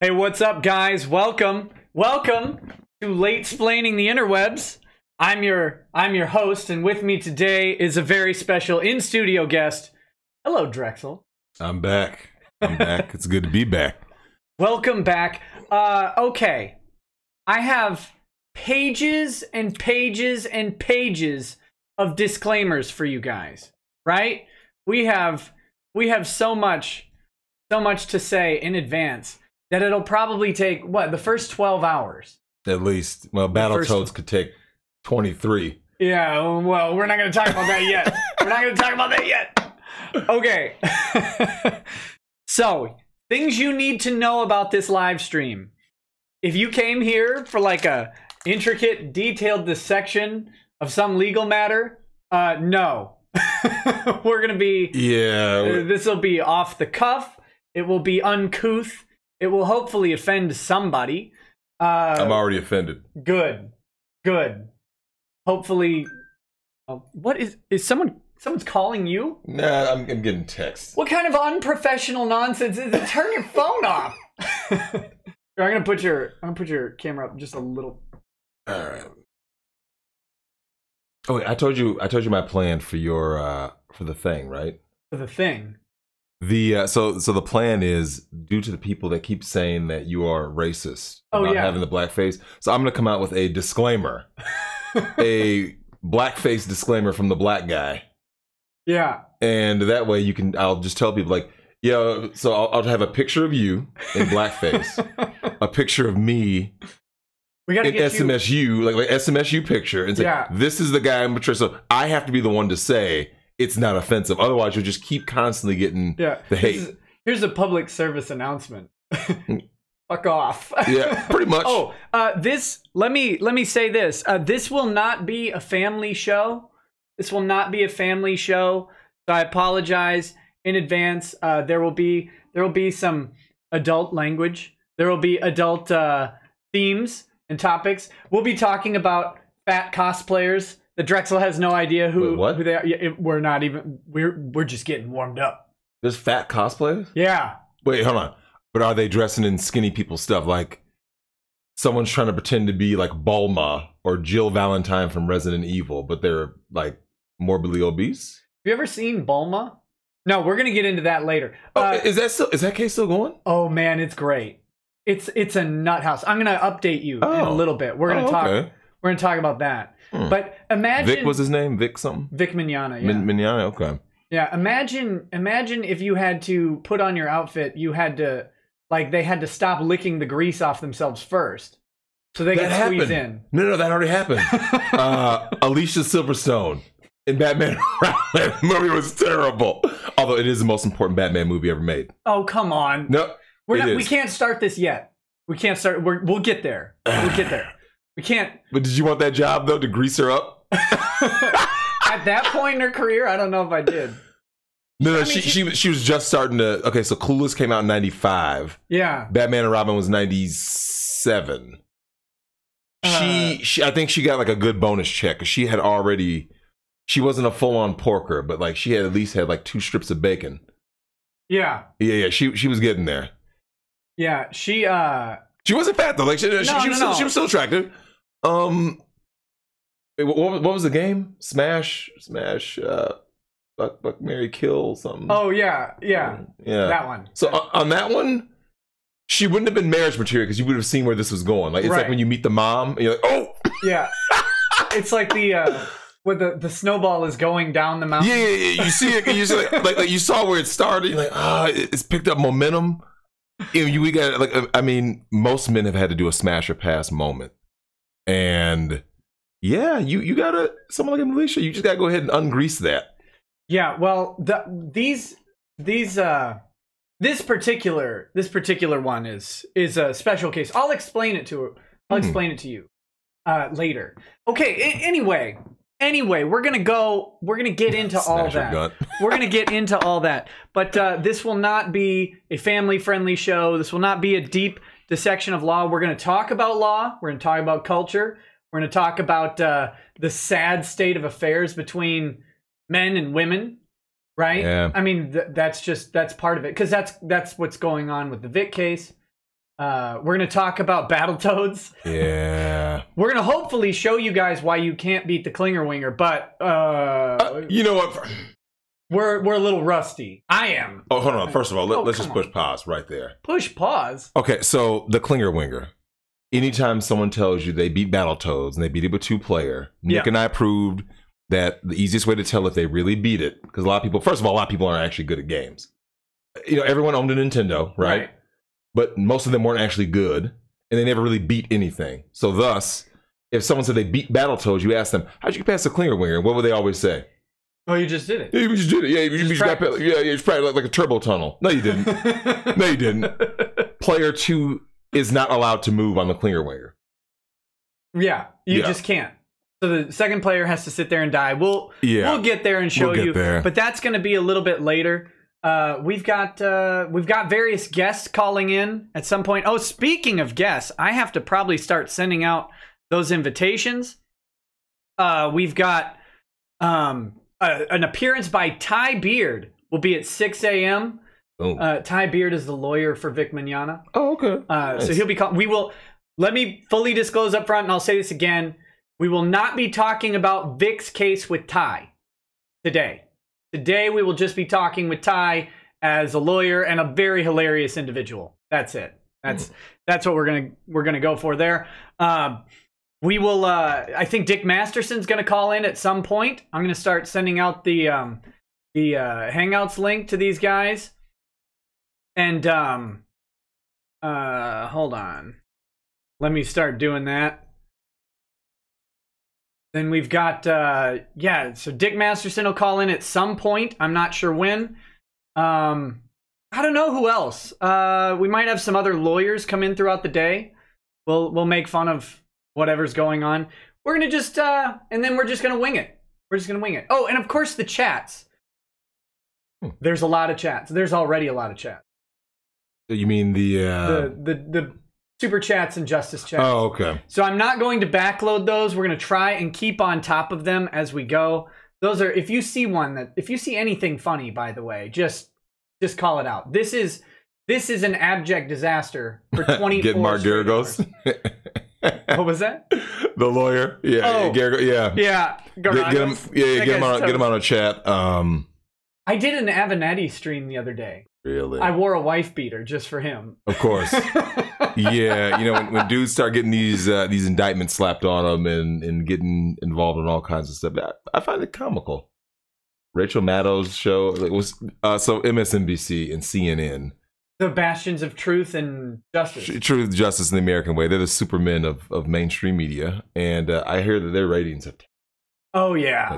Hey, what's up, guys? Welcome to Late-splaining the Interwebs. I'm your host, and with me today is a very special in-studio guest. Hello, Drexel. I'm back. It's good to be back. Welcome back. Okay. I have pages and pages and pages of disclaimers for you guys, right? We have so much to say in advance that it'll probably take, what, the first 12 hours? At least. Well, Battletoads could take 23. Yeah, well, we're not going to talk about that yet. Okay. So, things you need to know about this live stream. If you came here for like a intricate, detailed dissection of some legal matter, no. We're going to be... Yeah. This will be off the cuff. It will be uncouth. It will hopefully offend somebody. I'm already offended. Good. Hopefully, what is someone's calling you? Nah, I'm getting texts. What kind of unprofessional nonsense is it? Turn your phone off. I'm gonna put your camera up just a little. All right. Oh wait, I told you my plan for your for the thing, right? For the thing. So the plan is, due to the people that keep saying that you are racist about having the blackface, so I'm gonna come out with a disclaimer, a blackface disclaimer from the black guy. Yeah. And that way I'll just tell people like, yeah. So I'll have a picture of you in blackface, a picture of me. We gotta get SMSU, like SMSU picture, and say, this is the guy I'm portraying. So I have to be the one to say it's not offensive. Otherwise, you'll just keep constantly getting the hate. Here's a public service announcement. Fuck off. Yeah, pretty much. Let me say this. This will not be a family show. So I apologize in advance. There will be some adult language. There will be adult themes and topics. We'll be talking about fat cosplayers. The Drexel has no idea who they are. Yeah, we're just getting warmed up. There's fat cosplayers? Yeah. Wait, hold on. But are they dressing in skinny people stuff? Like someone's trying to pretend to be like Bulma or Jill Valentine from Resident Evil, but they're like morbidly obese? Have you ever seen Bulma? No, we're gonna get into that later. Is that case still going? Oh man, it's great. It's a nut house. I'm gonna update you in a little bit. We're gonna talk. Okay. We're gonna talk about that. But imagine Vic was his name. Vic something. Vic Mignogna. Yeah. Mignogna. Okay. Yeah. Imagine if you had to put on your outfit. You had to they had to stop licking the grease off themselves first, so they could squeeze in. No, that already happened. Alicia Silverstone in Batman. That movie was terrible. Although it is the most important Batman movie ever made. Oh come on. No, we can't start this yet. We can't start. We'll get there. We'll get there. We can't. But did you want that job though, to grease her up? At that point in her career, I don't know if I did. No, she was just starting to. Okay, so Clueless came out in '95. Yeah. Batman and Robin was '97. I think she got like a good bonus check because she wasn't a full on porker, but like she had at least had like 2 strips of bacon. Yeah. Yeah. She was getting there. Yeah. She wasn't fat though. Like she was still attractive. What was the game? Smash, fuck, marry, kill, something. Oh yeah. That one. So on that one, she wouldn't have been marriage material because you would have seen where this was going. Like it's like when you meet the mom, and you're like, oh, yeah. It's like where the snowball is going down the mountain. Yeah. You see it. You see like you saw where it started. You're like, it's picked up momentum. We got most men have had to do a smash or pass moment. And yeah, you gotta, someone like Alicia, you just gotta go ahead and ungrease that. Yeah, well, this particular one is a special case. I'll explain it to you later. Okay. Anyway, we're gonna get into all that. We're gonna get into all that. But this will not be a family-friendly show. This will not be a deep the section of law. We're going to talk about law. We're going to talk about culture. We're going to talk about the sad state of affairs between men and women, right? Yeah. I mean, that's part of it, because that's what's going on with the Vic case. We're going to talk about Battletoads. Yeah. We're going to hopefully show you guys why you can't beat the Klinger Winger, but you know what? We're a little rusty. I am. Oh, hold on. First of all, let's just push pause right there. Push pause? Okay, so the Klinger Winger. Anytime someone tells you they beat Battletoads and they beat it with 2-player, Nick and I proved that the easiest way to tell if they really beat it, because a lot of people aren't actually good at games. You know, everyone owned a Nintendo, right? But most of them weren't actually good, and they never really beat anything. So thus, if someone said they beat Battletoads, you ask them, how'd you pass the Klinger Winger? What would they always say? Oh, you just did it. Yeah, you just did it. Yeah, you just got, it's probably like a turbo tunnel. No, you didn't. No, you didn't. Player 2 is not allowed to move on the Klinger Winger. Yeah, you just can't. So the second player has to sit there and die. We'll get there and show you, but that's going to be a little bit later. We've got various guests calling in at some point. Oh, speaking of guests, I have to probably start sending out those invitations. We've got an appearance by Ty Beard will be at 6 a.m. Oh. Ty Beard is the lawyer for Vic Mignogna. Oh, okay. Nice. So he'll be let me fully disclose up front, and I'll say this again. We will not be talking about Vic's case with Ty today. Today we will just be talking with Ty as a lawyer and a very hilarious individual. That's it. That's what we're gonna go for there. We will. I think Dick Masterson's gonna call in at some point. I'm gonna start sending out the Hangouts link to these guys. And hold on. Let me start doing that. Then we've got, so Dick Masterson will call in at some point. I'm not sure when. I don't know who else. We might have some other lawyers come in throughout the day. We'll make fun of whatever's going on. We're going to just, and then we're just going to wing it. We're just going to wing it. Oh, and of course the chats. There's a lot of chats. There's already a lot of chats. You mean the super chats and justice chats. Oh, okay. So I'm not going to backload those. We're going to try and keep on top of them as we go. Those are, if you see anything funny, by the way, just call it out. This is an abject disaster for 24 Get Mark Garagos. What was that? The lawyer. Yeah. Oh, yeah. Yeah. Get him on a chat. I did an Avenatti stream the other day. Really? I wore a wife beater just for him. Of course. Yeah, you know, when dudes start getting these indictments slapped on them and getting involved in all kinds of stuff, I find it comical. Rachel Maddow's show was so MSNBC and CNN. The bastions of truth and justice. Truth, justice, and the American way. They're the supermen of mainstream media, and I hear that their ratings have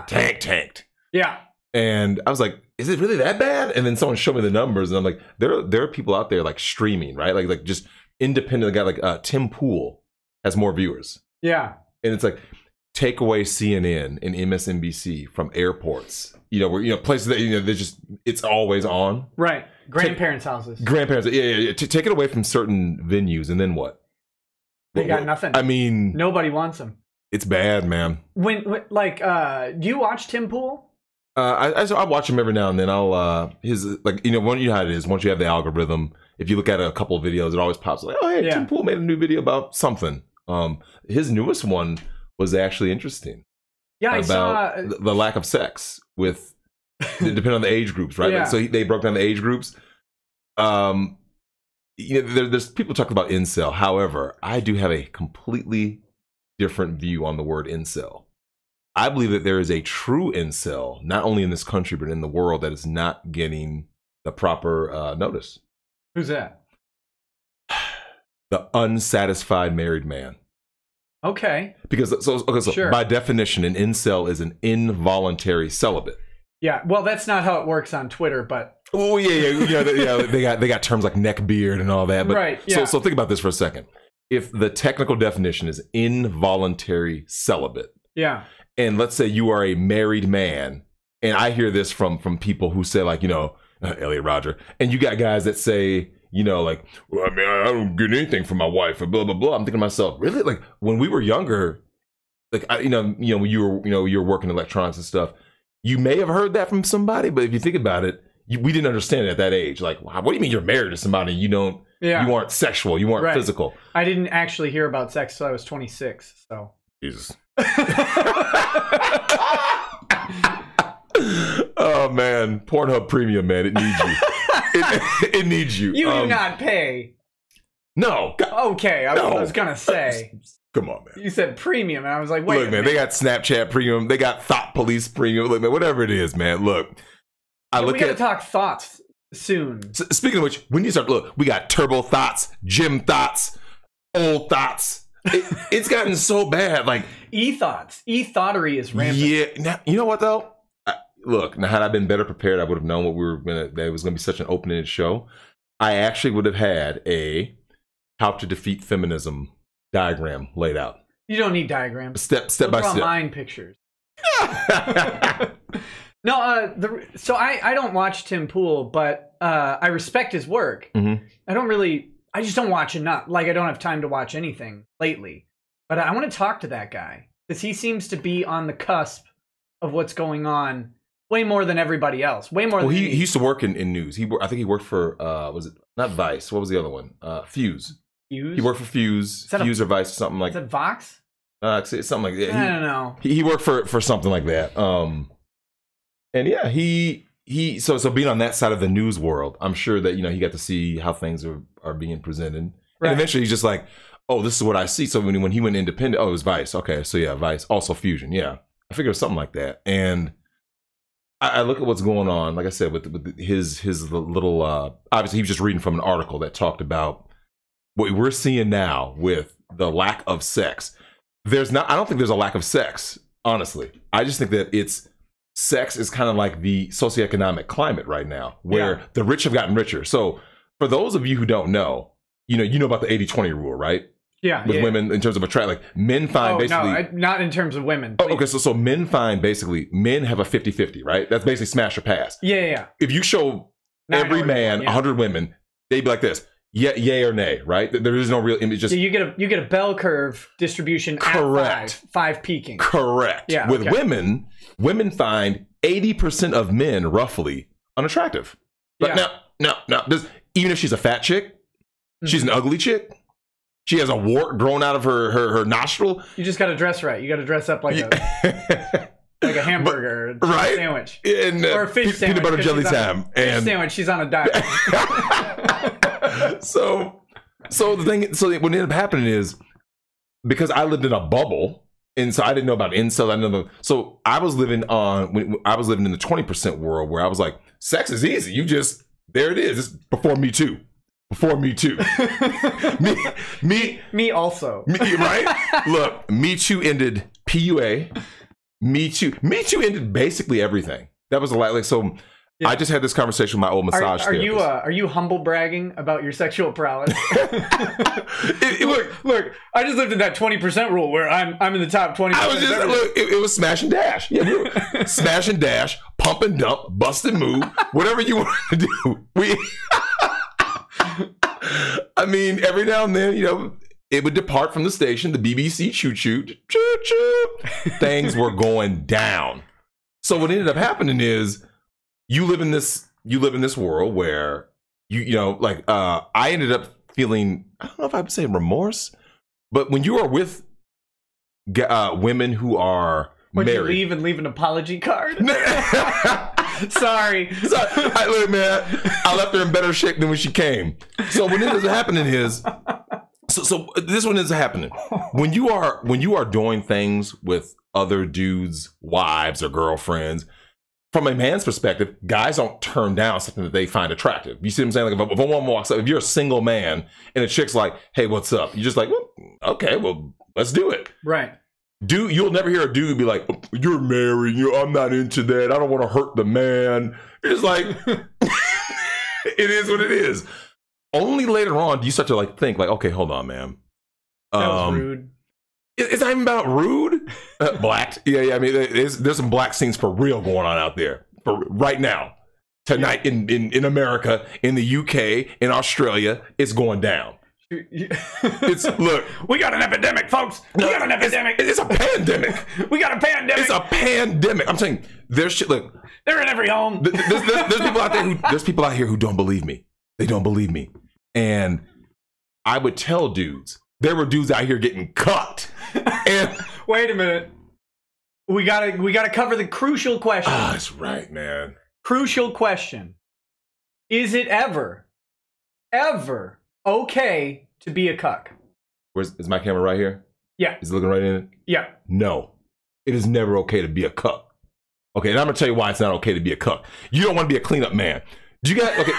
tanked. Yeah. And I was like, is it really that bad? And then someone showed me the numbers, and I'm like, there are people out there like streaming, right? Like just independent guy like Tim Pool has more viewers. Yeah. And it's like, take away CNN and MSNBC from airports. Where places that they're just, it's always on. Right. Grandparents' houses. Grandparents. Yeah. Take it away from certain venues, and then what? They got nothing. I mean, nobody wants them. It's bad, man. When do you watch Tim Pool? I watch him every now and then. I'll you know how it is. Once you have the algorithm, if you look at a couple of videos, it always pops like, oh hey, Tim Pool made a new video about something. His newest one was actually interesting. Yeah, I saw the lack of sex with depending on the age groups, right? Yeah. So they broke down the age groups. There's people talking about incel. However, I do have a completely different view on the word incel. I believe that there is a true incel, not only in this country, but in the world, that is not getting the proper notice. Who's that? The unsatisfied married man. Okay. Because sure. By definition, an incel is an involuntary celibate. Yeah. Well, that's not how it works on Twitter, but. Oh yeah. They got terms like neck beard and all that. But, right. Yeah. So think about this for a second. If the technical definition is involuntary celibate. Yeah. And let's say you are a married man, and I hear this from people who say, like, Elliot Rodger, and you got guys that say, you know, like, well, I mean, I don't get anything from my wife or blah blah blah. I'm thinking to myself, really? Like when we were younger, like when you were working electronics and stuff, you may have heard that from somebody, but if you think about it, we didn't understand it at that age. Like, what do you mean you're married to somebody you don't? Yeah. You aren't sexual. You aren't physical. I didn't actually hear about sex till I was 26. So Jesus. Oh man, Pornhub Premium, man, it needs you. It needs you. You do not pay. No. Okay, I was gonna say. Come on, man. You said premium, and I was like, wait. Look, man, they got Snapchat Premium. They got Thought Police Premium. Look, man, whatever it is, man. Look, we gotta talk thoughts soon. Speaking of which, when you start, look, we got Turbo Thoughts, Gym Thoughts, Old Thoughts. It's gotten so bad. Like e-thoughts, e-thoughtery is rampant. Yeah. Now, you know what though? Look, now had I been better prepared, I would have known that it was gonna be such an open-ended show. I actually would have had a how to defeat feminism diagram laid out. You don't need diagrams. Step by step. Mind pictures. No, so I don't watch Tim Pool, but I respect his work. Mm-hmm. I just don't watch enough. Like, I don't have time to watch anything lately. But I want to talk to that guy because he seems to be on the cusp of what's going on way more than everybody else. Way more. Well, he used to work in news. I think he worked for was it not Vice? What was the other one? Fuse. Fuse. He worked for Fuse. Fuse or Vice or something like. Is that Vox? Something like that. I don't know. He worked for something like that. And yeah, he so being on that side of the news world, I'm sure that he got to see how things are being presented. Right. And eventually he's just like, oh, this is what I see. So when he went independent, oh, it was Vice. Okay, so yeah, Vice, also Fusion. Yeah, I figured it was something like that. And I look at what's going on, like I said, with his little. Obviously, he was just reading from an article that talked about what we're seeing now with the lack of sex. I don't think there's a lack of sex, honestly. I just think that sex is kind of like the socioeconomic climate right now, where the rich have gotten richer. So for those of you who don't know, you know about the 80-20 rule, right? Yeah. With women in terms of like men find basically. No, not in terms of women. Oh, okay, so men find basically men have a 50-50, right? That's basically smash or pass. Yeah. If you show every man 100 women, they'd be like this. Yeah, yay or nay, right? There is no real image. Just you get a bell curve distribution. Correct. At five peaking. Correct. Yeah. With women find 80% of men roughly unattractive. But no. Even if she's a fat chick, she's an ugly chick. She has a wart grown out of her nostril. You just got to dress right. You got to dress up like a hamburger, or a sandwich, or a fish sandwich. Peanut butter jelly time. Fish sandwich. She's on a diet. So what ended up happening is, because I lived in a bubble, and so I didn't know about incel. So I was living in the 20% world where I was like, sex is easy. There it is. It's before Me Too. Before Me Too. Me also. Right? Look, Me Too ended PUA. Me Too ended basically everything. That was so. Yeah. I just had this conversation with my old massage therapist. Are you humble bragging about your sexual prowess? Look, I just lived in that 20% rule where I'm in the top 20%. It was smash and dash. Yeah, smash and dash, pump and dump, bust and move, whatever you want to do. I mean, every now and then, it would depart from the station, the BBC choo-choo, things were going down. So what ended up happening is, you live in this world where I ended up feeling, I don't know if I would say remorse, but when you are with women who are married, you leave and leave an apology card. Sorry. Look, man, I left her in better shape than when she came. So what ends up happening is, so this one is happening when you are doing things with other dudes' wives or girlfriends. From a man's perspective, guys don't turn down something that they find attractive. You see what I'm saying? Like if a woman walks up, if you're a single man and a chick's like, "Hey, what's up?" You're just like, well, "Okay, well, let's do it." Right. You'll never hear a dude be like, "You're married. I'm not into that. I don't want to hurt the man." You're just like, it is what it is. Only later on do you start to think okay, hold on, man. That was rude. It's not even about rude. Black. Yeah. I mean, there's some black scenes for real going on out there for right now. tonight in America, in the UK, in Australia, it's going down. Look, we got an epidemic, folks. We got an epidemic. It's a pandemic. We got a pandemic. It's a pandemic. I'm saying there's shit. Look, they're in every home. There's people out there. There's people out here who don't believe me. They don't believe me. And I would tell dudes, there were dudes out here getting cut. And wait a minute. We gotta cover the crucial question. Ah, that's right, man. Crucial question. Is it ever okay to be a cuck? Is my camera right here? Yeah. Is it looking right in it? Yeah. No. It is never okay to be a cuck. Okay, and I'm gonna tell you why it's not okay to be a cuck. You don't want to be a cleanup man. Do you guys? Okay.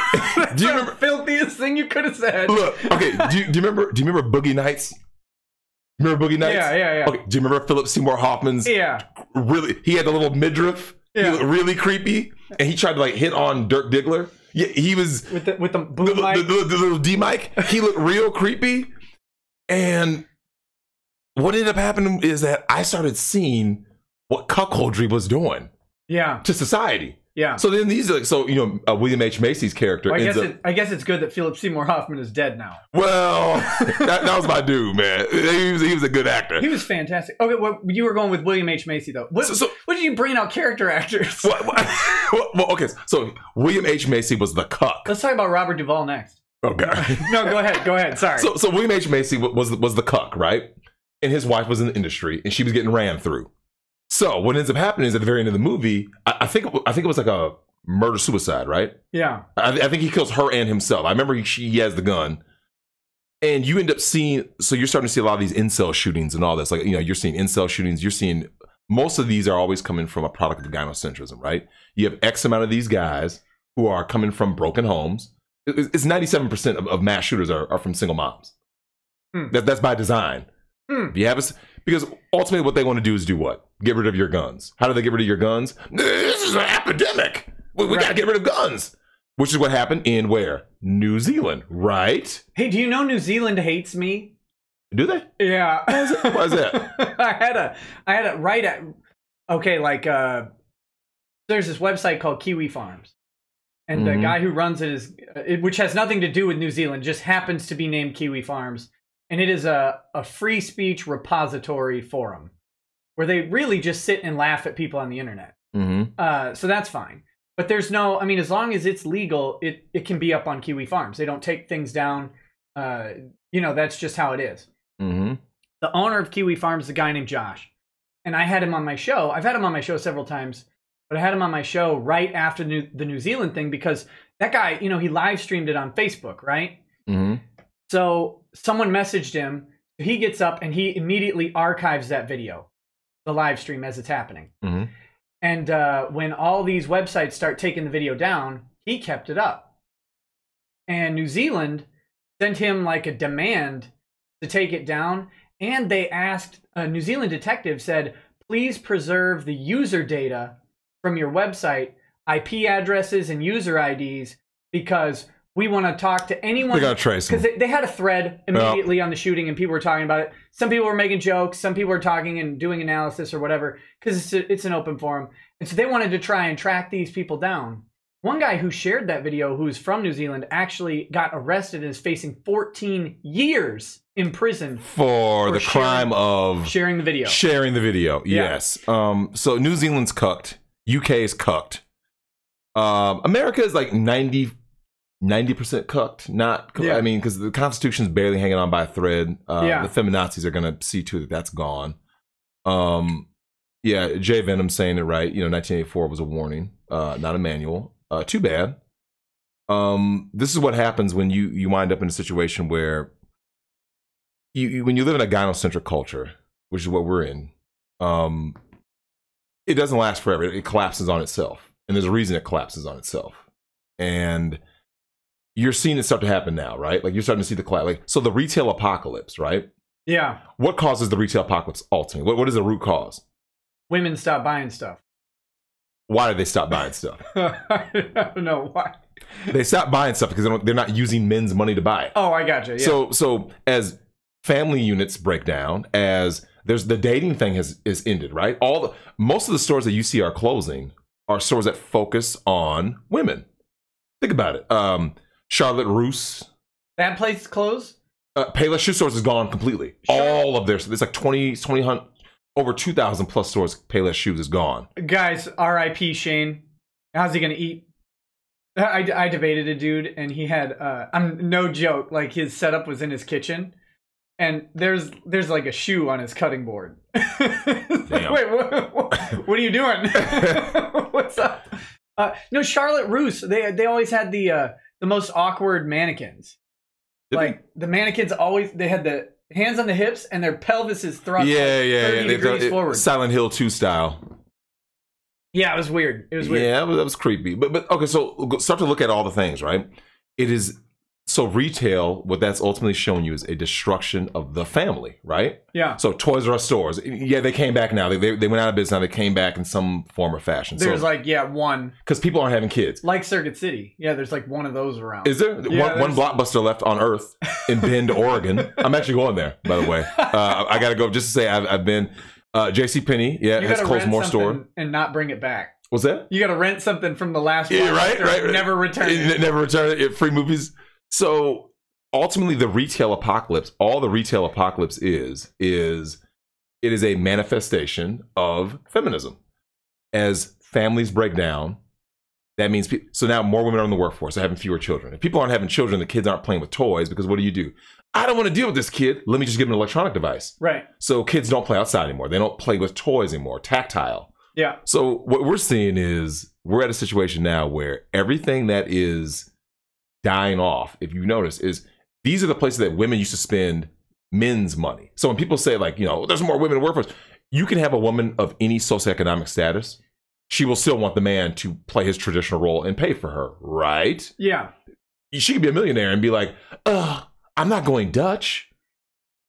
Do you remember? Filthiest thing you could have said. Look. Okay. Do you remember? Do you remember Boogie Nights? Remember Boogie Nights? Yeah. Okay. Do you remember Philip Seymour Hoffman's? Yeah. Really, he had the little midriff. Yeah. He looked really creepy, and he tried to like hit on Dirk Diggler. Yeah, he was with the boom mic, the little D mic. He looked real creepy, and what ended up happening is that I started seeing what cuckoldry was doing. Yeah. To society. Yeah. So then these are like, so, you know, William H. Macy's character. Well, I guess it's good that Philip Seymour Hoffman is dead now. Well, that was my dude, man. He was a good actor. He was fantastic. Okay, well, you were going with William H. Macy, though. What did you bring out character actors? Well, okay, so William H. Macy was the cuck. Let's talk about Robert Duvall next. Okay. No, go ahead. Sorry. So William H. Macy was the cuck, right? And his wife was in the industry, and she was getting ran through. So what ends up happening is at the very end of the movie, I think it was like a murder-suicide, right? Yeah. I think he kills her and himself. I remember he has the gun. And you end up seeing, so you're starting to see a lot of these incel shootings and all this. Like, you know, you're seeing incel shootings. You're seeing, most of these are always coming from a product of gynocentrism, right? You have X amount of these guys who are coming from broken homes. It's 97% of mass shooters are from single moms. That's by design. You have because ultimately what they want to do is do what? Get rid of your guns. How do they get rid of your guns? This is an epidemic. We got to get rid of guns. Which is what happened in where? New Zealand, right? Hey, do you know New Zealand hates me? Do they? Yeah. Why is that? I had it right at, okay, like, there's this website called Kiwi Farms. And the guy who runs it is, which has nothing to do with New Zealand, just happens to be named Kiwi Farms. And it is a free speech repository forum where they really just sit and laugh at people on the internet. So that's fine. But there's no, I mean, as long as it's legal, it can be up on Kiwi Farms. They don't take things down. You know, that's just how it is. The owner of Kiwi Farms is a guy named Josh. And I had him on my show. I've had him on my show several times. But I had him on my show right after the New Zealand thing because that guy, you know, he live streamed it on Facebook, right? So someone messaged him. He gets up and he immediately archives that video, the live stream as it's happening. And when all these websites start taking the video down, he kept it up. And New Zealand sent him like a demand to take it down. And they asked, a New Zealand detective said, please preserve the user data from your website, IP addresses and user IDs, because we want to talk to anyone. They got to trace them. Because they had a thread immediately on the shooting and people were talking about it. Some people were making jokes. Some people were talking and doing analysis or whatever because it's an open forum. And so they wanted to try and track these people down. One guy who shared that video, who's from New Zealand, actually got arrested and is facing 14 years in prison for the crime of sharing the video. Sharing the video, yes. So New Zealand's cucked. UK is cucked. America is like 90% cucked. Not, I mean, because the Constitution's barely hanging on by a thread. The feminazis are going to see to it that's gone. Yeah, Jay Venom's saying it right. You know, 1984 was a warning, not a manual. Too bad. This is what happens when you wind up in a situation where when you live in a gynocentric culture, which is what we're in, it doesn't last forever. It collapses on itself. And there's a reason it collapses on itself. And you're seeing it start to happen now, right? Like you're starting to see the collapse. Like, so the retail apocalypse, right? Yeah. What causes the retail apocalypse ultimately? What is the root cause? Women stop buying stuff. Why did they stop buying stuff? I don't know why. They stopped buying stuff because they're not using men's money to buy it. Oh, I gotcha. Yeah. So as family units break down, as there's the dating thing is ended, right? Most of the stores that you see are closing are stores that focus on women. Think about it. Charlotte Russe. That place closed? Payless Shoe Stores is gone completely. Sure. All of theirs. There's like 20, over 2,000 plus stores. Payless Shoes is gone. Guys, R.I.P. Shane. How's he gonna eat? I debated a dude, and he had I'm no joke. Like his setup was in his kitchen, and there's like a shoe on his cutting board. Damn. Wait, what are you doing? What's up? No, Charlotte Russe. They always had the most awkward mannequins. Like the mannequins always had the hands on the hips and their pelvis is thrust 30 degrees forward. Silent Hill 2 style. Yeah, it was weird. It was weird. Yeah, that was creepy. But okay, so start to look at all the things, right? It is so retail. What that's ultimately showing you is a destruction of the family, right? Yeah. So Toys R Us stores, yeah, they came back now. They went out of business. Now they came back in some form or fashion. There's one because people aren't having kids. Like Circuit City. Yeah, there's like one of those around. Is there one Blockbuster left on Earth in Bend, Oregon? I'm actually going there, by the way. I got to go just to say I've been. JCPenney, yeah, has closed more store and not bring it back. What's that? You got to rent something from the last one. Yeah, right. Never return it. Never return it. Free movies. So ultimately, the retail apocalypse, all the retail apocalypse is it is a manifestation of feminism. As families break down, that means so now more women are in the workforce. They're having fewer children. If people aren't having children, the kids aren't playing with toys because what do? I don't want to deal with this kid. Let me just give him an electronic device. Right. So kids don't play outside anymore. They don't play with toys anymore, tactile. Yeah. So what we're seeing is we're at a situation now where everything that is dying off, if you notice, is these are the places that women used to spend men's money. So when people say like, there's more women in the workforce, you can have a woman of any socioeconomic status. She will still want the man to play his traditional role and pay for her, right? Yeah. She could be a millionaire and be like, I'm not going Dutch.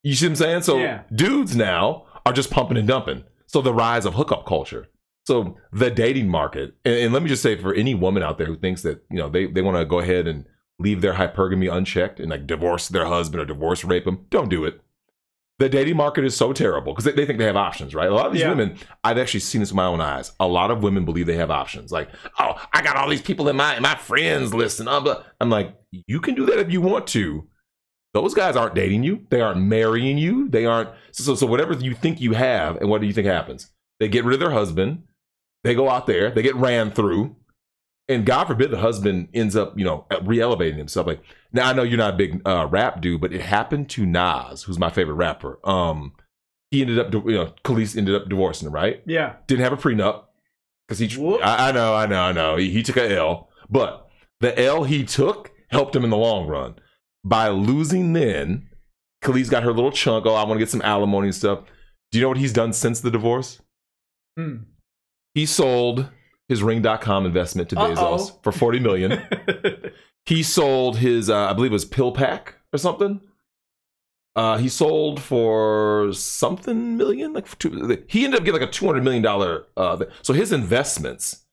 You see what I'm saying? So dudes now are just pumping and dumping. So the rise of hookup culture. So the dating market. And let me just say for any woman out there who thinks that, they want to go ahead and leave their hypergamy unchecked and like divorce their husband or divorce rape them, don't do it. The dating market is so terrible because they think they have options, right? A lot of these women, I've actually seen this with my own eyes. A lot of women believe they have options. Like, oh, I got all these people in my friends list. And I'm like, you can do that if you want to. Those guys aren't dating you. They aren't marrying you. They aren't. So whatever you think you have, and what do you think happens? They get rid of their husband. They go out there. They get ran through. And God forbid the husband ends up, re-elevating himself. Like, now I know you're not a big rap dude, but it happened to Nas, who's my favorite rapper. He ended up, Khalees ended up divorcing him, right? Yeah. Didn't have a prenup because I know. He took a L, but the L he took helped him in the long run. By losing then, Khalees got her little chunk. Oh, I want to get some alimony and stuff. Do you know what he's done since the divorce? He sold his Ring.com investment to Bezos for $40 million. He sold his, I believe it was PillPack or something. He sold for something million. He ended up getting like a $200 million. So his investments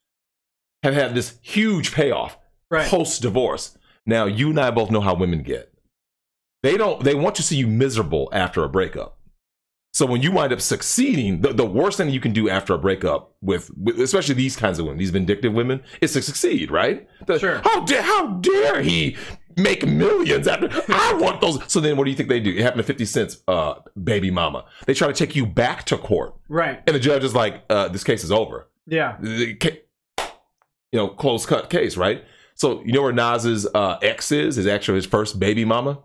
have had this huge payoff post-divorce. Now, you and I both know how women get. They want to see you miserable after a breakup. So when you wind up succeeding, the worst thing you can do after a breakup with especially these kinds of women, these vindictive women, is to succeed, right? Sure. How dare he make millions after? I want those. So then what do you think they do? It happened to 50 Cent's baby mama. They try to take you back to court. Right. And the judge is like, this case is over. Yeah. Closed cut case, right? So you know where Nas's ex is actually his first baby mama?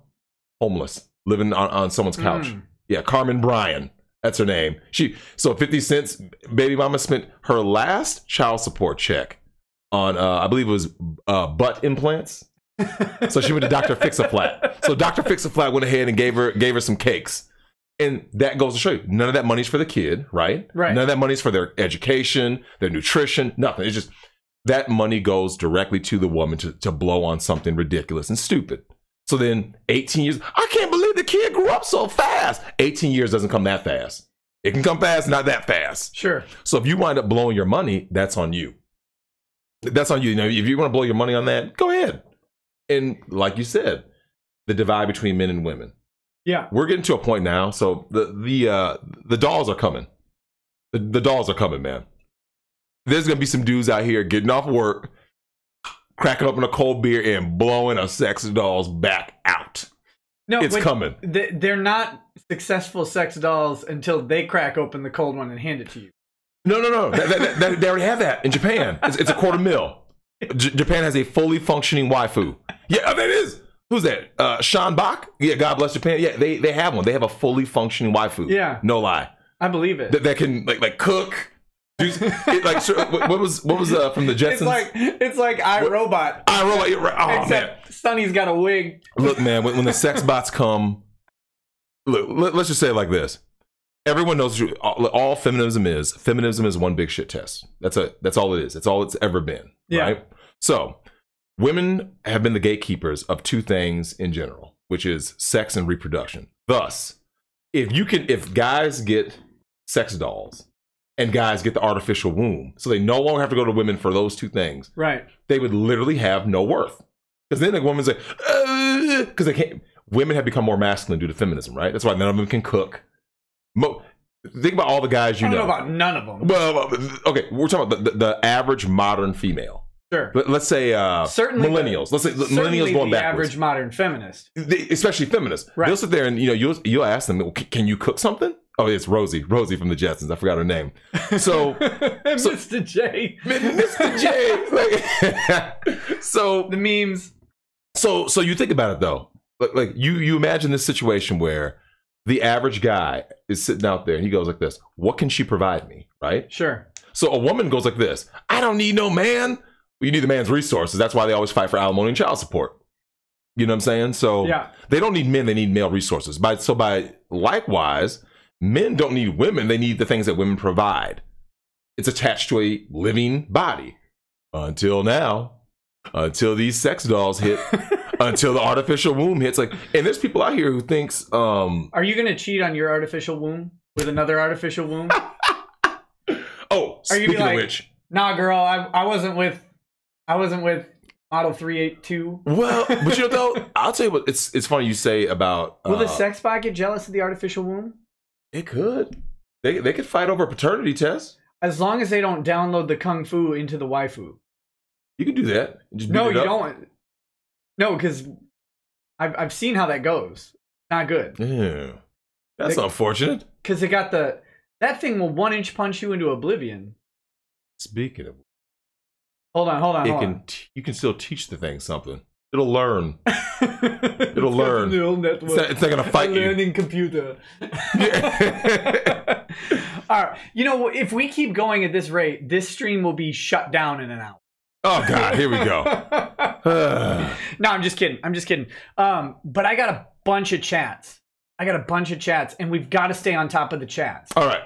Homeless, living on someone's couch. Yeah, Carmen Bryan. That's her name. So 50 Cent's baby mama spent her last child support check on, I believe it was butt implants. So she went to Dr. Fix-A-Flat. So Dr. Fix-A-Flat went ahead and gave her some cakes. And that goes to show you, none of that money's for the kid, right? None of that money's for their education, their nutrition, nothing. It's just that money goes directly to the woman to blow on something ridiculous and stupid. So then 18 years, I can't believe the kid grew up so fast. 18 years doesn't come that fast. It can come fast, not that fast. Sure. So if you wind up blowing your money, that's on you. That's on you. If you want to blow your money on that, go ahead. And like you said, the divide between men and women. Yeah. We're getting to a point now. So the dolls are coming. The dolls are coming, man. There's going to be some dudes out here getting off work, cracking open a cold beer and blowing a sex doll's back out. No, it's coming. They're not successful sex dolls until they crack open the cold one and hand it to you. No. They already have that in Japan. It's $250,000. Japan has a fully functioning waifu. Yeah, that is. Who's that? Sean Bach? Yeah, God bless Japan. Yeah, they have one. They have a fully functioning waifu. Yeah. No lie. I believe it. That can like cook. What was from the Jetsons? It's like iRobot. iRobot. Oh, except man. Sonny's got a wig. Look, man, when the sex bots come, look, let's just say it like this. Everyone knows all feminism is. Feminism is one big shit test. That's all it is. That's all it's ever been. Yeah. Right? So women have been the gatekeepers of two things in general, which is sex and reproduction. Thus, if guys get sex dolls and guys get the artificial womb, so they no longer have to go to women for those two things, right? They would literally have no worth. Because then the woman's like, because they can't. Women have become more masculine due to feminism, right? That's why none of them can cook. Think about all the guys you know. I don't know about none of them. Well, okay, we're talking about the average modern female. Sure. Let's say certainly millennials. Let's say millennials going the backwards. Average modern feminist, especially feminists. Right. They'll sit there and you'll ask them, "Can you cook something?" Oh, it's Rosie from the Jetsons. I forgot her name. So, Mr. J. Mr. J. So the memes. So you think about it though. Like you imagine this situation where the average guy is sitting out there and he goes like this, what can she provide me? Right? Sure. So a woman goes like this, I don't need no man. Well, you need the man's resources. That's why they always fight for alimony and child support. You know what I'm saying? So yeah. They don't need men, they need male resources. By likewise, men don't need women, they need the things that women provide. It's attached to a living body. Until now. Until these sex dolls hit. Until the artificial womb hits. And there's people out here who thinks are you gonna cheat on your artificial womb with another artificial womb? Oh, speaking of which. Nah, girl, I wasn't with Model 382. Well, but you know though, I'll tell you what, it's funny you say about will the sex bot get jealous of the artificial womb? It could. They could fight over a paternity test. As long as they don't download the kung fu into the waifu. You can do that. No, you don't. No, because I've seen how that goes. Not good. Yeah, that's unfortunate. Because it got that thing will 1-inch punch you into oblivion. Speaking of, hold on. You can still teach the thing something. It'll learn. It'll learn. Neural network. It's not gonna fight you. Learning computer. All right. If we keep going at this rate, this stream will be shut down in an hour. Oh God, here we go. No, I'm just kidding. But I got a bunch of chats. And we've got to stay on top of the chats. All right.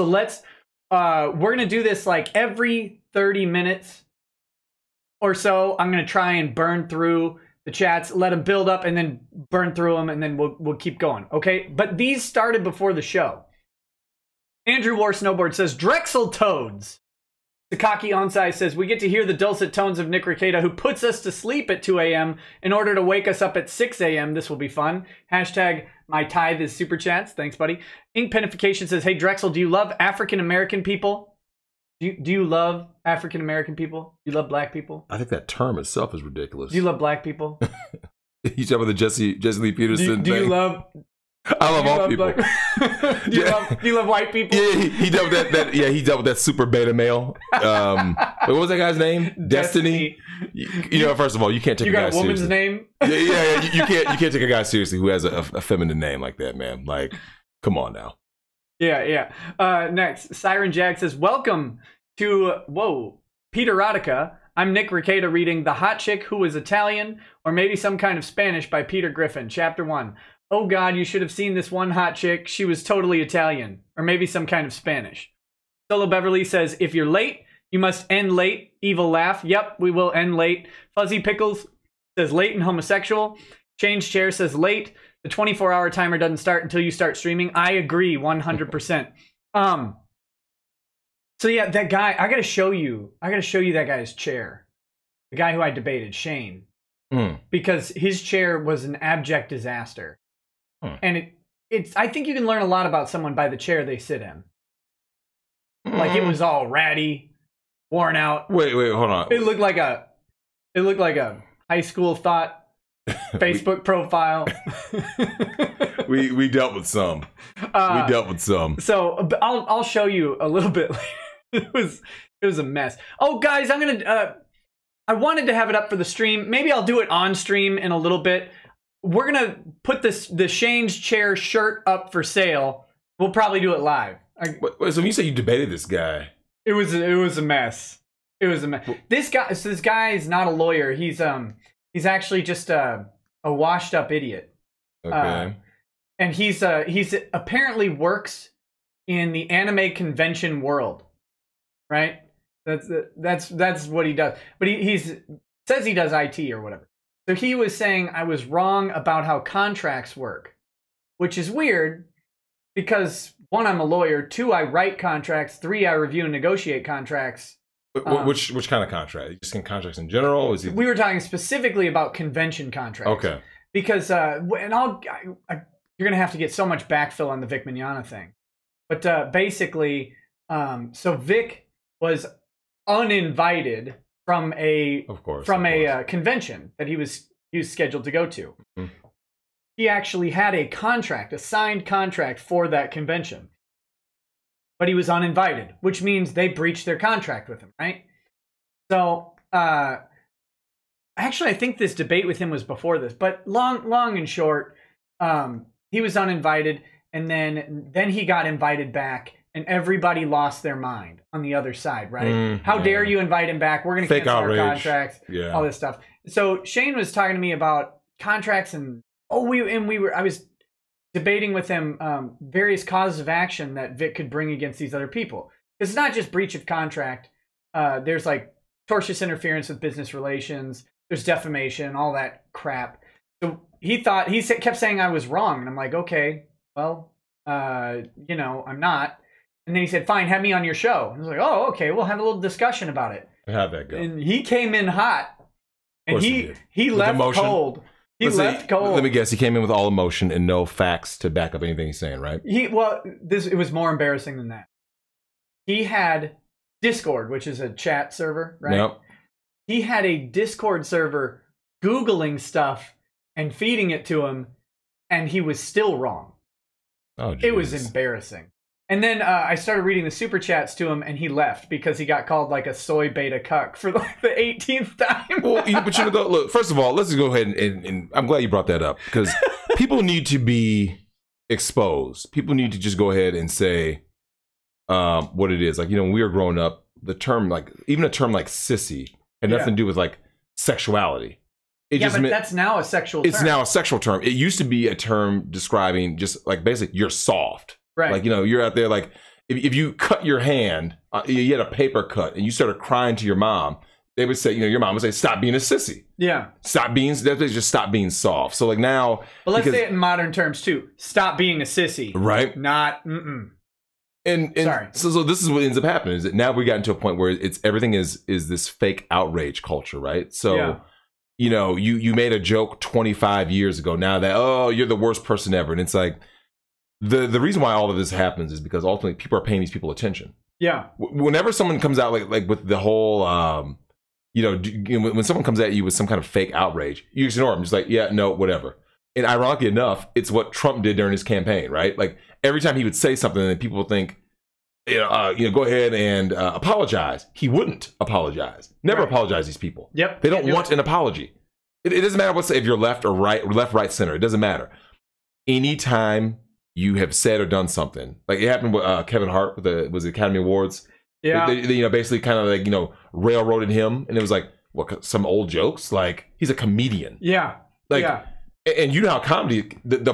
So we're gonna do this like every 30 minutes or so. I'm gonna try and burn through the chats, let them build up, and then burn through them, and then we'll keep going. Okay. But these started before the show. Andrew War Snowboard says Drexel Toads. Sakaki Onsai says, we get to hear the dulcet tones of Nick Rekieta, who puts us to sleep at 2 a.m. in order to wake us up at 6 a.m. This will be fun. Hashtag my tithe is super chats. Thanks, buddy. Ink Penification says, hey, Drexel, do you love African-American people? Do you love African-American people? Do you love black people? I think that term itself is ridiculous. Do you love black people? You talking about the Jesse Lee Peterson do you love... I love all people. Do you love white people? Yeah, he dealt with that. Yeah, he dealt with that super beta male. What was that guy's name? Destiny. First of all, you can't take a guy seriously. You got a woman's name? Yeah. You can't take a guy seriously who has a feminine name like that, man. Like, come on now. Yeah. Next, Siren Jack says, welcome to Peter Radica. I'm Nick Rekieta reading The Hot Chick Who Was Italian, or maybe some kind of Spanish by Peter Griffin, Chapter 1. Oh God, you should have seen this one hot chick. She was totally Italian, or maybe some kind of Spanish. Solo Beverly says, if you're late, you must end late. Evil laugh. Yep, we will end late. Fuzzy Pickles says late and homosexual. Change Chair says late. The 24-hour timer doesn't start until you start streaming. I agree 100%. So yeah, that guy, I gotta show you that guy's chair. The guy who I debated, Shane. Because his chair was an abject disaster. And it's I think you can learn a lot about someone by the chair they sit in. Like it was all ratty, worn out. Wait, hold on. It looked like a It looked like a high school thought Facebook profile. we dealt with some. We dealt with some. So I'll show you a little bit later. It was a mess. Oh, guys, I'm gonna. I wanted to have it up for the stream. Maybe I'll do it on stream in a little bit. We're gonna put the Shane's Chair shirt up for sale. We'll probably do it live. So when you say you debated this guy, it was a mess. It was a mess. This guy is not a lawyer. He's actually just a washed up idiot. Okay. And he's apparently works in the anime convention world, right? That's what he does. But he says he does IT or whatever. So he was saying I was wrong about how contracts work, which is weird because 1, I'm a lawyer. 2, I write contracts. 3, I review and negotiate contracts. Which kind of contract? Just in contracts in general? We were talking specifically about convention contracts. Okay. Because and you're gonna have to get so much backfill on the Vic Mignogna thing, but basically, so Vic was uninvited from a convention that he was scheduled to go to. Mm-hmm. He actually had a signed contract for that convention, but he was uninvited, which means they breached their contract with him, right? So, actually, I think this debate with him was before this, but long and short, he was uninvited, and then he got invited back, and everybody lost their mind on the other side, right? How dare you invite him back? We're going to cancel our contracts, all this stuff. So Shane was talking to me about contracts, and I was debating with him various causes of action that Vic could bring against these other people. It's not just breach of contract. There's like tortious interference with business relations. There's defamation, all that crap. So he kept saying I was wrong, and I'm like, okay, well, I'm not. And then he said, fine, have me on your show. And I was like, oh, okay, we'll have a little discussion about it. How'd that go? And he came in hot, and he left cold. He left cold. Let me guess, he came in with all emotion and no facts to back up anything he's saying, right? It was more embarrassing than that. He had Discord, which is a chat server, right? Yep. He had a Discord server Googling stuff and feeding it to him, and he was still wrong. Oh, geez. It was embarrassing. And then I started reading the super chats to him, and he left because he got called like a soy beta cuck for like the 18th time. Well, but look, first of all, let's just go ahead and I'm glad you brought that up, because people need to be exposed. People need to just go ahead and say what it is. Like, when we were growing up, the term, like, even a term like sissy had nothing to do with like sexuality. But that's now a sexual term. It's now a sexual term. It used to be a term describing just like basically you're soft. Right. Like, you're out there, like, if you cut your hand, you had a paper cut, and you started crying to your mom, they would say, your mom would say, stop being a sissy. Yeah. Just stop being soft. So, like, now. But let's say it in modern terms, too. Stop being a sissy. Right. Not, And sorry. So this is what ends up happening, is that now we got into a point where everything is this fake outrage culture, right? So, you made a joke 25 years ago, now that, oh, you're the worst person ever. And it's like, The reason why all of this happens is because ultimately people are paying these people attention. Yeah. Whenever someone comes out like with the whole, when someone comes at you with some kind of fake outrage, you just ignore them. Just like, yeah, no, whatever. And ironically enough, it's what Trump did during his campaign, right? Like every time he would say something, and people would think, go ahead and apologize. He wouldn't apologize. Never apologize to these people. Yep. They don't want an apology. It doesn't matter if you're left or right, or left, right, center. It doesn't matter. Anytime you have said or done something, like it happened with Kevin Hart with the Academy Awards. Yeah, they basically kind of like railroaded him, and it was like some old jokes. Like, he's a comedian. Yeah, like, and you know how comedy,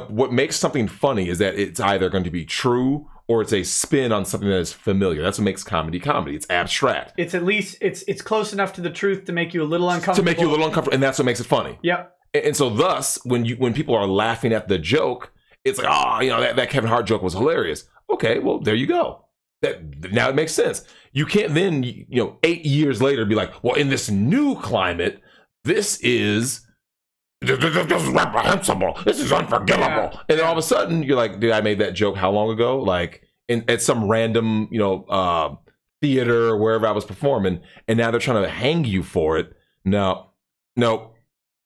what makes something funny is that it's either going to be true or it's a spin on something that is familiar. That's what makes comedy. It's abstract. It's at least it's close enough to the truth to make you a little uncomfortable. And that's what makes it funny. Yep. And so thus, when people are laughing at the joke, it's like, that Kevin Hart joke was hilarious. Okay, well, there you go. Now it makes sense. You can't then, 8 years later be like, well, in this new climate, this is reprehensible. This is unforgivable. Yeah. And then all of a sudden, you're like, dude, I made that joke how long ago? Like at some random, theater or wherever I was performing, and now they're trying to hang you for it. No, Nope.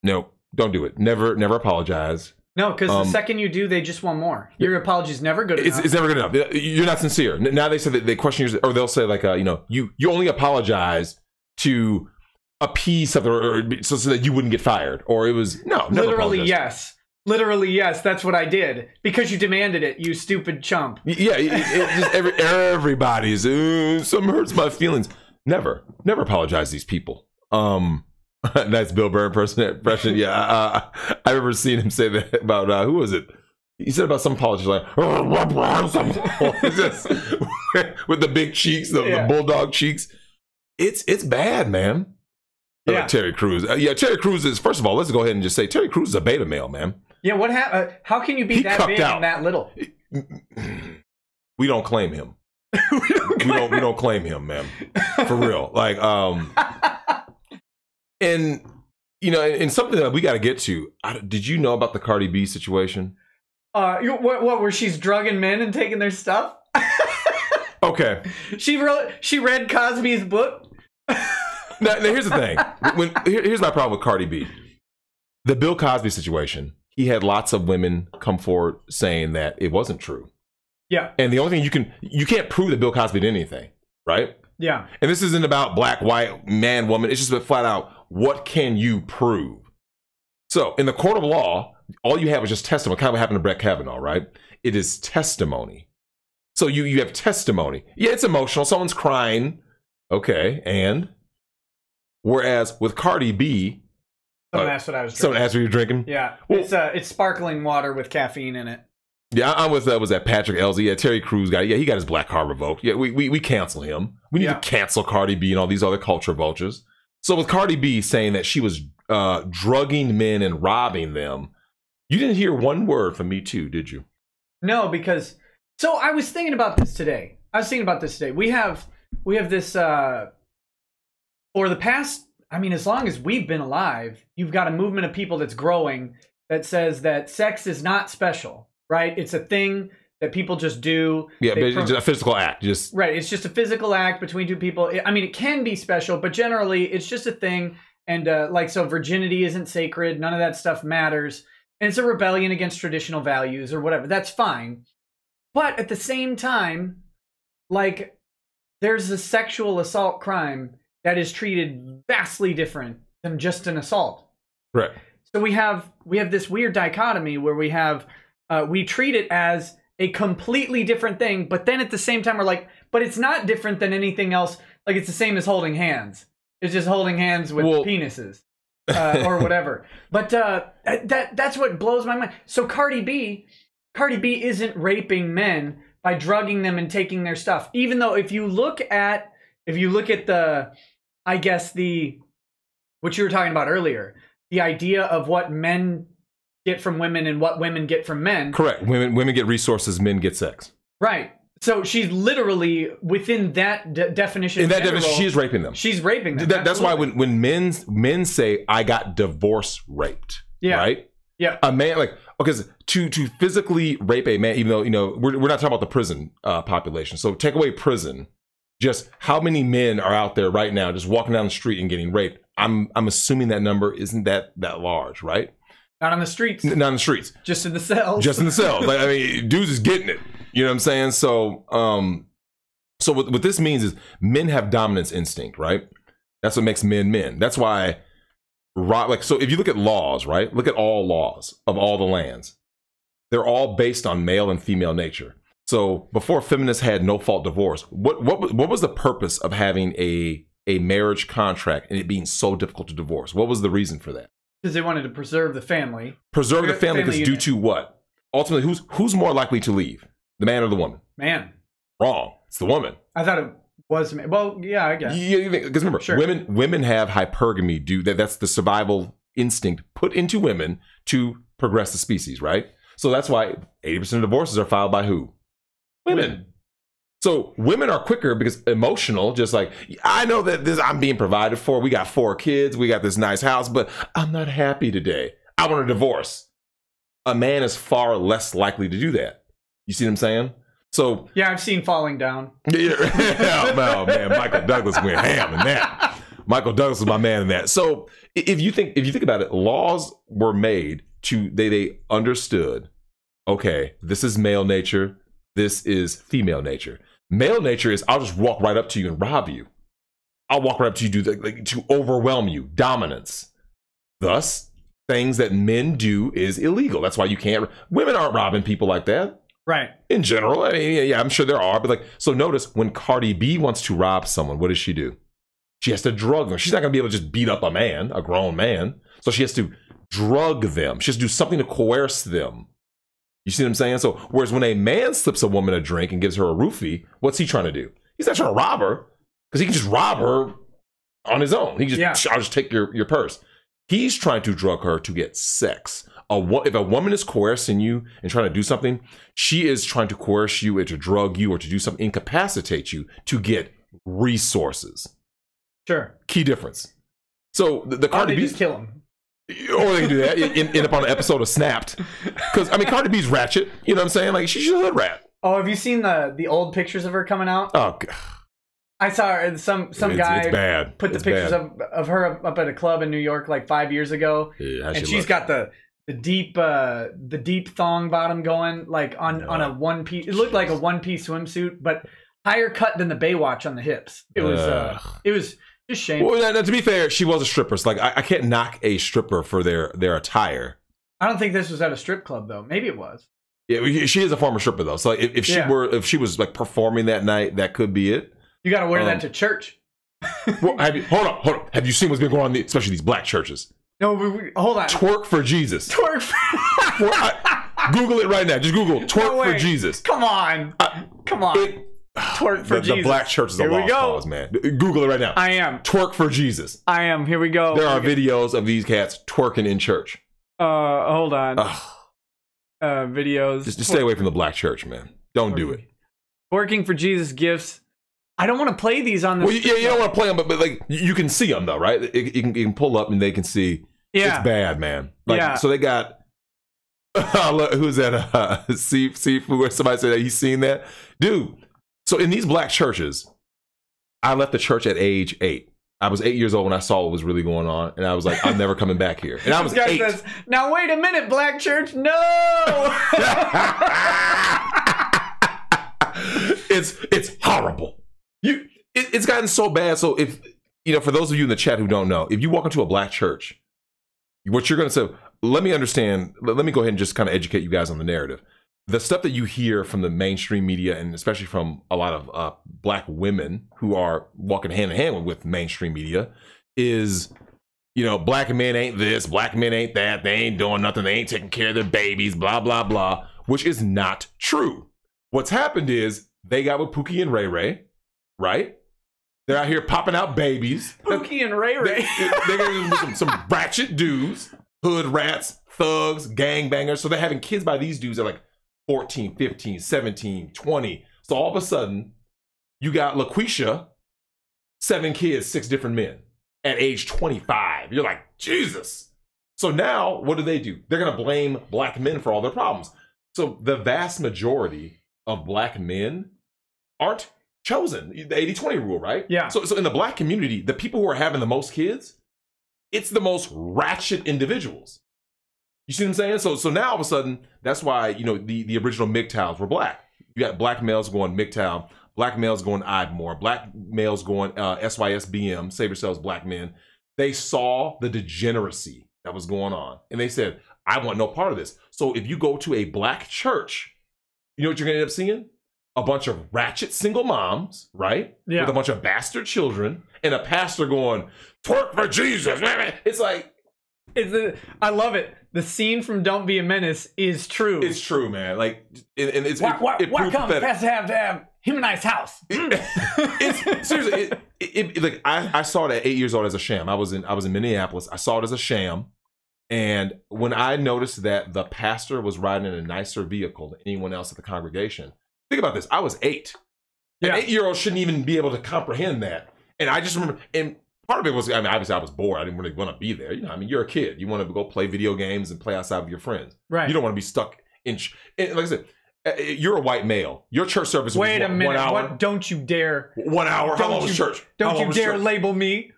Don't do it. Never apologize. No, because the second you do, they just want more. Your apology is never good enough. It's never good enough. You're not sincere. Now they say that they question you, or they'll say like, you only apologize to appease something, or so that you wouldn't get fired, or it was literally yes. Literally, yes, that's what I did. Because you demanded it, you stupid chump. Yeah, just everybody's, some hurts my feelings. Never apologize to these people. That's Bill Burr impression. Yeah, I remember seeing him say that about, who was it? He said about some politician, like, just, with the big cheeks, the bulldog cheeks. It's bad, man. Yeah. Like Terry Crews. Terry Crews is, first of all, let's go ahead and just say, Terry Crews is a beta male, man. Yeah, what happened? How can you be that big and that little? We don't claim him. we don't claim him, man. For real. Like, and and something that we got to get to. Did you know about the Cardi B situation? What? Where she's drugging men and taking their stuff? Okay. She read Cosby's book. Now here's the thing. Here's my problem with Cardi B. The Bill Cosby situation. He had lots of women come forward saying that it wasn't true. Yeah. And the only thing you can't prove that Bill Cosby did anything, right? Yeah. And this isn't about black, white, man, woman. It's just flat out, what can you prove? So in the court of law, all you have is just testimony. Kind of what happened to Brett Kavanaugh, right? It is testimony. So you have testimony. Yeah, it's emotional. Someone's crying. Okay, and whereas with Cardi B, someone asked what I was drinking. Someone asked what you're drinking? Yeah. Well, it's sparkling water with caffeine in it. Yeah, I'm with was that Patrick Elsie. Yeah, Terry Crews guy. Yeah, he got his black card revoked. Yeah, we cancel him. We need to cancel Cardi B and all these other culture vultures. So with Cardi B saying that she was drugging men and robbing them, you didn't hear one word from Me Too, did you? No, because so I was thinking about this today. We have this for the past, I mean, as long as we've been alive, you've got a movement of people that's growing that says that sex is not special, right? It's a thing that people just do. Yeah, but it's a physical act. Right, it's just a physical act between two people. I mean, it can be special, but generally it's just a thing. And so virginity isn't sacred. None of that stuff matters. And it's a rebellion against traditional values or whatever. That's fine. But at the same time, like, there's a sexual assault crime that is treated vastly different than just an assault. Right. So we have this weird dichotomy where we treat it as a completely different thing, but then at the same time we're like, but it's not different than anything else. Like, it's the same as holding hands. It's just holding hands with penises or whatever. But that's what blows my mind. So Cardi B isn't raping men by drugging them and taking their stuff. Even though if you look at the, I guess what you were talking about earlier, the idea of what men get from women and what women get from men. Correct. Women get resources, men get sex. Right. So she's literally within that definition. In that definition, she is raping them. She's raping them. That's why when men say, I got divorce raped, right? Yeah. A man, like, okay, to physically rape a man, even though, we're not talking about the prison population. So take away prison. Just how many men are out there right now just walking down the street and getting raped? I'm assuming that number isn't that large, right? Not on the streets. Not on the streets. Just in the cells. Just in the cells. Like, I mean, dudes is getting it. You know what I'm saying? So, so what this means is men have dominance instinct, right? That's what makes men men. That's why, so if you look at laws, right? Look at all laws of all the lands. They're all based on male and female nature. So before feminists had no-fault divorce, what was the purpose of having a marriage contract and it being so difficult to divorce? What was the reason for that? Because they wanted to preserve the family. Preserve the family because due to what? Ultimately, who's more likely to leave? The man or the woman? Man. Wrong. It's the woman. I thought it was man. Well, yeah, I guess. Yeah, because remember, women have hypergamy. That's the survival instinct put into women to progress the species, right? So that's why 80% of divorces are filed by who? Women. So women are quicker because emotional, just like, I know that I'm being provided for. We got 4 kids. We got this nice house, but I'm not happy today. I want a divorce. A man is far less likely to do that. You see what I'm saying? So yeah, I've seen Falling Down. Oh man, Michael Douglas went ham in that. Michael Douglas was my man in that. So if you think about it, laws were made to they understood, okay, this is male nature, this is female nature. Male nature is I'll just walk right up to you and rob you. I'll walk right up to you, to overwhelm you, dominance. Thus, things that men do is illegal. That's why you can't. Women aren't robbing people like that. Right. In general, I mean, yeah, I'm sure there are, but like, so notice when Cardi B wants to rob someone, what does she do? She has to drug them. She's not going to be able to just beat up a man, a grown man. So she has to drug them. She has to do something to coerce them. You see what I'm saying? So whereas when a man slips a woman a drink and gives her a roofie, what's he trying to do? He's not trying to rob her because he can just rob her on his own. He just, I'll just take your purse. He's trying to drug her to get sex. If a woman is coercing you and trying to do something, she is trying to coerce you or to drug you or to do something, incapacitate you to get resources. Sure. Key difference. So the Cardi B, just kill him, or they can do that. End up on an episode of Snapped, because I mean Cardi B's ratchet. You know what I'm saying? Like she's a hood rat. Oh, have you seen the old pictures of her coming out? Oh, God. I saw her, some guy put the pictures of her up at a club in New York like 5 years ago, and she's got the deep thong bottom going like on a one piece. It looked like a one piece swimsuit, but higher cut than the Baywatch on the hips. It was just shameful. Well, now, to be fair, she was a stripper. So like I can't knock a stripper for their attire. I don't think this was at a strip club though. Maybe it was. Yeah, she is a former stripper though. So if she was like performing that night, that could be it. You got to wear that to church. Well, hold on. Have you seen what's been going on, especially these black churches? No, hold on. Twerk for Jesus. Twerk for... Google it right now. Just Google twerk for Jesus. Come on. Twerk for Jesus. The black church is a lost cause, man. Google it right now. I am. Twerk for Jesus. I am. Here we go. There are videos of these cats twerking in church. Hold on. Videos. Just stay away from the black church, man. Don't do it. Twerking for Jesus gifts. I don't want to play these on this. Well, yeah, you don't want to play them, but like you can see them though, right? You can pull up and they can see. Yeah, it's bad, man. Like, yeah. So they got who's that? Seafood, where somebody said that he's seen that, dude. So in these black churches, I left the church at age 8. I was 8 years old when I saw what was really going on, and I was like, I'm never coming back here. And I was 8. Says, now wait a minute, black church, no. It's horrible. It's gotten so bad. So if for those of you in the chat who don't know, if you walk into a black church, what you're going to say, let me understand. Let me go ahead and just kind of educate you guys on the narrative. The stuff that you hear from the mainstream media, and especially from a lot of black women who are walking hand in hand with mainstream media, is black men ain't this, black men ain't that, they ain't doing nothing, they ain't taking care of their babies, blah blah blah, which is not true. What's happened is they got with Pookie and Ray Ray, right? They're out here popping out babies. Pookie and Ray Ray. They're going to do some ratchet dudes, hood rats, thugs, gangbangers. So they're having kids by these dudes at like 14, 15, 17, 20. So all of a sudden, you got LaQuisha, 7 kids, 6 different men at age 25. You're like, Jesus. So now, what do? They're going to blame black men for all their problems. So the vast majority of black men aren't chosen. The 80-20 rule, right? Yeah. So in the black community, the people who are having the most kids, it's the most ratchet individuals. You see what I'm saying? So now all of a sudden, that's why the original MGTOWs were black. You got black males going MGTOW, black males going Ardmore, black males going SYSBM, Save Yourselves Black Men. They saw the degeneracy that was going on, and they said, I want no part of this. So if you go to a black church, you know what you're going to end up seeing? A bunch of ratchet single moms, right? Yeah. With a bunch of bastard children, and a pastor going, twerk for Jesus. It's like... I love it. The scene from Don't Be a Menace is true. It's true, man. Like, and it's... What comes has to have him a nice house? It's seriously, like, I saw it at 8 years old as a sham. I was in Minneapolis. I saw it as a sham. And when I noticed that the pastor was riding in a nicer vehicle than anyone else at the congregation, think about this. I was 8. Yeah. An 8-year-old shouldn't even be able to comprehend that. And I just remember, and part of it was, obviously I was bored. I didn't really want to be there. You're a kid. You want to go play video games and play outside with your friends. Right. You don't want to be stuck in, and like I said, you're a white male. Your church service was 1 hour. Don't you dare. 1 hour? How long was church? Don't you dare label me.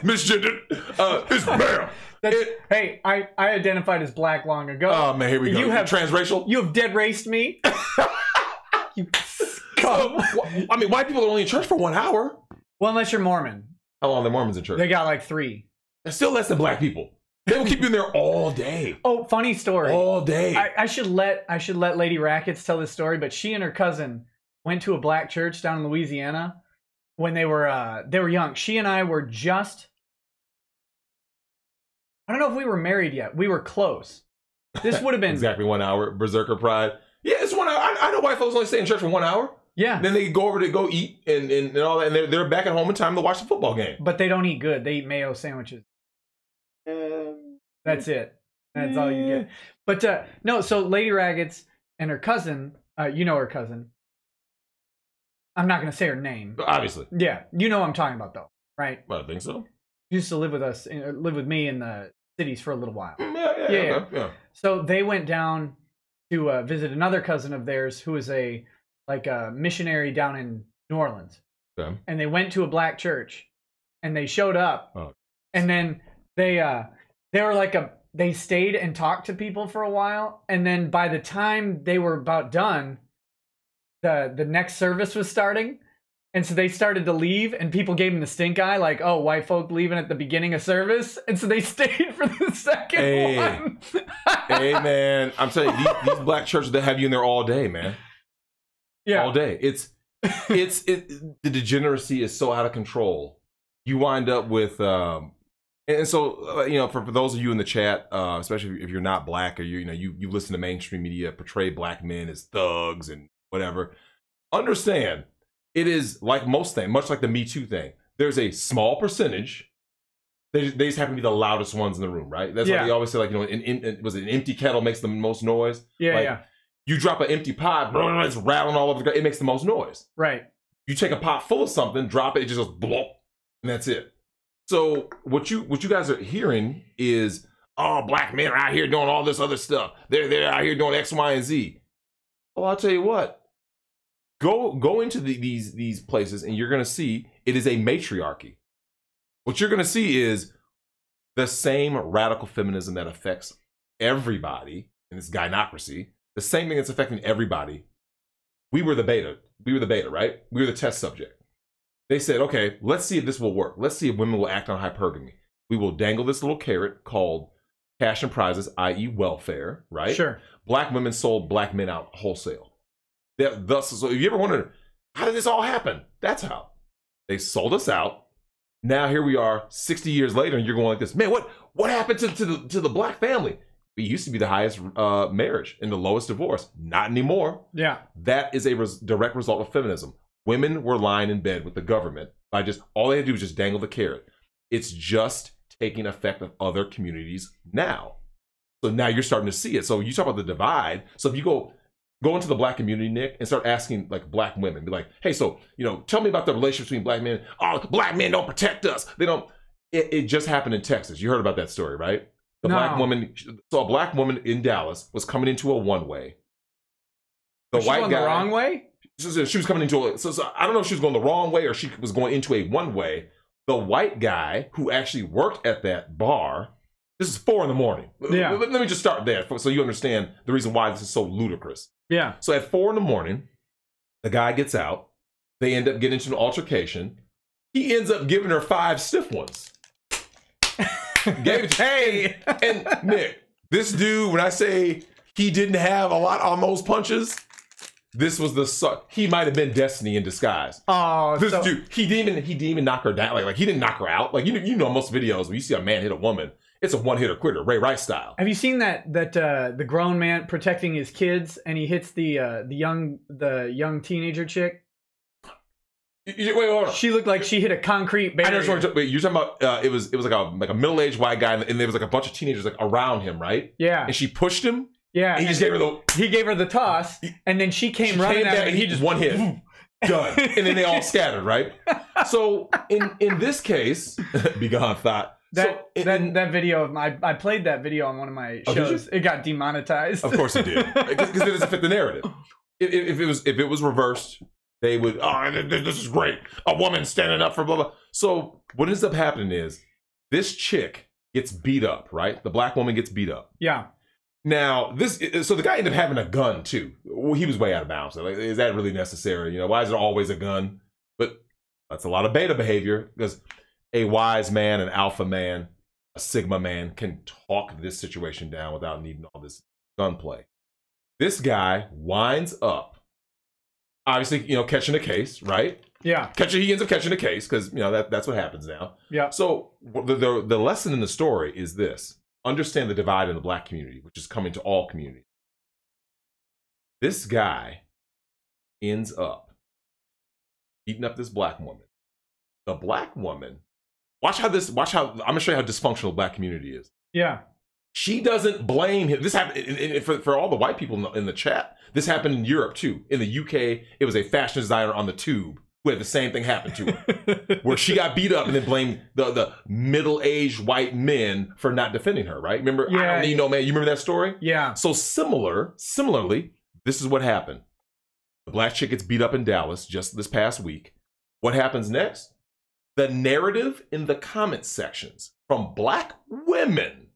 Misgendered. It's ma'am. Hey, I identified as black long ago. Oh man, here we go. You have transracial. You have dead raced me. You scum. I mean, white people are only in church for 1 hour. Well, unless you're Mormon. How long are the Mormons in church? They got like 3. They're still less than black people. They will keep you in there all day. Oh, funny story. All day. I should let Lady Rackets tell this story, but she and her cousin went to a black church down in Louisiana when they were young. She and I were just, I don't know if we were married yet. We were close. This would have been exactly 1 hour. Berserker pride. Yeah, it's 1 hour. I know white folks only stay in church for 1 hour. Yeah. Then they go over to go eat and all that, and they're back at home in time to watch the football game. But they don't eat good. They eat mayo sandwiches. That's it. That's all you get. But no, so Lady Raggets and her cousin, you know her cousin. I'm not going to say her name. Obviously. Yeah. You know what I'm talking about, though, right? I think so. She used to live with me in the cities for a little while. Yeah. So they went down to visit another cousin of theirs who was a missionary down in New Orleans. Okay. And they went to a black church and they showed up and then they were they stayed and talked to people for a while, and then by the time they were about done, the next service was starting, and so they started to leave, and people gave them the stink eye, like, oh, white folk leaving at the beginning of service, and so they stayed for the second one. Hey man, I'm telling you, these black churches, they have you in there all day, man. Yeah, all day. The degeneracy is so out of control. You wind up with and so, you know, for those of you in the chat, especially if you're not black or you listen to mainstream media portray black men as thugs and whatever, understand it is like most things, much like the Me Too thing. There's a small percentage. They just happen to be the loudest ones in the room, right? That's why they always say, like, you know, an empty kettle makes the most noise. Yeah, like, you drop an empty pot, it's rattling all over the ground. It makes the most noise. Right. You take a pot full of something, drop it, it just goes blop, and that's it. So what you guys are hearing is, oh, black men are out here doing all this other stuff. They're out here doing X, Y, and Z. Well, I'll tell you what. Go into these places and you're going to see it is a matriarchy. What you're going to see is the same radical feminism that affects everybody in this gynocracy. The same thing that's affecting everybody. We were the beta. Right? We were the test subject. They said, okay, let's see if this will work. Let's see if women will act on hypergamy. We will dangle this little carrot called cash and prizes, i.e. welfare, right? Sure. Black women sold black men out wholesale. So if you ever wondered, how did this all happen? That's how. They sold us out. Now here we are 60 years later, and you're going like this, man, what happened to the black family? We used to be the highest marriage and the lowest divorce. Not anymore. Yeah. That is a direct result of feminism. Women were lying in bed with the government by all they had to do was just dangle the carrot. It's just taking effect of other communities now. So now you're starting to see it. So you talk about the divide. So if you go into the black community, Nick, and start asking like black women, be like, hey, so, you know, tell me about the relationship between black men. Oh, black men don't protect us. They don't. It just happened in Texas. You heard about that story, right? A black woman in Dallas was coming into a one-way. The white guy, the wrong way? So she was coming into so I don't know if she was going the wrong way or she was going into a one-way. The white guy who actually worked at that bar, this is 4 a.m. Yeah. Let me just start there so you understand the reason why this is so ludicrous. Yeah. So at 4 a.m, the guy gets out. They end up getting into an altercation. He ends up giving her 5 stiff ones. Hey! And Nick, this dude, when I say he didn't have a lot on those punches, this was he might have been destiny in disguise. Oh, this dude, he didn't even knock her down. Like he didn't knock her out. Like you know most videos when you see a man hit a woman, it's a one-hitter quitter, Ray Rice style. Have you seen that the grown man protecting his kids and he hits the young teenager chick? Wait, hold on. She looked like she hit a concrete barrier. Wait, you're talking about it was like a middle-aged white guy and there was like a bunch of teenagers like around him, right? Yeah. And she pushed him. Yeah. And he just gave her the toss, and then she came running at him, and he just one hit. Done. And then they all scattered, right? So in this case, be gone thought. That video of I played that video on one of my shows. It got demonetized. Of course it did. Because it doesn't fit the narrative. If it was reversed, they would, oh, this is great. A woman standing up for blah, blah. So what ends up happening is this chick gets beat up, right? The black woman gets beat up. Yeah. Now, so the guy ended up having a gun too. Well, he was way out of bounds. So, like, is that really necessary? You know, why is there always a gun? But that's a lot of beta behavior, because a wise man, an alpha man, a sigma man can talk this situation down without needing all this gunplay. This guy winds up, obviously, you know, catching a case, right? Yeah. He ends up catching a case because, you know, that's what happens now. Yeah. So the lesson in the story is this. Understand the divide in the black community, which is coming to all communities. This guy ends up beating up this black woman. The black woman, watch how I'm gonna show you how dysfunctional the black community is. Yeah. She doesn't blame him. This happened for all the white people in the chat. This happened in Europe too. In the UK, it was a fashion designer on the tube who had the same thing happen to her, where she got beat up and then blamed the middle-aged white men for not defending her. Right? Remember? Yeah. I don't need no man. You remember that story? Yeah. So similarly, this is what happened. The black chick gets beat up in Dallas just this past week. What happens next? The narrative in the comment sections from black women.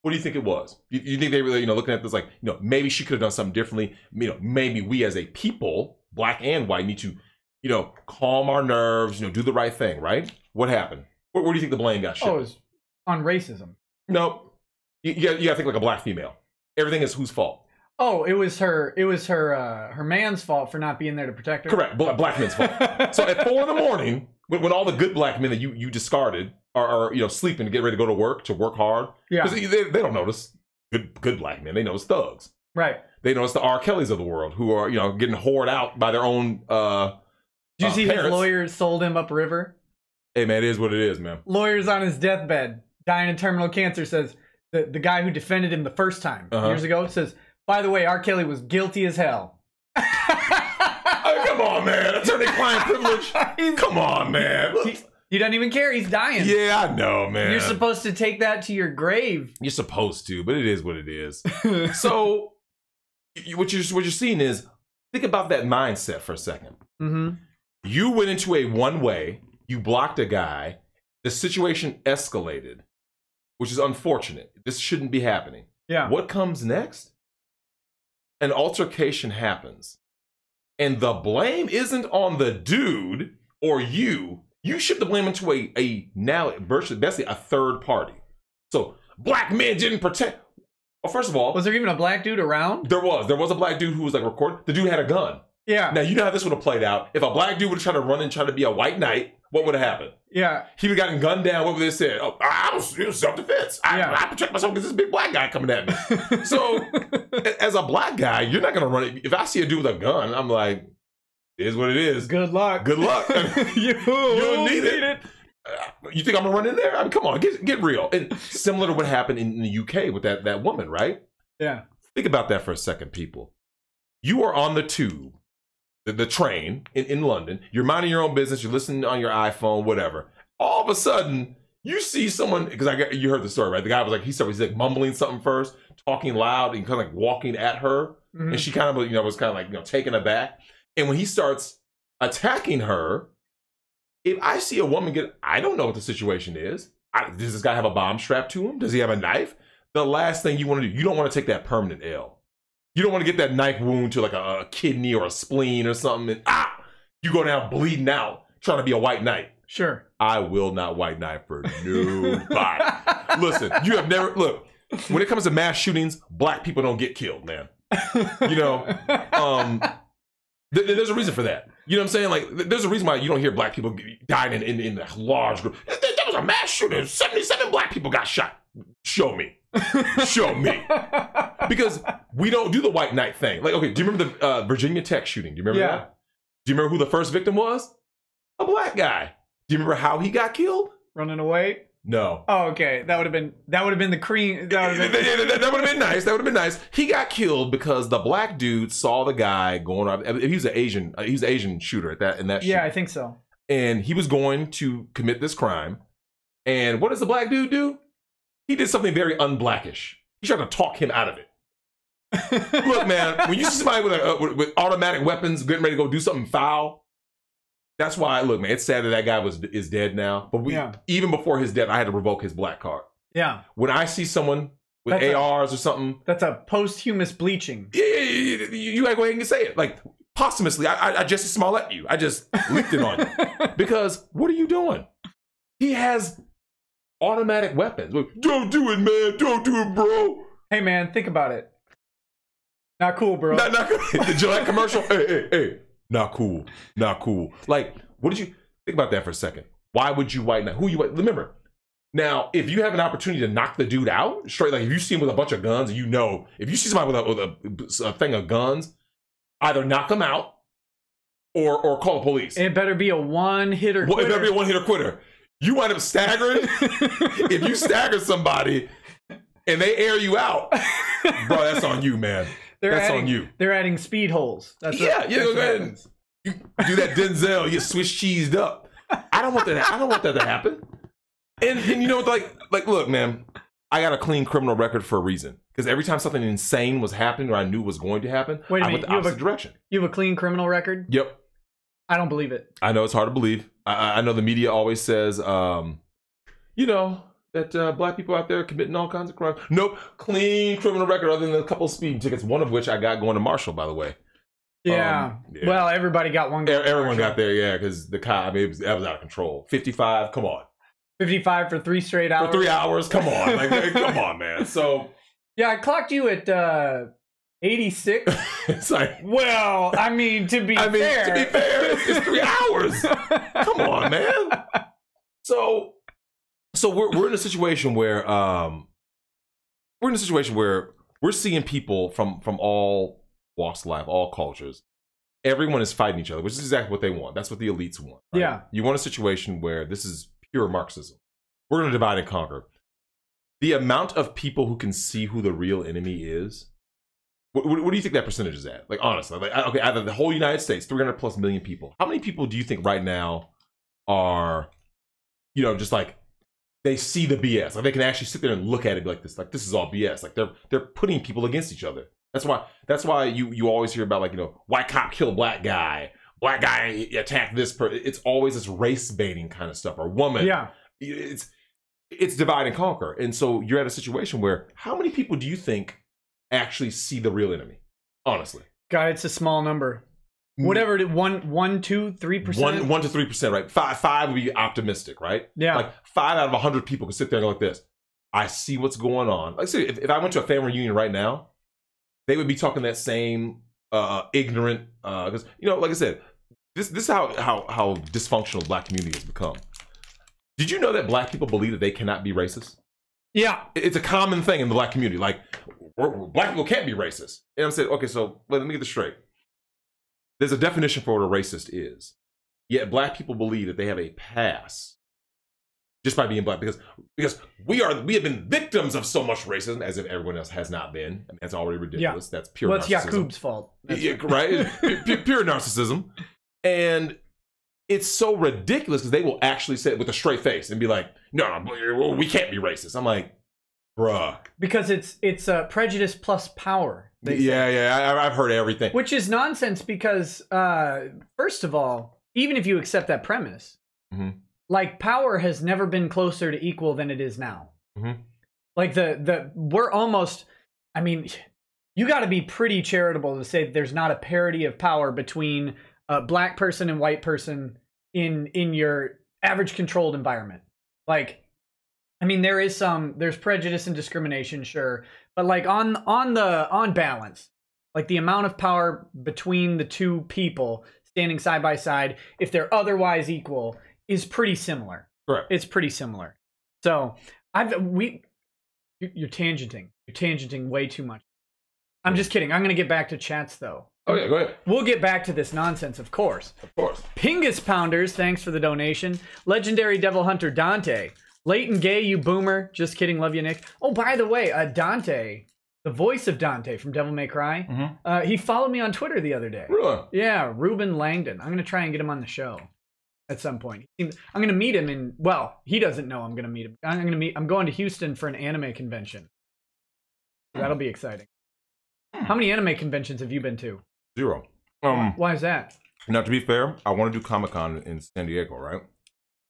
What do you think it was? You think they really, you know, looking at this like, you know, maybe she could have done something differently. You know, maybe we as a people, black and white, need to, you know, calm our nerves, you know, do the right thing, right? What happened? Where do you think the blame got shifted? Oh, it was on racism. No. You gotta think like a black female. Everything is whose fault? Oh, it was her man's fault for not being there to protect her. Correct. Black men's fault. So at 4 a.m, when all the good black men that you discarded are you know, sleeping to get ready to go to work hard. Yeah. Because they don't notice good black men. They notice thugs. Right. They notice the R. Kellys of the world who are, you know, getting whored out by their own Did you see parents. His lawyers sold him upriver? Hey man, it is what it is, man. Lawyers on his deathbed, dying of terminal cancer, says the guy who defended him the first time years ago says, by the way, R. Kelly was guilty as hell. Oh, come on, man. Attorney-client privilege. Come on, man. He doesn't even care. He's dying. Yeah, I know, man. You're supposed to take that to your grave. You're supposed to, but it is what it is. So, what you're seeing is, think about that mindset for a second. Mm-hmm. You went into a one-way. You blocked a guy. The situation escalated, which is unfortunate. This shouldn't be happening. Yeah. What comes next? An altercation happens. And the blame isn't on the dude or you. You shift the blame into a now virtually basically a third party. So black men didn't protect. Well, first of all, was there even a black dude around? There was a black dude who was like recording. The dude had a gun. Yeah. Now you know how this would have played out. If a black dude would have tried to run and try to be a white knight, what would have happened? Yeah. He would have gotten gunned down. What would they say? Oh, it was self-defense. I protect myself because this big black guy coming at me. So as a black guy, you're not gonna run it. If I see a dude with a gun, I'm like, it is what it is. Good luck. Good luck. You don't need it. You think I'm gonna run in there? I mean, come on, get real. And similar to what happened in the UK with that woman, right? Yeah. Think about that for a second, people. You are on the tube, the train in London. You're minding your own business. You're listening on your iPhone, whatever. All of a sudden, you see someone, because you heard the story, right? The guy was like, he's like mumbling something first, talking loud, and kind of like walking at her, and she kind of, you know, was kind of like, you know, taken aback. And when he starts attacking her, if I see a woman I don't know what the situation is. Does this guy have a bomb strapped to him? Does he have a knife? The last thing you want to do, you don't want to take that permanent L. You don't want to get that knife wound to like a kidney or a spleen or something. And you go down bleeding out trying to be a white knight. Sure. I will not white knight for nobody. Listen, you have never, look, when it comes to mass shootings, black people don't get killed, man. You know, there's a reason for that. You know what I'm saying? Like, there's a reason why you don't hear black people dying in a large group. That was a mass shooting. 77 black people got shot. Show me. Show me. Because we don't do the white knight thing. Like, okay, do you remember the Virginia Tech shooting? Do you remember that? Do you remember who the first victim was? A black guy. Do you remember how he got killed? Running away? No. Oh, okay. That would have been the cream. That would have been nice. That would have been nice. He got killed because the black dude saw the guy going up. He was an Asian shooter in that shooting. Yeah, I think so. And he was going to commit this crime. And what does the black dude do? He did something very unblackish. He tried to talk him out of it. Look, man, when you see somebody with automatic weapons getting ready to go do something foul, that's why. Look, man, it's sad that guy is dead now. But even before his death, I had to revoke his black card. Yeah. When I see someone with ARs or something, that's a posthumous bleaching. Yeah, you gotta go ahead and say it. Like posthumously, I just Smollett you. I just leaked it on you because what are you doing? He has automatic weapons. Don't do it, man. Don't do it, bro. Hey, man, think about it. Not cool, bro. Not cool. The Gillette commercial. Hey. Not cool. Not cool. Like, what did you think about that for a second? Why would you white knight? Who you white? Remember, now if you have an opportunity to knock the dude out straight, like if you see him with a bunch of guns, and if you see somebody with a thing of guns, either knock them out or call the police. It better be a one-hitter quitter. It better be a one-hitter quitter. You wind up staggering. If you stagger somebody and they air you out, bro, that's on you, man. That's on you. They're adding speed holes. That's go ahead and you do that Denzel. You Swiss cheesed up. I don't want that. I don't want that to happen. And you know what? Like, look, man. I got a clean criminal record for a reason. Because every time something insane was happening or I knew was going to happen, I went the opposite direction. You have a clean criminal record? Yep. I don't believe it. I know it's hard to believe. I know the media always says, that black people out there committing all kinds of crimes. Nope, clean criminal record other than a couple of speeding tickets, one of which I got going to Marshall, by the way. Yeah. Well, everybody got one. Everyone got there, yeah, because the cop, that was out of control. 55, come on. 55 for 3 straight hours? For 3 hours, come on. Come on, man. So. Yeah, I clocked you at 86. It's like. Well, I mean, to be fair. It's 3 hours. Come on, man. So we're in a situation where we're seeing people from all walks of life, all cultures. Everyone is fighting each other, which is exactly what they want. That's what the elites want. Right? Yeah. You want a situation where this is pure Marxism. We're going to divide and conquer. The amount of people who can see who the real enemy is. What do you think that percentage is at? Like, honestly, okay, out of the whole United States, 300+ million people. How many people do you think right now are, just like, they see the BS. Like they can actually sit there and look at it and be like this is all BS. Like they're putting people against each other. That's why you always hear about like, white cop killed black guy attacked this person. It's always this race baiting kind of stuff, or woman. Yeah. It's divide and conquer. And so you're at a situation where how many people do you think actually see the real enemy? Honestly. God, it's a small number. Whatever, 1, 2, 3%? 1 to 3%, right? Five would be optimistic, right? Yeah. Like 5 out of 100 people can sit there and go like this. I see what's going on. Like, see, if I went to a family reunion right now, they would be talking that same ignorant, because, like I said, this is how dysfunctional the black community has become. Did you know that black people believe that they cannot be racist? Yeah. It's a common thing in the black community. Like, black people can't be racist. And I'm saying, okay, so let me get this straight. There's a definition for what a racist is. Yet black people believe that they have a pass just by being black because we have been victims of so much racism as if everyone else has not been. I mean, that's already ridiculous. Yeah. That's pure narcissism. Well, it's Yaqub's fault. Right? Pure narcissism. And it's so ridiculous because they will actually say it with a straight face and be like, no, we can't be racist. I'm like, bruh. Because it's prejudice plus power. Yeah, I've heard everything. Which is nonsense because, first of all, even if you accept that premise, like power has never been closer to equal than it is now. Like we're almost, I mean, you got to be pretty charitable to say that there's not a parity of power between a black person and white person in your average controlled environment. Like, I mean, there's prejudice and discrimination, sure. But like on balance, like the amount of power between the two people standing side by side, if they're otherwise equal, is pretty similar. Correct. It's pretty similar. So you're tangenting. You're tangenting way too much. I'm just kidding. I'm gonna get back to chats though. Oh yeah, go ahead. We'll get back to this nonsense, of course. Of course. Pingus Pounders, thanks for the donation. Legendary Devil Hunter Dante. Leighton Gay, you boomer. Just kidding. Love you, Nick. Oh, by the way, Dante, the voice of Dante from Devil May Cry, he followed me on Twitter the other day. Really? Yeah, Ruben Langdon. I'm going to try and get him on the show at some point. I'm going to meet him well, he doesn't know I'm going to meet him. I'm going to I'm going to Houston for an anime convention. That'll be exciting. How many anime conventions have you been to? 0. Why is that? Now, to be fair, I want to do Comic-Con in San Diego, right?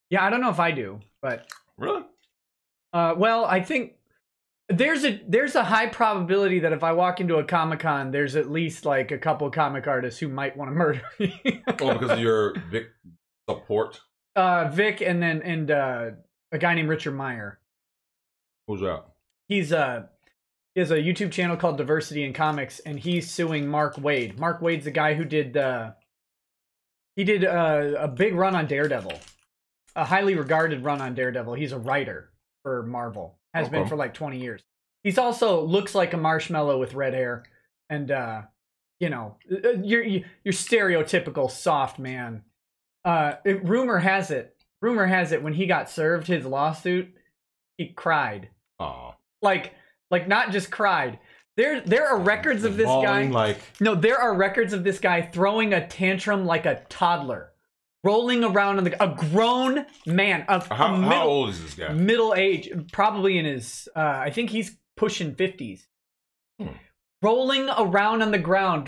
Yeah, I don't know if I do, but... Really? Well, I think there's a high probability that if I walk into a Comic-Con, there's at least like a couple of comic artists who might want to murder me. Oh, because of your Vic support? Vic and a guy named Richard Meyer. Who's that? He has a YouTube channel called Diversity in Comics, and he's suing Mark Waid. Mark Waid's the guy who did a big run on Daredevil, a highly regarded run on Daredevil. He's a writer for Marvel, has been for like 20 years. He's also looks like a marshmallow with red hair, and you know, your stereotypical soft man. Rumor has it when he got served his lawsuit, he cried. Aw. Like not just cried. There are records of this guy. No, there are records of this guy throwing a tantrum like a toddler, rolling around on a grown man. How old is this guy? Middle age, probably in his. I think he's pushing 50s. Rolling around on the ground,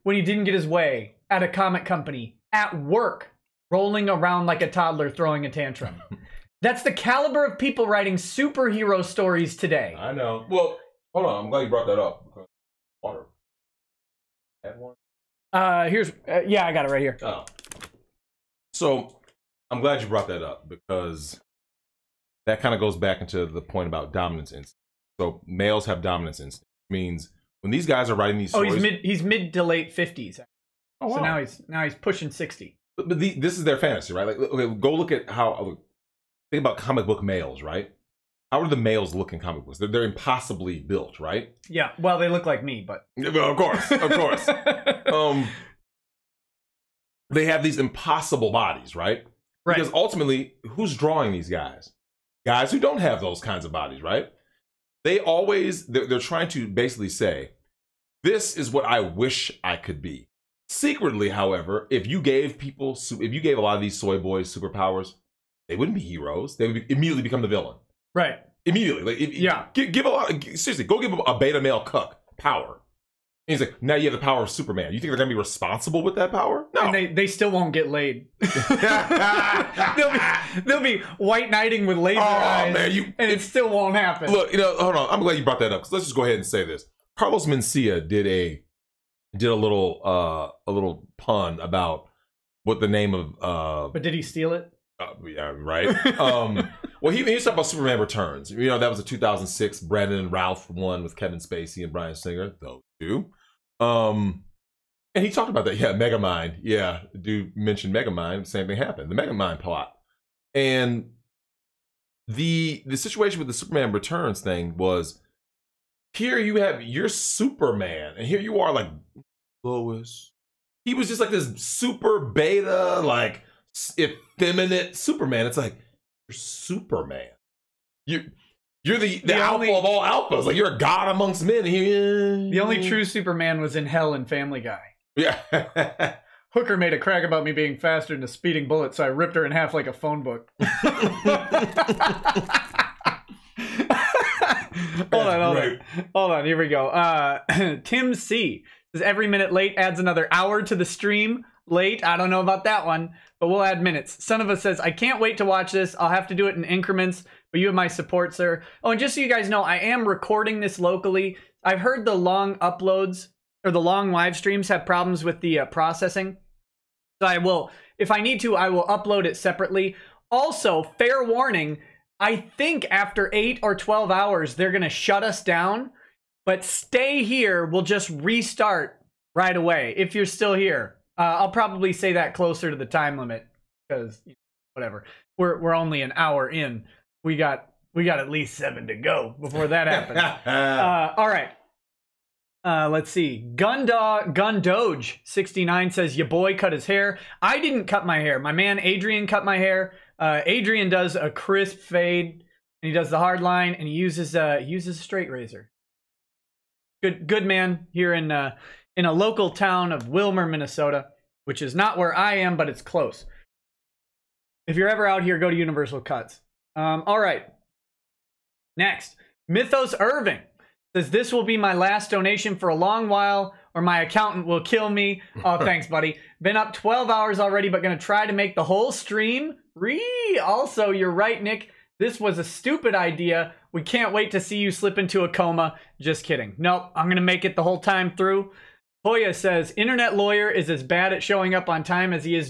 when he didn't get his way at a comic company, at work, rolling around like a toddler, throwing a tantrum. That's the caliber of people writing superhero stories today. I know. Well, hold on. I'm glad you brought that up. Water. Have one? Yeah, I got it right here. Oh. So, I'm glad you brought that up because that kind of goes back into the point about dominance instinct. So, males have dominance instinct. It means when these guys are writing these stories... he's mid to late 50s. Oh, wow. So now he's pushing 60. But this is their fantasy, right? Like, okay, go look at how... Think about comic book males, right? How do the males look in comic books? They're impossibly built, right? Yeah, well, they look like me, but... Of course. They have these impossible bodies, right? Right. Because ultimately, who's drawing these guys? Guys who don't have those kinds of bodies, right? They're trying to basically say, this is what I wish I could be. Secretly, however, if you gave a lot of these soy boys superpowers, they wouldn't be heroes. They would immediately become the villain. Right. Immediately. Yeah. Seriously, go give a beta male cuck power. And he's like, now you have the power of Superman. You think they're going to be responsible with that power? No. And they still won't get laid. they'll be white knighting with laser eyes. Man, and it still won't happen. Look, hold on. I'm glad you brought that up. Let's just go ahead and say this. Carlos Mencia did a little pun about what the name of... But did he steal it? Yeah, right. Well, he was talking about Superman Returns. That was a 2006 Brandon and Ralph one with Kevin Spacey and Bryan Singer. Those two. And he talked about that. Yeah, Megamind. Yeah, dude mentioned Megamind. Same thing happened. The Megamind plot. And the situation with the Superman Returns thing was, here you have your Superman, and here you are like Lois. He was just like this super beta, like effeminate Superman. It's like, you're Superman. You're the alpha of all alphas. Like, you're a god amongst men. The only true Superman was in Hell and Family Guy. Yeah. Hooker made a crack about me being faster than a speeding bullet, so I ripped her in half like a phone book. Hold on. Here we go. Tim C says, every minute late adds another hour to the stream. Late, I don't know about that one, but we'll add minutes. Son of a says, I can't wait to watch this. I'll have to do it in increments, but you have my support, sir. Oh, and just so you guys know, I am recording this locally. I've heard the long uploads or the long live streams have problems with the processing. So I will, if I need to, I will upload it separately. Also, fair warning, I think after 8 or 12 hours, they're going to shut us down, but stay here. We'll just restart right away if you're still here. I'll probably say that closer to the time limit because whatever. We're only an hour in. We got at least 7 to go before that happens. All right. Let's see. Gundoge 69 says, your boy cut his hair. I didn't cut my hair. My man Adrian cut my hair. Adrian does a crisp fade, and he does the hard line, and he uses a straight razor. Good man here in a local town of Wilmer, Minnesota, which is not where I am, but it's close. If you're ever out here, go to Universal Cuts. All right. Next, Mythos Irving Says, this will be my last donation for a long while or my accountant will kill me. Oh, thanks, buddy. Been up 12 hours already, but going to try to make the whole stream. Also, you're right, Nick. This was a stupid idea. We can't wait to see you slip into a coma. Just kidding. Nope, I'm going to make it the whole time through. Hoya says, internet lawyer is as bad at showing up on time as he is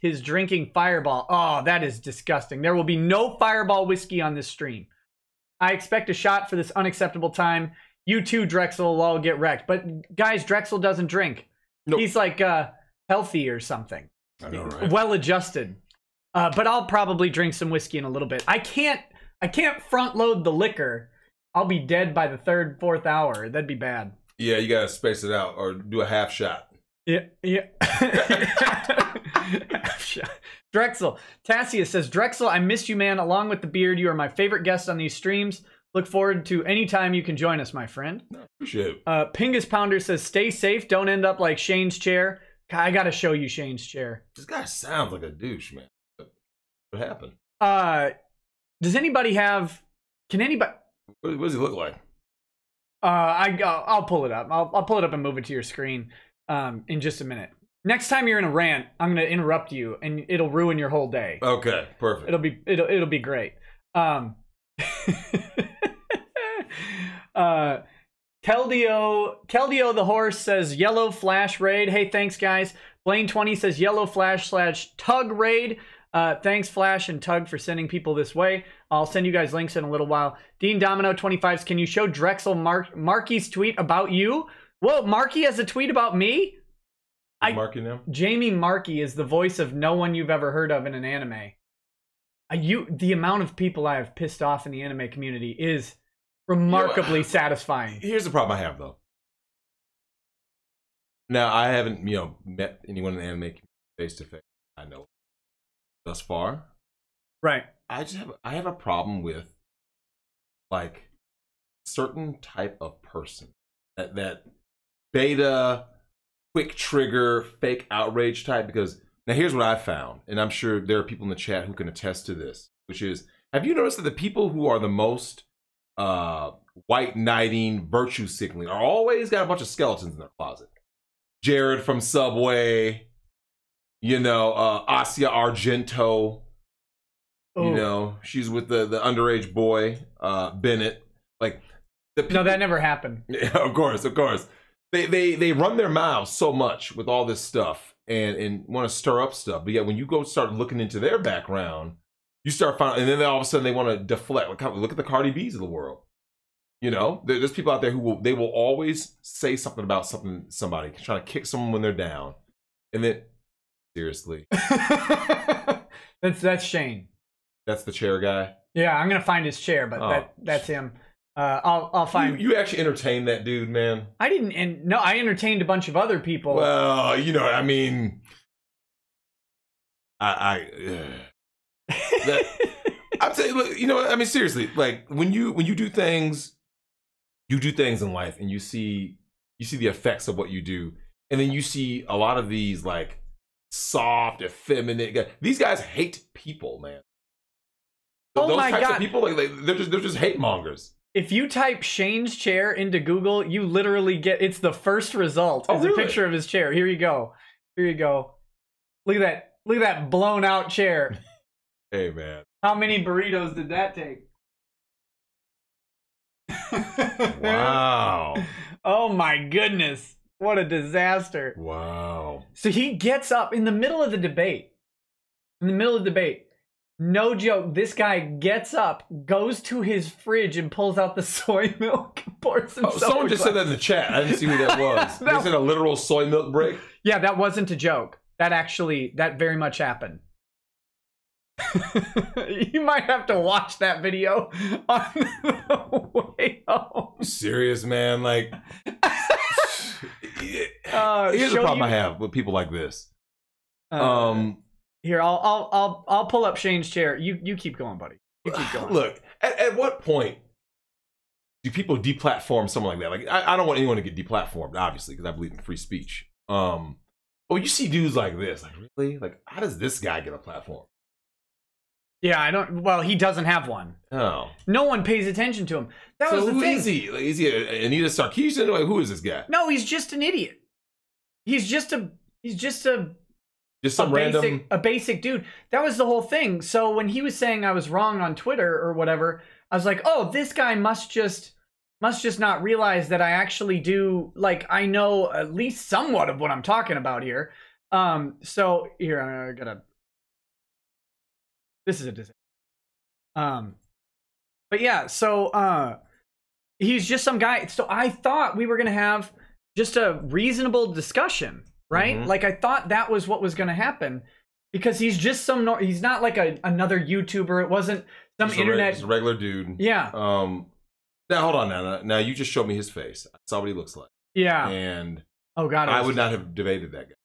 his drinking Fireball. Oh, that is disgusting. There will be no Fireball whiskey on this stream. I expect a shot for this unacceptable time. You too, Drexel, will all get wrecked. But guys, Drexel doesn't drink. Nope. He's like healthy or something. I know, right? Well adjusted. But I'll probably drink some whiskey in a little bit. I can't front load the liquor. I'll be dead by the 3rd, 4th hour. That'd be bad. Yeah, you gotta space it out or do a half shot. Yeah. Half shot. Drexel. Tassia says, Drexel, I missed you, man. Along with the beard, you are my favorite guest on these streams. Look forward to any time you can join us, my friend. Appreciate it. Pingus Pounder says, stay safe. Don't end up like Shane's chair. I gotta show you Shane's chair. This guy sounds like a douche, man. What happened? Does anybody have... Can anybody... What does he look like? I'll pull it up. I'll pull it up and move it to your screen in just a minute. Next time you're in a rant, I'm gonna interrupt you, and it'll ruin your whole day. Okay, perfect. It'll be great. Keldio the horse says yellow flash raid. Hey, thanks guys. Blaine20 says yellow flash / tug raid. Thanks Flash and Tug for sending people this way. I'll send you guys links in a little while. Dean Domino 25s, can you show Drexel Marky's tweet about you? Whoa, Marky has a tweet about me? Marky now? Jamie Marky is the voice of no one you've ever heard of in an anime. The amount of people I have pissed off in the anime community is remarkably satisfying. Here's the problem I have though. Now I haven't, met anyone in the anime community face to face. I know thus far. Right. I have a problem with like certain type of person that beta quick trigger fake outrage type, because now here's what I found, and I'm sure there are people in the chat who can attest to this, which is, have you noticed that the people who are the most white knighting, virtue signaling are always got a bunch of skeletons in their closet? Jared from Subway, Asia Argento, she's with the underage boy, Bennett. Like, no, that never happened. Yeah, of course. They run their mouths so much with all this stuff and want to stir up stuff. But yet when you go start looking into their background, you start finding, and then all of a sudden they want to deflect. Look at the Cardi B's of the world. There's people out there who will always say something about somebody, trying to kick someone when they're down. And then, seriously. That's Shane. That's the chair guy? Yeah, I'm going to find his chair, but that's him. I'll find. You actually entertained that dude, man. I didn't. No, I entertained a bunch of other people. Well, I mean, I'm saying, look, I mean, seriously, like when you do things, in life, and you see the effects of what you do, and then you see a lot of these like soft, effeminate guys. These guys hate people, man. Those types of people, like they're just hate mongers. If you type Shane's chair into Google, you literally get, it's the first result. It's a picture of his chair. Here you go. Look at that blown out chair. Hey, man. How many burritos did that take? Wow. Oh my goodness. What a disaster. Wow. So he gets up in the middle of the debate. No joke, this guy gets up, goes to his fridge, and pulls out the soy milk and pours himself. Someone just said that in the chat. I didn't see who that was. They said a literal soy milk break? Yeah, that wasn't a joke. That very much happened. You might have to watch that video on the way home. Serious, man? Like, here's the problem I have with people like this. Here, I'll pull up Shane's chair. You keep going, buddy. You keep going. Look, at what point do people deplatform someone like that? Like, I don't want anyone to get deplatformed, obviously, because I believe in free speech. But when you see dudes like this, like, really? Like, how does this guy get a platform? Yeah, I don't. Well, he doesn't have one. Oh. No one pays attension to him. That was the thing. Who is he? Like, is he Anita Sarkeesian? Like, who is this guy? No, he's just an idiot. He's just some random basic dude. That was the whole thing. So when he was saying I was wrong on Twitter or whatever, I was like, oh, this guy must just not realize that I actually do, like, I know at least somewhat of what I'm talking about here. So here, I gotta. This is a disaster. But yeah, so he's just some guy. So I thought we were gonna have just a reasonable discussion, right? Mm-hmm. Like I thought that was what was gonna happen, because he's just he's not like another YouTuber. It wasn't some internet. He's a regular dude. Yeah. Now hold on. Now you just showed me his face. I saw what he looks like. Yeah. And oh god, I would not have debated that guy.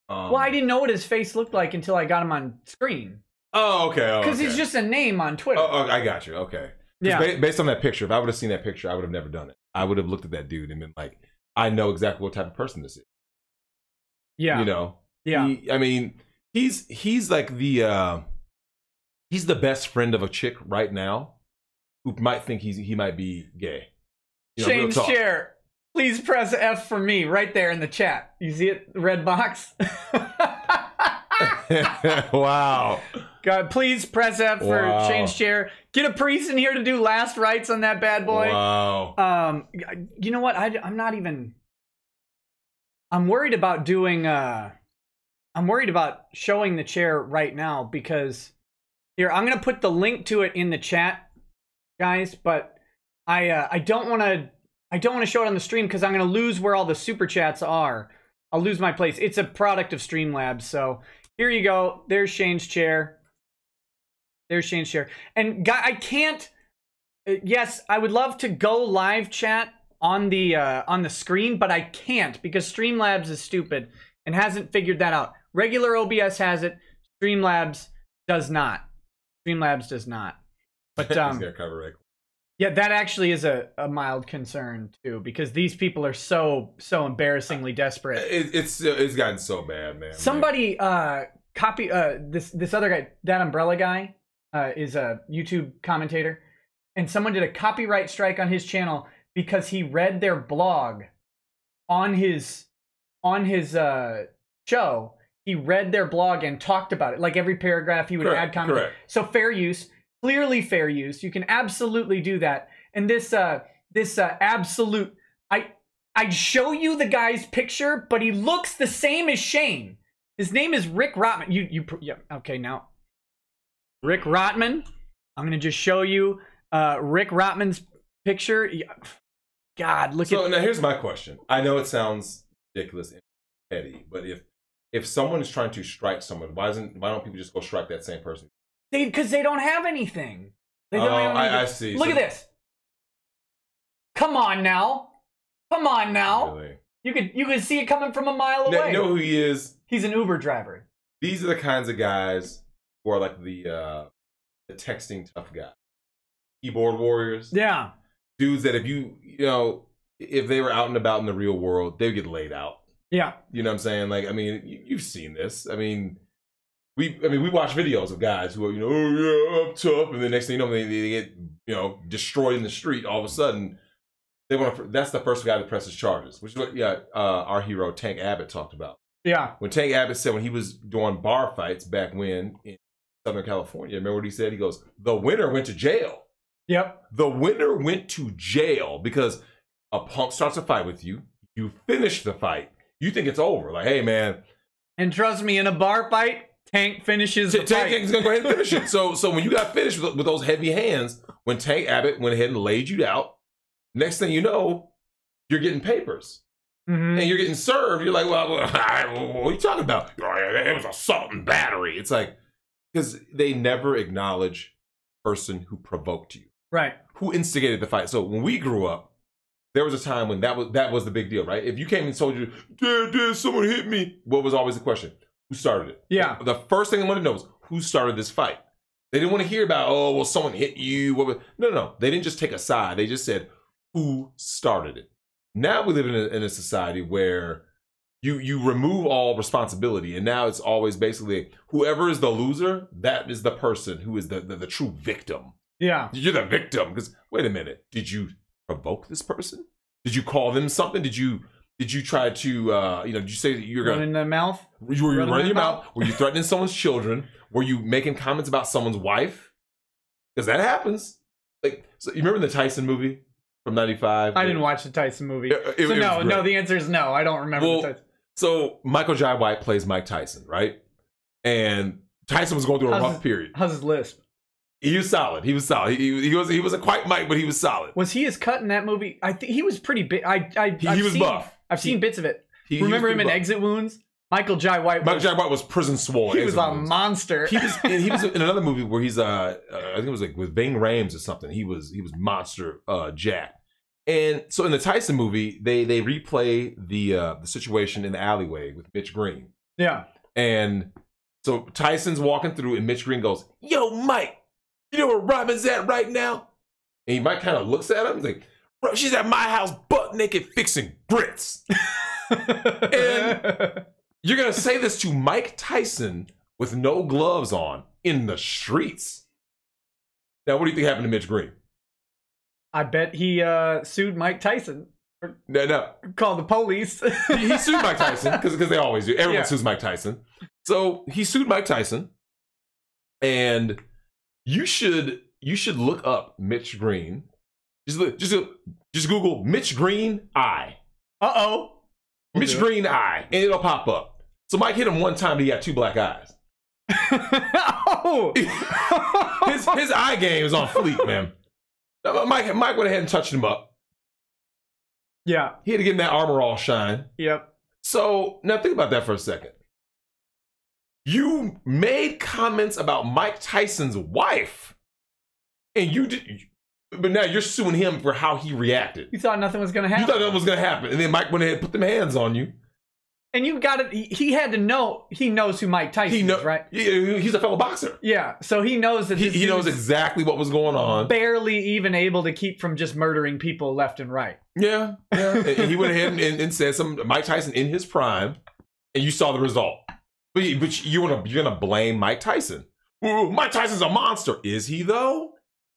Well, I didn't know what his face looked like until I got him on screen. Oh, okay. Because he's just a name on Twitter. Oh, I got you. Okay. Yeah. Based on that picture, if I would have seen that picture, I would have never done it. I would have looked at that dude and been like, I know exactly what type of person this is. Yeah. You know? Yeah. I mean, he's like he's the best friend of a chick right now who might think he might be gay. Change share. Please press F for me right there in the chat. You see it? The red box? Wow. God, please press F for change share. Get a priest in here to do last rites on that bad boy. Wow. You know what? I'm not even. I'm worried about doing. I'm worried about showing the chair right now, because here I'm gonna put the link to it in the chat, guys. But I don't want to. I don't want to show it on the stream because I'm going to lose where all the super chats are. I'll lose my place. It's a product of Streamlabs. So here you go. There's Shane's chair. There's Shane's chair. And I can't. Yes, I would love to go live chat on the screen, but I can't because Streamlabs is stupid and hasn't figured that out. Regular OBS has it. Streamlabs does not. Streamlabs does not. But he's gonna cover it. Yeah, that actually is a mild concern too, because these people are so embarrassingly desperate. It's gotten so bad, man. Somebody copy this other guy, that umbrella guy, is a YouTube commentator, and someone did a copyright strike on his channel because he read their blog on his show. He read their blog and talked about it, like every paragraph he would add comment. Correct. So fair use. Clearly fair use. You can absolutely do that. And this absolute, I'd show you the guy's picture, but he looks the same as Shane. His name is Rick Rotman. Yeah, okay, now Rick Rotman. I'm gonna just show you Rick Rotman's picture. God, look at. So now here's my question. I know it sounds ridiculous and petty, but if someone is trying to strike someone, why don't people just go strike that same person? Because they don't have anything. They don't have anything. I see. Look at this. Come on now. Come on now. Really? You could see it coming from a mile away. You know who he is? He's an Uber driver. These are the kinds of guys who are like the texting tough guy. Keyboard warriors. Yeah. Dudes that if they were out and about in the real world, they would get laid out. Yeah. You know what I'm saying? Like, I mean, you've seen this. I mean, we watch videos of guys who are, oh yeah, I'm tough, and the next thing you know, they get, destroyed in the street. All of a sudden, that's the first guy that presses charges, which is what our hero Tank Abbott talked about. Yeah. When Tank Abbott said when he was doing bar fights back when in Southern California, remember what he said? He goes, the winner went to jail. Yep. The winner went to jail because a punk starts a fight with you. You finish the fight. You think it's over. Like, hey, man. And trust me, in a bar fight, Tank finishes the fight. Tank is going to go ahead and finish it. So when you got finished with those heavy hands, when Tank Abbott went ahead and laid you out, next thing you know, you're getting papers. Mm-hmm. And you're getting served. You're like, well, what are you talking about? It was assault and battery. It's like, because they never acknowledge the person who provoked you. Right. Who instigated the fight. So when we grew up, there was a time when that was the big deal, right? If you came and told you, Dad, someone hit me, what was always the question? Who started it? Yeah. The first thing they wanted to know was who started this fight. They didn't want to hear about, oh, well, someone hit you. No. They didn't just take a side. They just said, who started it? Now we live in a society where you remove all responsibility, and now it's always basically whoever is the loser, that is the person who is the true victim. Yeah, you're the victim because wait a minute, did you provoke this person? Did you call them something? Did you try to did you say that you're running the mouth? Were you running your mouth? Were you threatening someone's children? Were you making comments about someone's wife? Because that happens. Like, so you remember the Tyson movie from '95? I didn't watch the Tyson movie. No. The answer is no. I don't remember the Tyson. So Michael Jai White plays Mike Tyson, right? And Tyson was going through a rough period. How's his lisp? He was solid. He was solid. He wasn't quite Mike, but he was solid. Was he as cut in that movie? I think he was pretty big. He was buff. I've seen bits of it. Remember him in Exit Wounds? Michael Jai White. Michael Jai White was prison swole. He was a monster. He was in another movie where he's I think it was like with Ving Rhames or something. He was monster Jack. And so in the Tyson movie, they replay the situation in the alleyway with Mitch Green. Yeah. And so Tyson's walking through, and Mitch Green goes, "Yo, Mike, you know where Robin's at right now?" And Mike kind of looks at him. He's like, "Bro, she's at my house, butt naked, fixing grits." And you're gonna say this to Mike Tyson with no gloves on in the streets. Now, what do you think happened to Mitch Green? I bet he sued Mike Tyson. No. Called the police. he sued Mike Tyson because they always do. Everyone sues Mike Tyson. So he sued Mike Tyson, and you should look up Mitch Green. Just Google Mitch Green eye. Mitch Green eye, and it'll pop up. So Mike hit him one time, but he got 2 black eyes. His eye game is on fleek, man. Mike went ahead and touched him up. Yeah. He had to get in that armor all shine. Yep. So now think about that for a second. You made comments about Mike Tyson's wife, and but now you're suing him for how he reacted. You thought nothing was going to happen. You thought nothing was going to happen, and then Mike went ahead and put them hands on you. And you got it. He had to know. He knows who Mike Tyson is, right? He's a fellow boxer. Yeah, so he knows that he knows exactly what was going on. Barely even able to keep from just murdering people left and right. Yeah. And he went ahead and said some Mike Tyson in his prime, and you saw the result. But you're gonna blame Mike Tyson. Ooh, Mike Tyson's a monster. Is he though?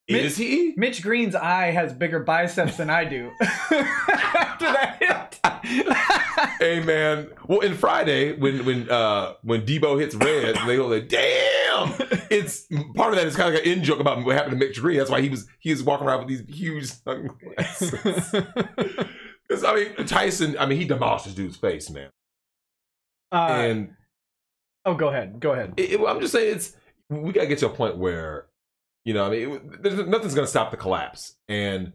Is he? Mitch Green's eye has bigger biceps than I do. After that hit. Hey man. Well, in Friday, when Debo hits red, they go like, "Damn!" It's part of that is kind of like an in joke about what happened to Mitch Green. That's why he was walking around with these huge sunglasses. Because I mean, Tyson, he demolished this dude's face, man. And go ahead. I'm just saying, we gotta get to a point where, nothing's gonna stop the collapse. And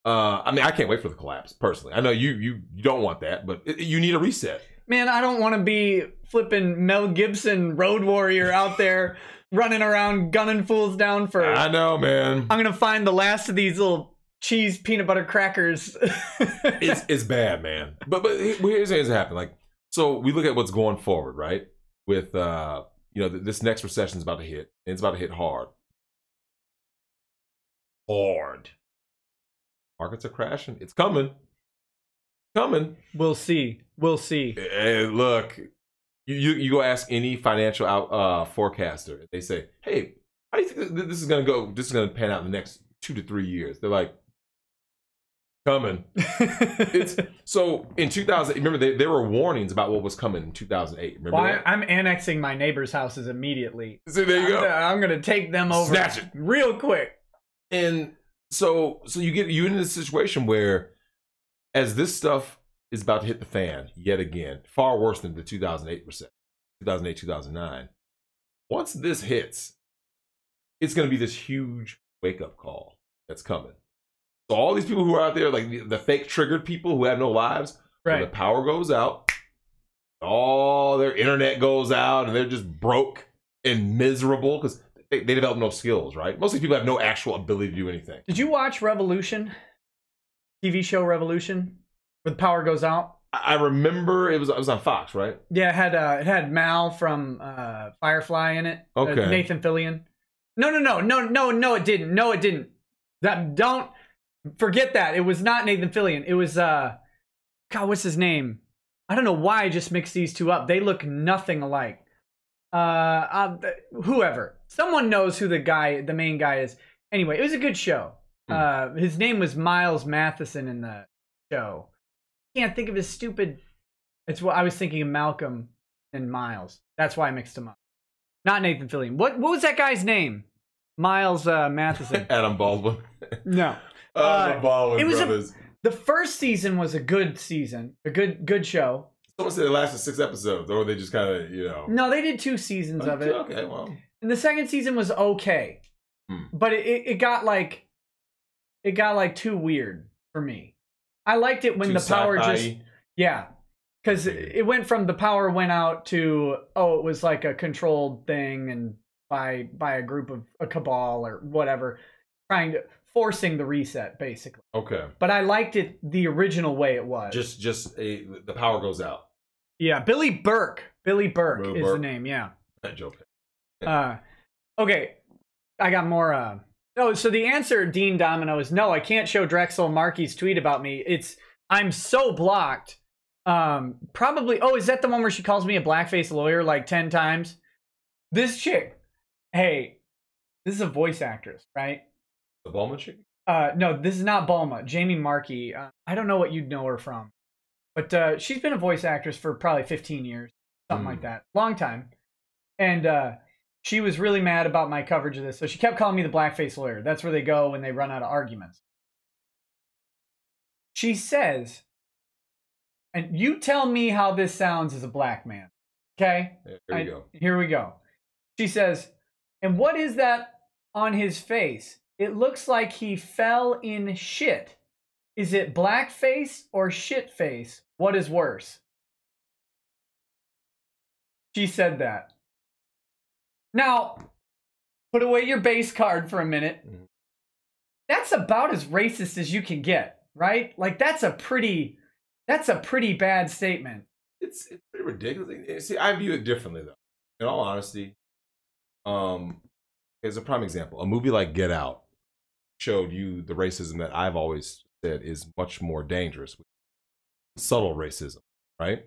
I can't wait for the collapse personally. I know you don't want that, but you need a reset. Man, I don't want to be flipping Mel Gibson Road Warrior out there running around gunning fools down for. I know, man. I'm gonna find the last of these little cheese peanut butter crackers. It's bad, man. But here's what happened. Like, so we look at what's going forward, right? With this next recession is about to hit, and it's about to hit hard. Markets are crashing. It's coming. We'll see. Hey, look, you go ask any financial forecaster. They say, "Hey, how do you think this is going to go? This is going to pan out in the next 2 to 3 years?" They're like, "Coming." So in 2000, remember there were warnings about what was coming in 2008. Remember? Well, I'm annexing my neighbors' houses immediately. So there you go. I'm going to take them over. Snatch it real quick. And so you in this situation where, as this stuff is about to hit the fan yet again, far worse than the 2008 recession, 2008, 2009. Once this hits, it's going to be this huge wake-up call that's coming. So all these people who are out there, like the fake triggered people who have no lives, right? When the power goes out, all their internet goes out, and they're just broke and miserable because they develop no skills, right? Most of these people have no actual ability to do anything. Did you watch Revolution? TV show Revolution? Where the power goes out? I remember it was on Fox, right? Yeah, it had Mal from Firefly in it. Okay. Nathan Fillion. No, it didn't. No, it didn't. Don't forget that. It was not Nathan Fillion. It was God, what's his name? I don't know why I just mixed these two up. They look nothing alike. Whoever. Someone knows who the main guy is. Anyway, it was a good show. His name was Miles Matheson in the show. Can't think of his stupid... It's what I was thinking of Malcolm and Miles. That's why I mixed them up. Not Nathan Fillion. What was that guy's name? Miles Matheson. Adam Baldwin. No. The Baldwin brothers. The first season was a good season. A good show. Someone said it lasted 6 episodes, or they just kind of, No, they did 2 seasons of it. Okay, well. And the second season was okay. But it got like too weird for me. I liked it when the power just... Yeah. Because it went from the power went out to, it was like a controlled thing and by a group of a cabal or whatever, forcing the reset, basically. Okay. But I liked it the original way it was. The power goes out. Yeah, Billy Burke. Billy Burke is the name, yeah. That joke. Okay, I got more. So the answer, Dean Domino, is no, I can't show Drexel Markey's tweet about me. I'm so blocked. Probably, is that the one where she calls me a blackface lawyer like 10 times? This chick, hey, this is a voice actress, right? The Bulma chick? No, this is not Bulma. Jamie Markey. I don't know what you'd know her from. But she's been a voice actress for probably 15 years. Something like that. Long time. And she was really mad about my coverage of this. So she kept calling me the blackface lawyer. That's where they go when they run out of arguments. She says, and you tell me how this sounds as a black man. Okay? Here we go. She says, and what is that on his face? It looks like he fell in shit. Is it blackface or shit face? What is worse? She said that. Now, put away your base card for a minute. That's about as racist as you can get, right? Like that's a pretty bad statement. It's pretty ridiculous. See, I view it differently though. In all honesty, as a prime example, a movie like Get Out showed you the racism that I've always said is much more dangerous. Subtle racism, right?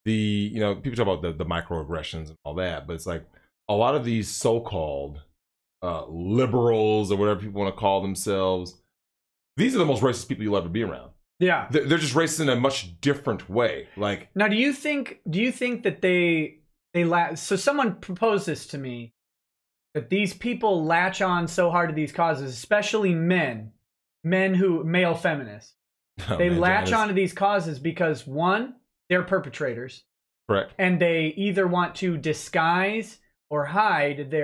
People talk about the microaggressions and all that, but it's like a lot of these so-called liberals or whatever people want to call themselves, these are the most racist people you'll ever be around. Yeah. They're just racist in a much different way. Like, now, do you think that they so someone proposed this to me, that these people latch on so hard to these causes, especially male feminists. They latch onto these causes because, one, they're perpetrators. Correct. And they either want to disguise or hide they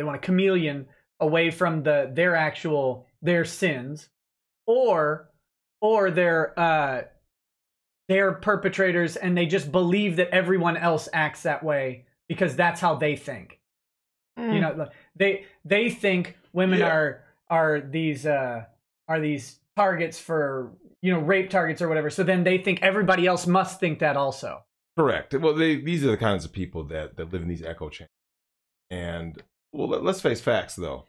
want a chameleon away from their sins, or they're perpetrators and they just believe that everyone else acts that way because that's how they think. They think women are these targets for rape targets or whatever. So then they think everybody else must think that also. Correct. Well, these are the kinds of people that live in these echo chambers. And let's face facts though.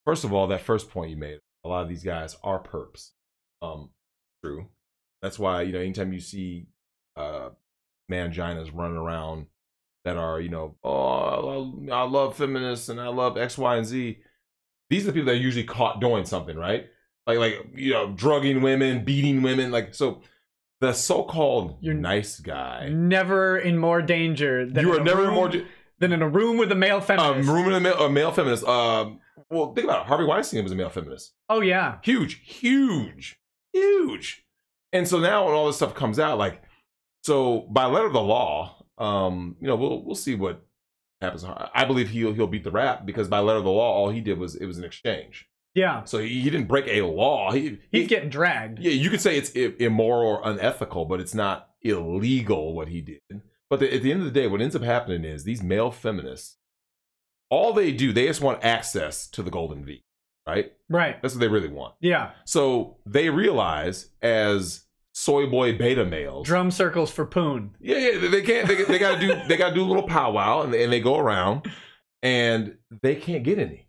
First of all, that first point you made, a lot of these guys are perps. True. That's why anytime you see manginas running around that are I love feminists and I love X, Y, and Z. These are the people that are usually caught doing something, right? Like drugging women, beating women, like so. The so-called nice guy, never in more danger. Than than in a room with a male feminist. A male feminist. Well, think about it. Harvey Weinstein was a male feminist. Oh yeah, huge. And so now when all this stuff comes out, so by letter of the law, we'll see what happens. I believe he'll beat the rap because by letter of the law, all he did was an exchange. Yeah. So he didn't break a law. He's getting dragged. Yeah, you could say it's immoral or unethical, but it's not illegal what he did. But at the end of the day, what ends up happening is these male feminists, all they just want access to the golden V, right? Right. That's what they really want. Yeah. So they realize as soy boy beta males, drum circles for poon. Yeah. They can't. They gotta do a little powwow, and they go around, and they can't get any.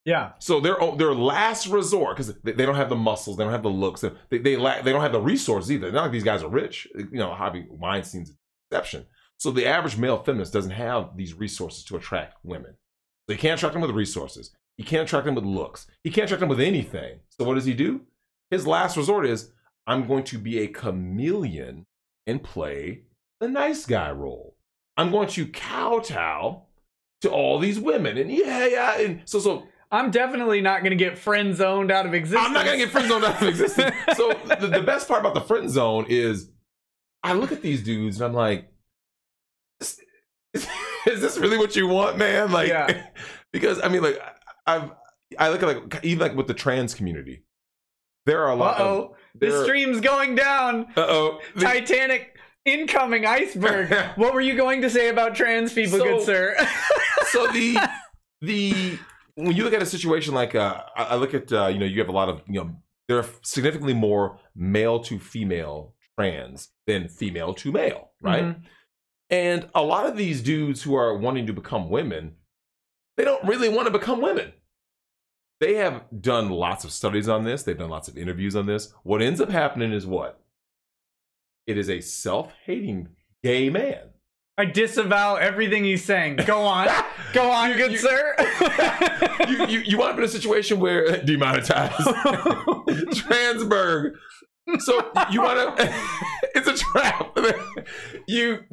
Yeah. So their last resort, because they don't have the muscles, they don't have the looks, they don't have the resources either. Not like these guys are rich. You know, Harvey Weinstein's an exception. So the average male feminist doesn't have these resources to attract women. So he can't attract them with resources. He can't attract them with looks. He can't attract them with anything. So what does he do? His last resort is, I'm going to be a chameleon and play the nice guy role. I'm going to kowtow to all these women. And and so I'm definitely not going to get friend zoned out of existence. I'm not going to get friend zoned out of existence. So the best part about the friend zone is I look at these dudes and I'm like, is this really what you want, man? Like, yeah. Because I mean, like, I look at like even like with the trans community, there are a lot. The stream's going down. Titanic incoming iceberg. What were you going to say about trans people, good sir? So the when you look at a situation like I look at you know, you have a lot of, you know, there are significantly more male to female trans than female to male, right? Mm-hmm. And a lot of these dudes who are wanting to become women, they don't really want to become women. They have done lots of studies on this. They've done lots of interviews on this. What ends up happening is what? It is a self-hating gay man. I disavow everything he's saying. Go on. Go on, good sir. You wind up in a situation where demonetized. Transberg. So you want to it's a trap. You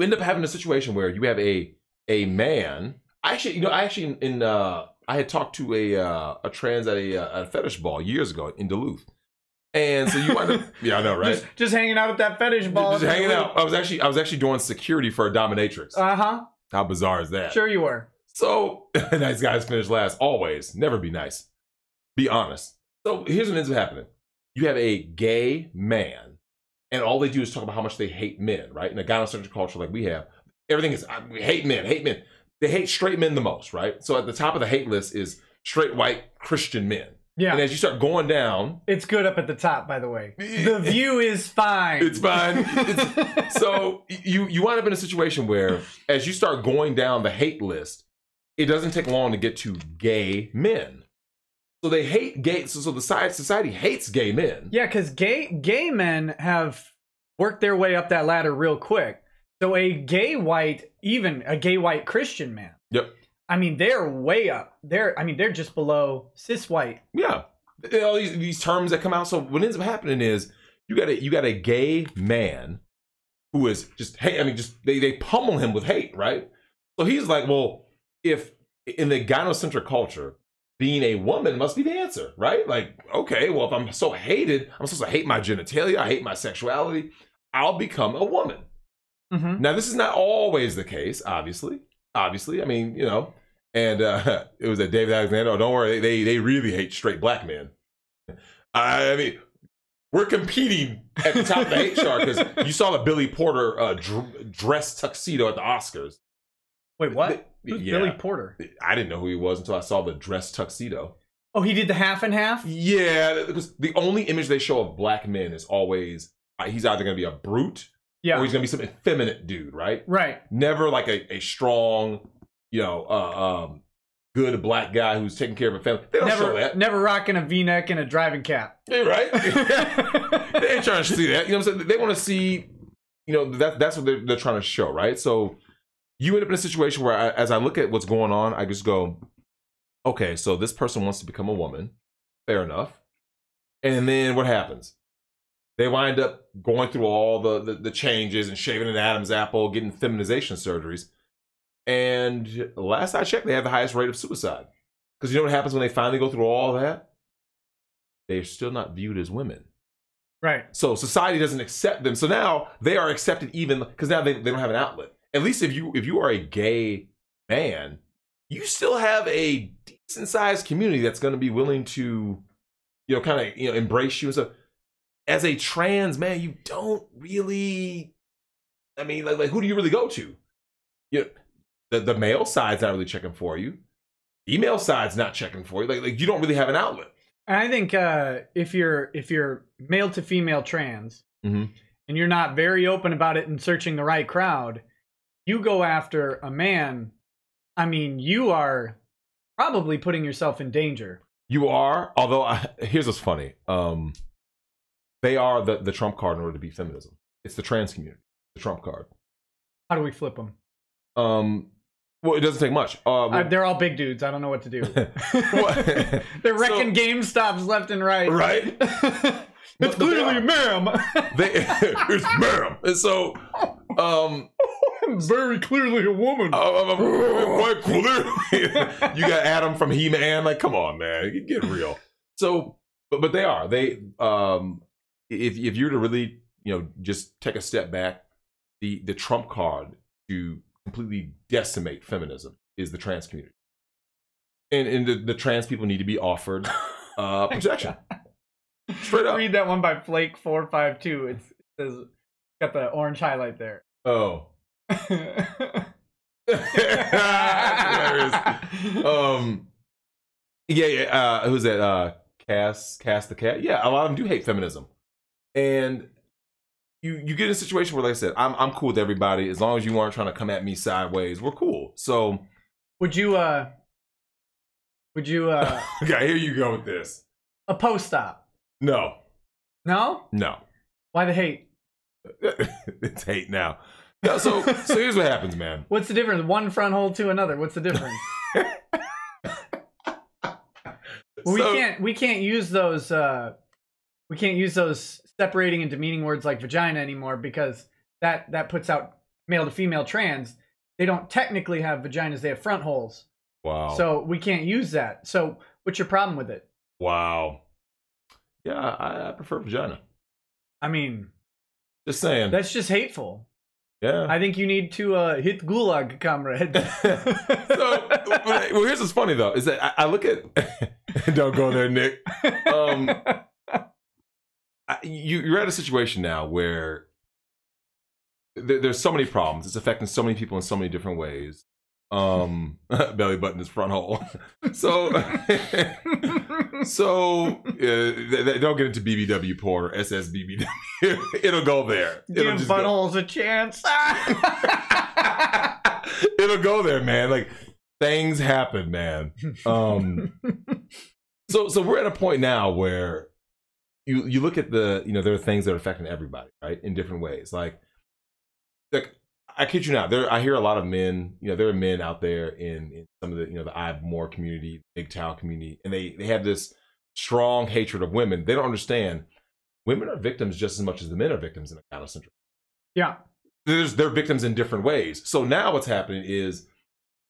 end up having a situation where you have a man. I had talked to a trans at a fetish ball years ago in Duluth. And so you wind up, yeah, I know, right? Just hanging out at that fetish ball. Just hanging out. I was actually doing security for a dominatrix. Uh-huh. How bizarre is that? Sure you were. So, nice guys finish last. Always. Never be nice. Be honest. So here's what ends up happening. You have a gay man, and all they do is talk about how much they hate men, right? In a gynocentric culture like we have, everything is, we hate men, hate men. They hate straight men the most, right? So at the top of the hate list is straight white Christian men. Yeah. And as you start going down... It's good up at the top, by the way. The view is fine. It's fine. So you wind up in a situation where as you start going down the hate list, it doesn't take long to get to gay men. So they hate gay... So the society hates gay men. Yeah, because gay men have worked their way up that ladder real quick. So a gay white, even a gay white Christian man. Yep. I mean, they're way up. They're just below cis white. Yeah, all these terms that come out. So what ends up happening is you got a gay man who is just hate. I mean, just they pummel him with hate, right? So he's like, well, if in the gynocentric culture, being a woman must be the answer, right? Like, okay, well, if I'm so hated, I'm supposed to hate my genitalia, I hate my sexuality, I'll become a woman. Mm-hmm. Now, this is not always the case, obviously. Obviously, I mean, you know, and it was at David Alexander. Oh, don't worry, they really hate straight black men. I mean, we're competing at the top of the hate chart because you saw the Billy Porter dress tuxedo at the Oscars. Wait, what? Who's Billy Porter? I didn't know who he was until I saw the dress tuxedo. Oh, he did the half and half? Yeah, because the only image they show of black men is always he's either going to be a brute. Yeah. Or he's going to be some effeminate dude, right? Right. Never like a strong, you know, good black guy who's taking care of a family. They don't show that. Never rocking a V-neck and a driving cap. Yeah, right? They ain't trying to see that. You know what I'm saying? They want to see, you know, that's what they're trying to show, right? So you end up in a situation where as I look at what's going on, I just go, okay, so this person wants to become a woman. Fair enough. And then what happens? They wind up going through all the changes and shaving an Adam's apple, getting feminization surgeries. And last I checked, they have the highest rate of suicide. Because you know what happens when they finally go through all that? They're still not viewed as women. Right. So society doesn't accept them. So now they are accepted even because now they don't have an outlet. At least if you are a gay man, you still have a decent sized community that's going to be willing to, you know, kind of, you know, embrace you and stuff. As a trans man, you don't really, I mean, like who do you really go to? You know, the male side's not really checking for you. Female side's not checking for you. Like you don't really have an outlet. And I think if you're male to female trans, mm-hmm. and you're not very open about it and searching the right crowd, you go after a man. I mean, you are probably putting yourself in danger. You are, although here's what's funny. They are the trump card in order to beat feminism. It's the trans community, the trump card. How do we flip them? Well, it doesn't take much. They're all big dudes. I don't know what to do. They're wrecking GameStops left and right. Right? It's clearly ma'am. It's ma'am. And so, I'm very clearly a woman. Quite clearly. You got Adam from He-Man. Like, come on, man. Get real. So, but they are. They, if you're to really, just take a step back, the trump card to completely decimate feminism is the trans community. And the trans people need to be offered protection. Straight up. Read that one by Flake452. It says, got the orange highlight there. Oh. Who's that? Cass the cat. Yeah, a lot of them do hate feminism, and you get in a situation where, like I said, I'm cool with everybody as long as you aren't trying to come at me sideways. We're cool. So, would you? Okay, here you go with this. A post-op. No. No. No. Why the hate? It's hate now. No, so here's what happens, man. What's the difference? One front hole to another. What's the difference? We can't use those separating and demeaning words like vagina anymore because that puts out male to female trans. They don't technically have vaginas, they have front holes. Wow. So we can't use that. So what's your problem with it? Wow. Yeah, I prefer vagina. I mean, just saying. That's just hateful. Yeah. I think you need to hit gulag, comrade. Well, here's what's funny, though, is that I look at... Don't go there, Nick. You're at a situation now where there's so many problems. It's affecting so many people in so many different ways. Belly button is front hole. So don't get into BBW porn or SSBBW. It'll go there. Give buttholes a chance. It'll go there, man. Like, things happen, man. So we're at a point now where you look at there are things that are affecting everybody, right, in different ways. Like I kid you not, I hear a lot of men, there are men out there in some of the I More community, big town community, and they have this strong hatred of women. They don't understand women are victims just as much as the men are victims in a kind of syndrome. Yeah. They're victims in different ways. So now what's happening is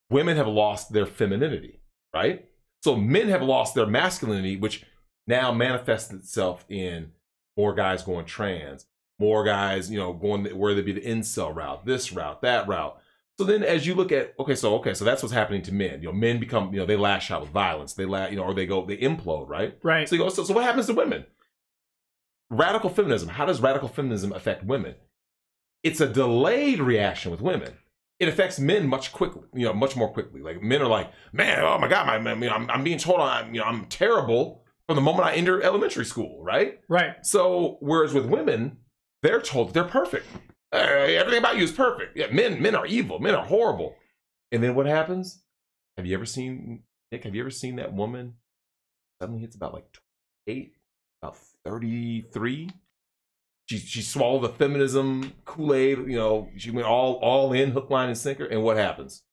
women have lost their femininity, right? So men have lost their masculinity, which now manifests itself in more guys going trans, more guys, going where they be the incel route, this route, that route. So then as you look at, so that's what's happening to men. Men become, they lash out with violence. They or they implode, right? Right. So you go, so what happens to women? Radical feminism. How does radical feminism affect women? It's a delayed reaction with women. It affects men much more quickly. Like, men are like, man, oh my God, I'm being told I'm terrible from the moment I enter elementary school, right? Right. So whereas with women, they're told they're perfect. Everything about you is perfect. Yeah, men are evil. Men are horrible. And then what happens? Have you ever seen that woman suddenly hits about like 28, about 33? She swallowed the feminism Kool-Aid, she went all in, hook, line, and sinker. And what happens?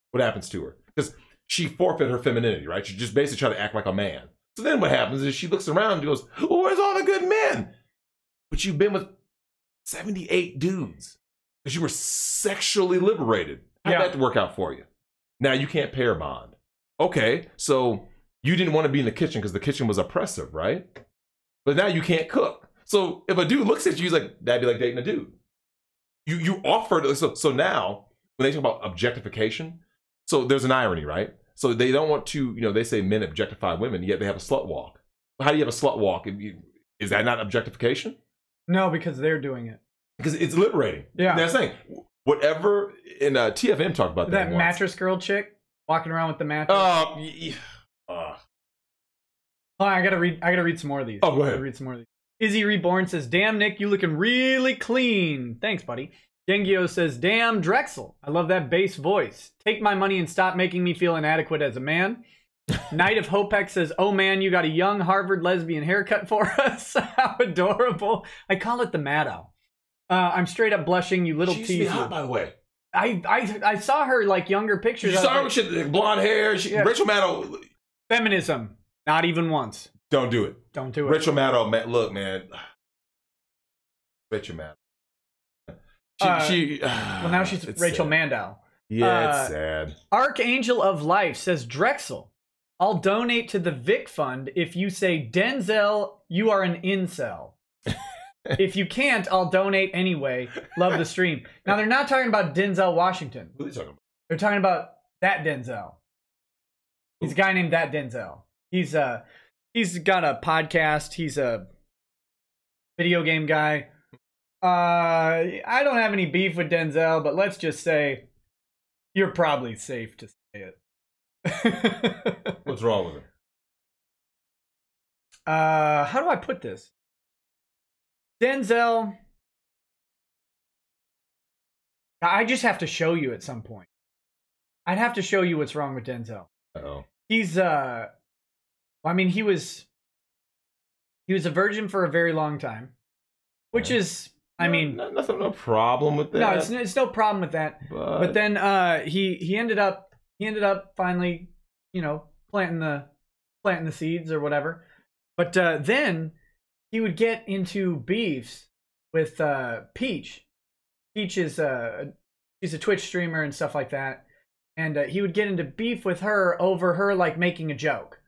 What happens to her? Because she forfeited her femininity, right? She just basically tried to act like a man. So then what happens is she looks around and goes, oh, where's all the good men? But you've been with 78 dudes because you were sexually liberated. How'd that work out for you? Now you can't pair bond. Okay, so you didn't want to be in the kitchen because the kitchen was oppressive, right? But now you can't cook. So if a dude looks at you, he's like, that'd be like dating a dude. You offered, so now when they talk about objectification, so there's an irony, right? So they don't want to, they say men objectify women, yet they have a slut walk. How do you have a slut walk? Is that not objectification? No, because they're doing it. Because it's liberating. Yeah. That's the thing. Whatever, and TFM talked about that once. Mattress girl chick walking around with the mattress. Oh, I gotta read some more of these. Oh, go ahead. I gotta read some more of these. Izzy Reborn says, damn, Nick, you looking really clean. Thanks, buddy. Gengio says, damn, Drexel. I love that bass voice. Take my money and stop making me feel inadequate as a man. Knight of Hopex says, oh man, you got a young Harvard lesbian haircut for us. How adorable. I call it the Maddow. I'm straight up blushing, you little teaser. She's hot, by the way. I saw her like younger pictures. You saw her with blonde hair. Rachel Maddow. Feminism. Not even once. Don't do it. Don't do it. Rachel Maddow, look, man. Rachel Maddow. Well, now she's Rachel sad. Maddow. Yeah, it's sad. Archangel of Life says, Drexel, I'll donate to the Vic Fund if you say, Denzel, you are an incel. If you can't, I'll donate anyway. Love the stream. Now, they're not talking about Denzel Washington. Who are they talking about? They're talking about that Denzel. He's a guy named That Denzel. He's got a podcast. He's a video game guy. I don't have any beef with Denzel, but let's just say you're probably safe to say it. What's wrong with him? How do I put this? Denzel, I just have to show you at some point. I'd have to show you what's wrong with Denzel. Uh-oh. He's I mean, he was a virgin for a very long time, which is, I mean, no problem with that. No, it's no problem with that. But then he ended up finally, you know, planting the seeds or whatever. But then he would get into beefs with Peach. Peach is she's a Twitch streamer and stuff like that. And he would get into beef with her over her like making a joke.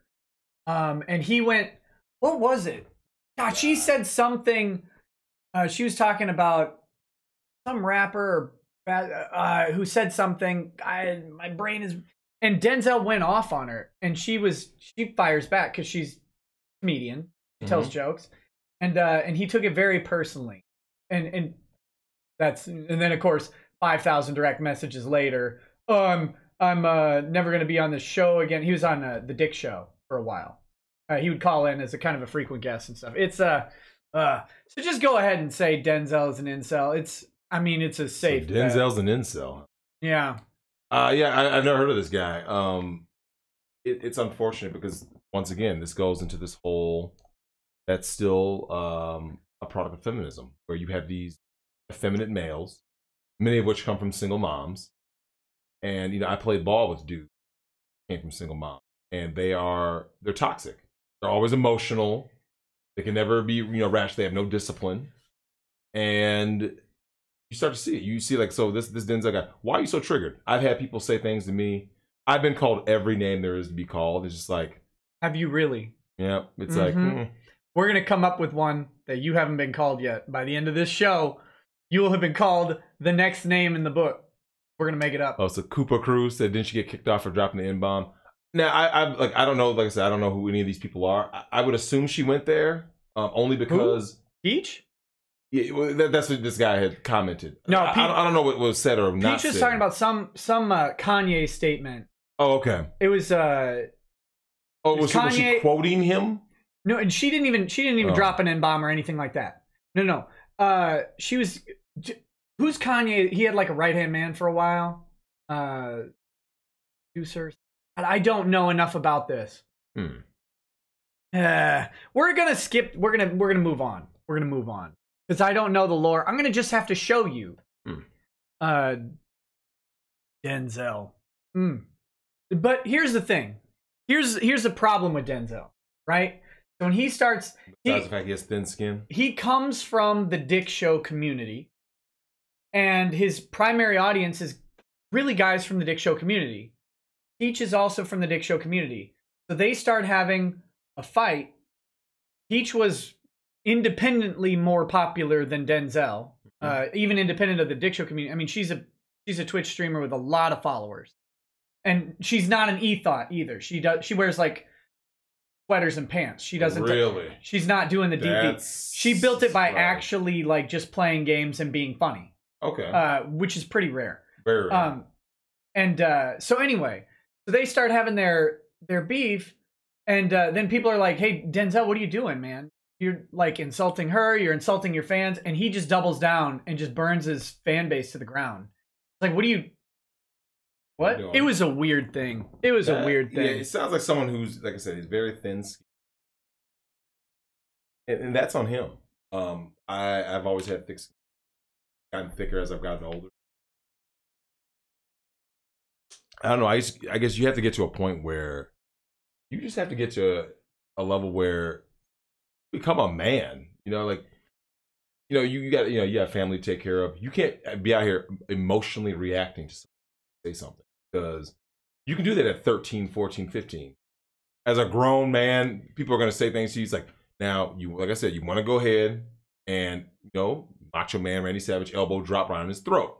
And he went, what was it? God, she said something. She was talking about some rapper who said something. My brain is. And Denzel went off on her, and she fires back because she's a comedian, tells jokes, and he took it very personally, and then of course 5,000 direct messages later. I'm never gonna be on this show again. He was on the Dick Show for a while. He would call in as a kind of a frequent guest and stuff. It's so just go ahead and say Denzel is an incel. It's a safe. So Denzel's an incel. Yeah. Yeah, I've never heard of this guy. It's unfortunate because once again, this goes into this whole. That's still a product of feminism, where you have these effeminate males, many of which come from single moms, and you know I played ball with dudes who came from single moms, and they're toxic. They're always emotional. They can never be, you know, rash. They have no discipline, and you start to see it. You see, like, so this Denzel guy. Why are you so triggered? I've had people say things to me. I've been called every name there is to be called. It's just like, have you really? Yeah, it's like. We're gonna come up with one that you haven't been called yet. By the end of this show, you will have been called the next name in the book. We're gonna make it up. Oh, so Koopa Cruz said, didn't she get kicked off for dropping the N-bomb? Now, I don't know. Like I said, I don't know who any of these people are. I would assume she went there only because Peach. Yeah, that's what this guy had commented. No, I don't know what was said or not. Peach was talking about some Kanye statement. Oh, okay. It was was she quoting him? No, and she didn't even drop an N-bomb or anything like that. No. She was. Who's Kanye? He had like a right-hand man for a while. Producers. I don't know enough about this. We're gonna skip. We're gonna move on. We're gonna move on because I don't know the lore. I'm gonna just have to show you. Denzel. But here's the thing. Here's the problem with Denzel, right? So when he starts, besides the fact he has thin skin, he comes from the Dick Show community, and his primary audience is really guys from the Dick Show community. Peach is also from the Dick Show community, so they start having a fight. Peach was independently more popular than Denzel, even independent of the Dick Show community. I mean, she's a Twitch streamer with a lot of followers, and she's not an e-thought either. She wears like sweaters and pants. She doesn't really. She's not doing the DP. She built it by actually like just playing games and being funny. Okay. Which is pretty rare. Very rare. So anyway, so they start having their beef, and then people are like, "Hey, Denzel, what are you doing, man? you're like insulting her, you're insulting your fans, and he just doubles down and just burns his fan base to the ground. Like, what do you? What? It was a weird thing. It was a weird thing. Yeah, it sounds like someone who's, like I said, he's very thin, and that's on him. I've always had thick skin. Gotten thicker as I've gotten older. I don't know. I guess you have to get to a point where you just have to get to a level where you become a man. You know, like, you know, you got, you know, you have family to take care of. You can't be out here emotionally reacting to say something, because you can do that at 13, 14, 15. As a grown man, people are going to say things to you. It's like, now, you, like I said, you want to go ahead and, you know, Macho Man Randy Savage elbow drop right on his throat.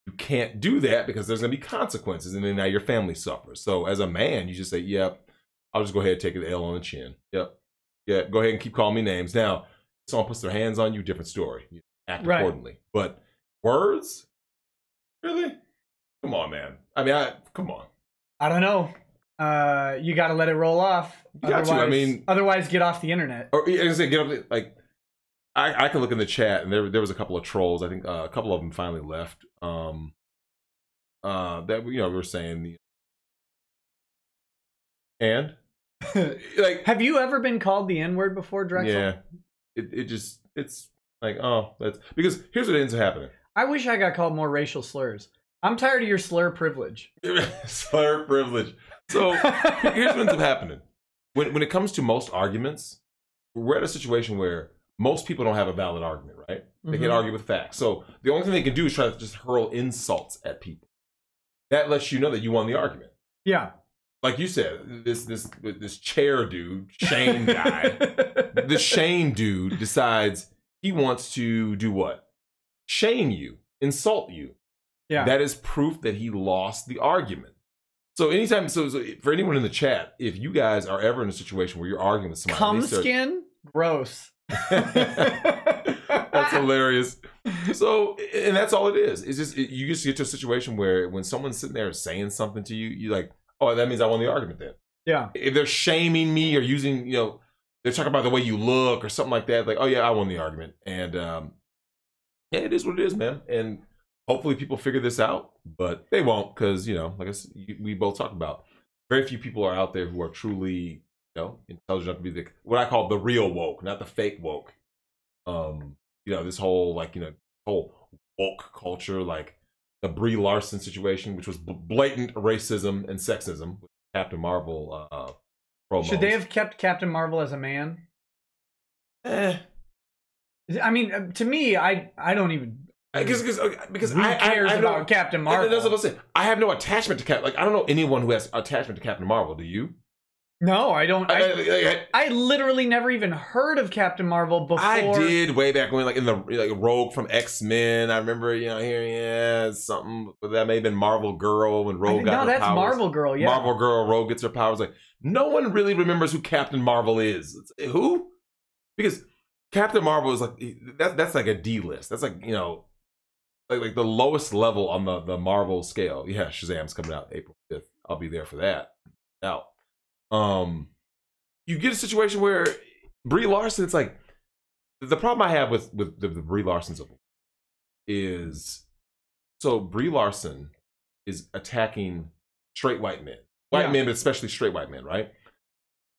You can't do that because there's going to be consequences, and then now your family suffers. So as a man, you just say, yep, I'll just go ahead and take the L on the chin. Yep. Yeah, go ahead and keep calling me names. Now, if someone puts their hands on you, different story. You act accordingly. But words? Really? Come on, man. I mean, come on. I don't know. You got to let it roll off. You got to. I mean, otherwise, get off the internet. Or I say, get off. Like, I can look in the chat, and there was a couple of trolls. I think a couple of them finally left. That, you know, we were saying and like, have you ever been called the N-word before, Drexel? Yeah, it's like, oh, that's because here's what ends up happening. I wish I got called more racial slurs. I'm tired of your slur privilege. Slur privilege. So here's what ends up happening. When it comes to most arguments, we're at a situation where most people don't have a valid argument, right? They can argue with facts. So the only thing they can do is try to just hurl insults at people. That lets you know that you won the argument. Yeah. Like you said, this chair dude, Shane guy, this Shane dude decides he wants to do what? Shame you, insult you. Yeah. That is proof that he lost the argument. So anytime, so for anyone in the chat, if you guys are ever in a situation where you're arguing with somebody, cum skin, gross. That's hilarious. So, and that's all it is. It's just, you just get to a situation where when someone's sitting there saying something to you, you're like, oh, that means I won the argument then. Yeah. If they're shaming me or using, you know, they're talking about the way you look or something like that, like, oh yeah, I won the argument. And yeah, it is what it is, man. And hopefully people figure this out, but they won't, because, you know, like I said, we both talked about, very few people are out there who are truly, you know, intelligent enough to be what I call the real woke, not the fake woke. You know, this whole, like, you know, whole woke culture, like the Brie Larson situation, which was blatant racism and sexism with Captain Marvel promos. Should they have kept Captain Marvel as a man? I mean, to me, I don't even. Because who cares about Captain Marvel? That's what I'm saying. I have no attachment to Captain. Like, I don't know anyone who has attachment to Captain Marvel. Do you? No, I don't. I literally never even heard of Captain Marvel before. I did way back when, like in the Rogue from X-Men. I remember, you know, hearing something that may have been Marvel Girl when Rogue got her powers. No, that's Marvel Girl. Yeah, Marvel Girl. Rogue gets her powers. Like, no one really remembers who Captain Marvel is. Who? Because Captain Marvel is like that's like a D list. That's like, you know, like the lowest level on the Marvel scale. Yeah, Shazam's coming out April 5th. I'll be there for that. Now, you get a situation where Brie Larson, it's like, the problem I have with the Brie Larsons is, so Brie Larson is attacking straight white men. White men, but especially straight white men, right?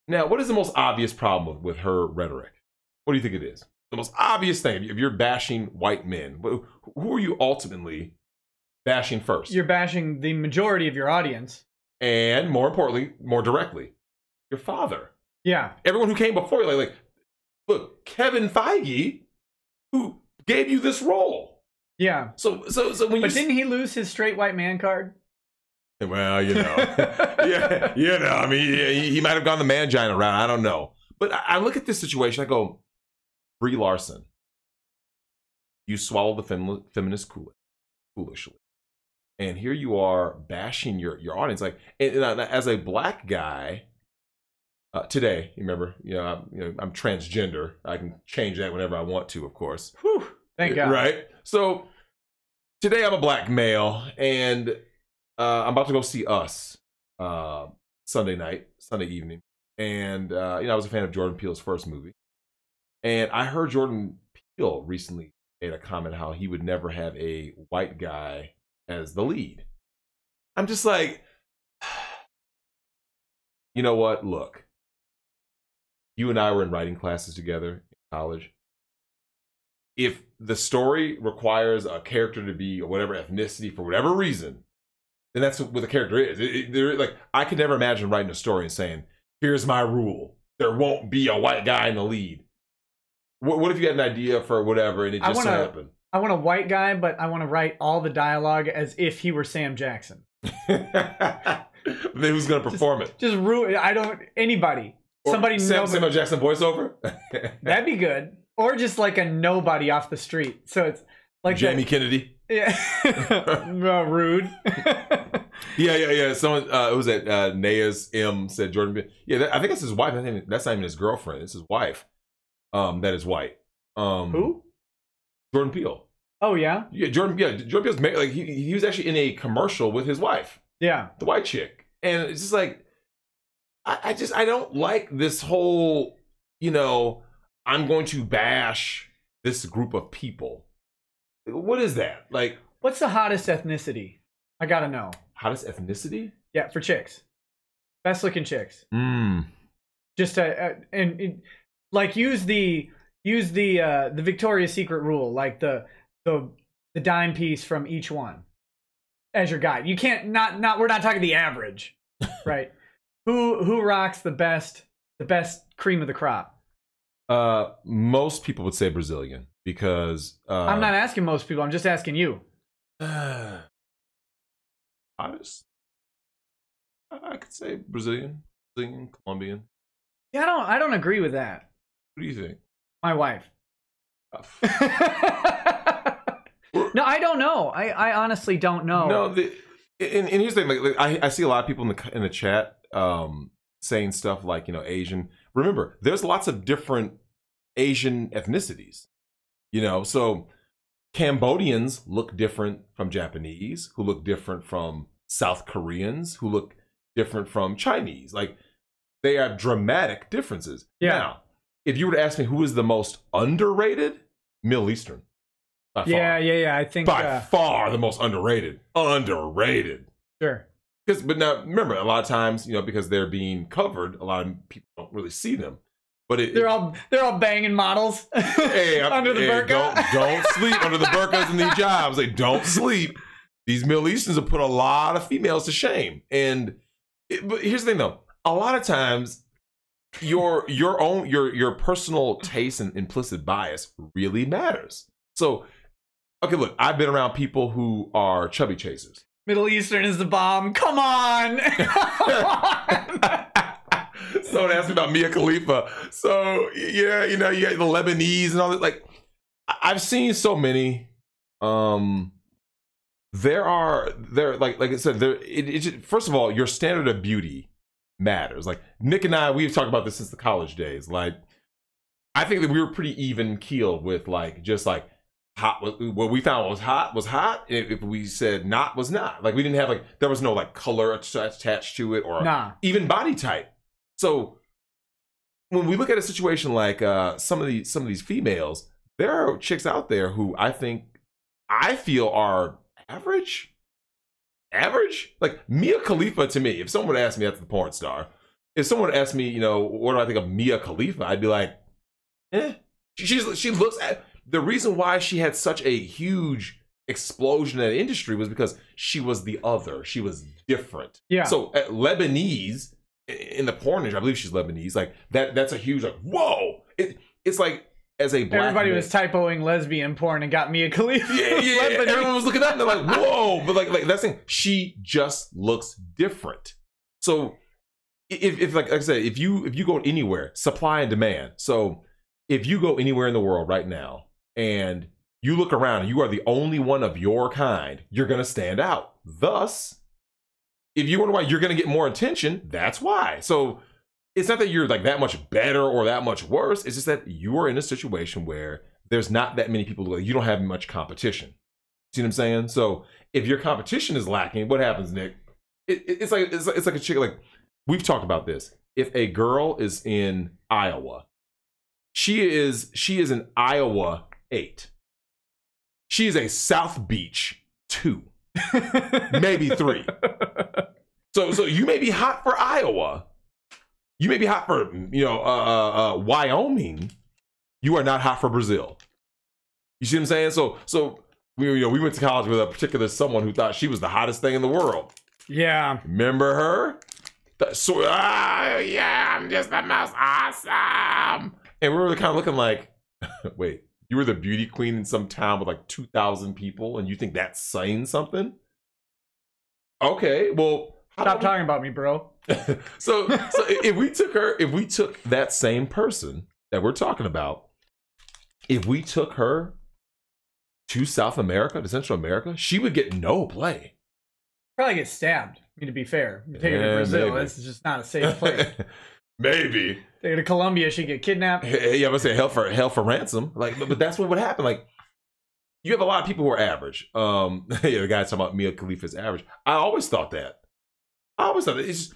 Now, what is the most obvious problem with her rhetoric? What do you think it is? The most obvious thing, if you're bashing white men, who are you ultimately bashing first? You're bashing the majority of your audience. And more importantly, more directly, your father. Yeah. Everyone who came before you, like, look, Kevin Feige, who gave you this role. Yeah. So when but didn't he lose his straight white man card? Well, you know, yeah, you know, I mean, he might have gone the man-giant route. I don't know. But I look at this situation, I go, Brie Larson, you swallow the feminist Kool-Aid foolishly. And here you are bashing your audience. Like, and as a black guy, today, remember, I'm transgender. I can change that whenever I want to, of course. Whew, thank God. Right? So today I'm a black male, and I'm about to go see Us Sunday evening. And I was a fan of Jordan Peele's first movie. And I heard Jordan Peele recently made a comment how he would never have a white guy as the lead. I'm just like, you know what? Look, you and I were in writing classes together in college. If the story requires a character to be whatever ethnicity for whatever reason, then that's what the character is. Like, I could never imagine writing a story and saying, here's my rule. There won't be a white guy in the lead. What if you had an idea for whatever and it just so happened? I want a white guy, but I want to write all the dialogue as if he were Sam Jackson. Then who's going to perform it? Just ruin. Anybody. Or somebody. Samuel Jackson voiceover? That'd be good. Or just like a nobody off the street. So it's like Jamie Kennedy. Yeah. Rude. Yeah. Someone it was at Naya's M said Jordan. Yeah, I think that's his wife. That's not even his girlfriend. It's his wife. That is white. Who? Jordan Peele. Oh yeah. Yeah, Jordan Peele's married. Like he was actually in a commercial with his wife. Yeah. The white chick, and it's just like I don't like this whole, I'm going to bash this group of people. What is that? Like, what's the hottest ethnicity? I gotta know. Hottest ethnicity? Yeah, for chicks. Best looking chicks. Just like use the Victoria's Secret rule, like the dime piece from each one as your guide. You can't we're not talking the average, right? Who rocks the best cream of the crop? Most people would say Brazilian because I'm not asking most people. I'm just asking you. Hottest? I could say Brazilian, Colombian. Yeah, I don't agree with that. What do you think? My wife. No, I don't know. I honestly don't know. No, and here's the thing. Like I see a lot of people in the chat saying stuff like, Asian. Remember, there's lots of different Asian ethnicities. So Cambodians look different from Japanese, who look different from South Koreans, who look different from Chinese. Like, they have dramatic differences. Yeah. Now, if you were to ask me who is the most underrated, Middle Eastern. By far. Yeah. I think by far the most underrated. Sure. But now remember, a lot of times, because they're being covered, a lot of people don't really see them. But they're all banging models. Hey, under the burqa. Don't sleep under the burqas and the hijabs. Like, don't sleep. These Middle Easterns have put a lot of females to shame. But here's the thing, though. A lot of times, your personal taste and implicit bias really matters. So, okay, look, I've been around people who are chubby chasers. Middle Eastern is the bomb. Come on. Someone asked me about Mia Khalifa. So, yeah, you got the Lebanese and all that. Like, I've seen so many. There like I said, first of all, your standard of beauty matters. Like, Nick and I, we've talked about this since the college days. Like, I think that we were pretty even keeled with hot. What we found was hot. If we said not was not. Like, we didn't have there was no color attached to it or even body type. So when we look at a situation like some of these females, there are chicks out there who I feel are average. Like Mia Khalifa, to me, if someone would ask me, that's the porn star. If someone would ask me, what do I think of Mia Khalifa, I'd be like, She looks at the reason why she had such a huge explosion in that industry was because she was the other. She was different. Yeah. So Lebanese in the porn industry, I believe she's Lebanese. Like that's a huge whoa. It's like as a black everybody was typoing lesbian porn and got Mia Khalifa. Yeah. Everyone was looking up and they're like, whoa. But like that's thing. She just looks different. So if like I said, if you go anywhere, supply and demand. So if you go anywhere in the world right now and you look around and you are the only one of your kind, you're going to stand out. Thus, if you wonder why you're going to get more attention, that's why. So it's not that you're that much better or that much worse. It's just that you are in a situation where there's not that many people. You don't have much competition. See what I'm saying? So if your competition is lacking, what happens, Nick? It's like a chick. Like we've talked about this. If a girl is in Iowa She is an Iowa 8. She is a South Beach 2. Maybe 3. So you may be hot for Iowa. You may be hot for Wyoming. You are not hot for Brazil. You see what I'm saying? So we went to college with a particular someone who thought she was the hottest thing in the world. Yeah. Remember her? So yeah, I'm just the most awesome. And we were kind of looking like, wait, you were the beauty queen in some town with like 2,000 people, and you think that's saying something? Okay, well, stop talking about me, bro. so if we took that same person that we're talking about, if we took her to South America, to Central America, she would get no play. Probably get stabbed. I mean, to be fair, take her to Brazil. This is just not a safe place. Maybe. Take her to Colombia, she'd get kidnapped. Yeah, I would say hell for ransom. Like, but that's what would happen. Like, you have a lot of people who are average. The guy talking about Mia Khalifa's average. I always thought that. It's just,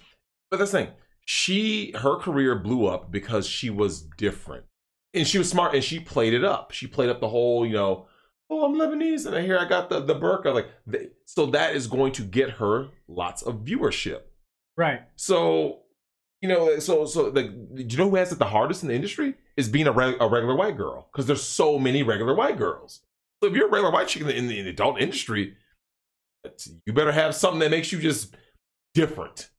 but that's the thing. Her career blew up because she was different, and she was smart, and she played it up. She played up the whole, oh, I'm Lebanese, and here I got the burqa. Like, so that is going to get her lots of viewership, right? So, so do you know who has it the hardest in the industry is being a regular white girl, because there's so many regular white girls. So if you're a regular white chick in the adult industry, you better have something that makes you just different.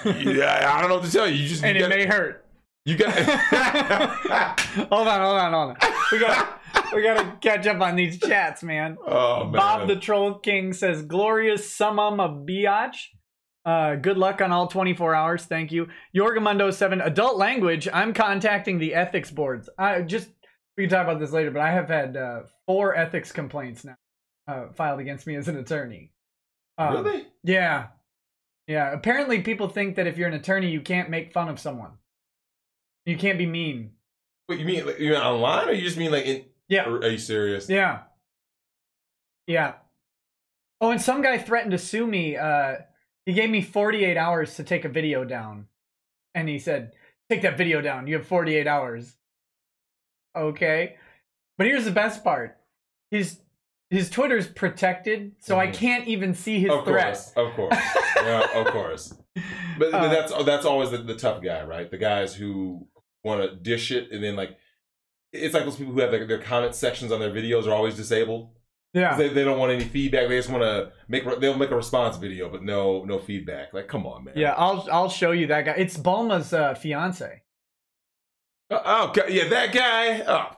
Yeah, I don't know what to tell you. It may hurt. You got. Hold on. We gotta catch up on these chats, man. Oh man. Bob the Troll King says, "Glorious summum of biatch. Good luck on all 24 hours. Thank you." Yorgamundo 7, adult language. I'm contacting the ethics boards. We can talk about this later, but I have had 4 ethics complaints now filed against me as an attorney. Really? Yeah. Apparently, people think that if you're an attorney, you can't make fun of someone. You can't be mean. What you mean? Like, you mean online, or you just mean like in? Yeah. Are you serious? Yeah. Oh, and some guy threatened to sue me. He gave me 48 hours to take a video down. And he said, "Take that video down. You have 48 hours. Okay. But here's the best part. His Twitter's protected, so I can't even see his threat. Of course. Yeah, of course. But that's always the tough guy, right? The guys who want to dish it, and then it's like those people who have their comment sections on their videos are always disabled. Yeah, they don't want any feedback. They just want to they'll make a response video, but no feedback. Like, come on, man. Yeah, I'll show you that guy. It's Bulma's fiance. Yeah, that guy. Oh.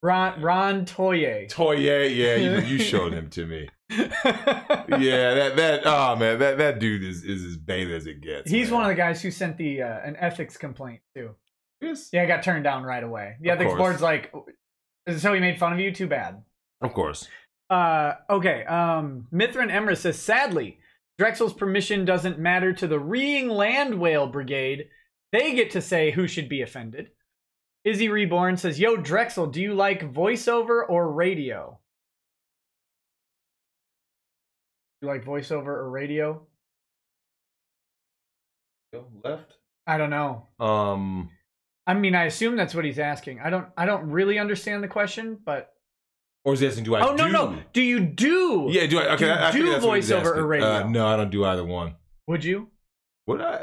Ron Toye. Yeah, you showed him to me. Yeah, that dude is as bait as it gets. He's one of the guys who sent the an ethics complaint too. Yes. Yeah, I got turned down right away. The ethics board's like, so he made fun of you? Too bad. Of course. Okay. Mithran Emrys says, sadly, Drexel's permission doesn't matter to the Reeing Land Whale Brigade. They get to say who should be offended. Izzy Reborn says, yo, Drexel, do you like voiceover or radio? You like voiceover or radio? Left? I don't know. I mean, I assume that's what he's asking. I don't really understand the question, but. Or is he asking, do I do? No. Do you do? Yeah, do I? Okay, I do voiceover or radio? No, I don't do either one. Would you?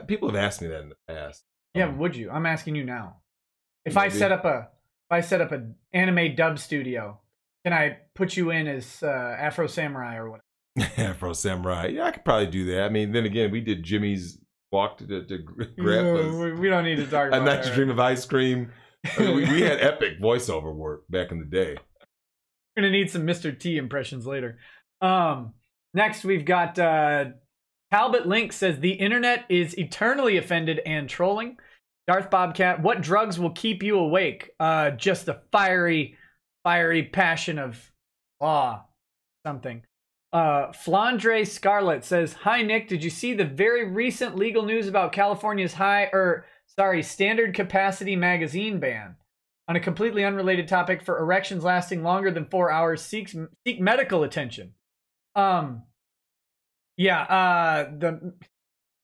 People have asked me that in the past. Yeah, would you? I'm asking you now. If I set up an anime dub studio, can I put you in as Afro Samurai or whatever? Afro Samurai. Yeah, I could probably do that. I mean, then again, we did Jimmy's walk to grab. We don't need to talk about A Night's Dream of Ice Cream. I mean, we had epic voiceover work back in the day. We're gonna need some Mr. T impressions later. Next we've got Talbot Link says the internet is eternally offended and trolling. Darth Bobcat, what drugs will keep you awake? Just the fiery passion of something. Flandre Scarlet says, hi Nick, did you see the very recent legal news about California's standard capacity magazine ban? On a completely unrelated topic, for erections lasting longer than 4 hours, seek medical attention. The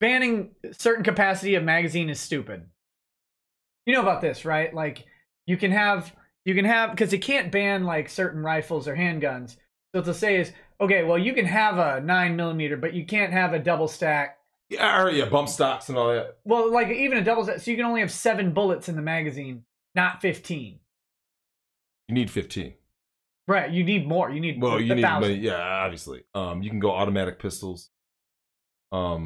banning certain capacity of magazine is stupid. You know about this, right? Like, You can have because it can't ban like certain rifles or handguns. So what they'll say is, okay, well you can have a 9mm, but you can't have a double stack. Yeah, bump stocks and all that. Well, like even a double stack, so you can only have 7 bullets in the magazine, not 15. You need 15. Right, you need more. You need you need money. Yeah, obviously. You can go automatic pistols. Yeah,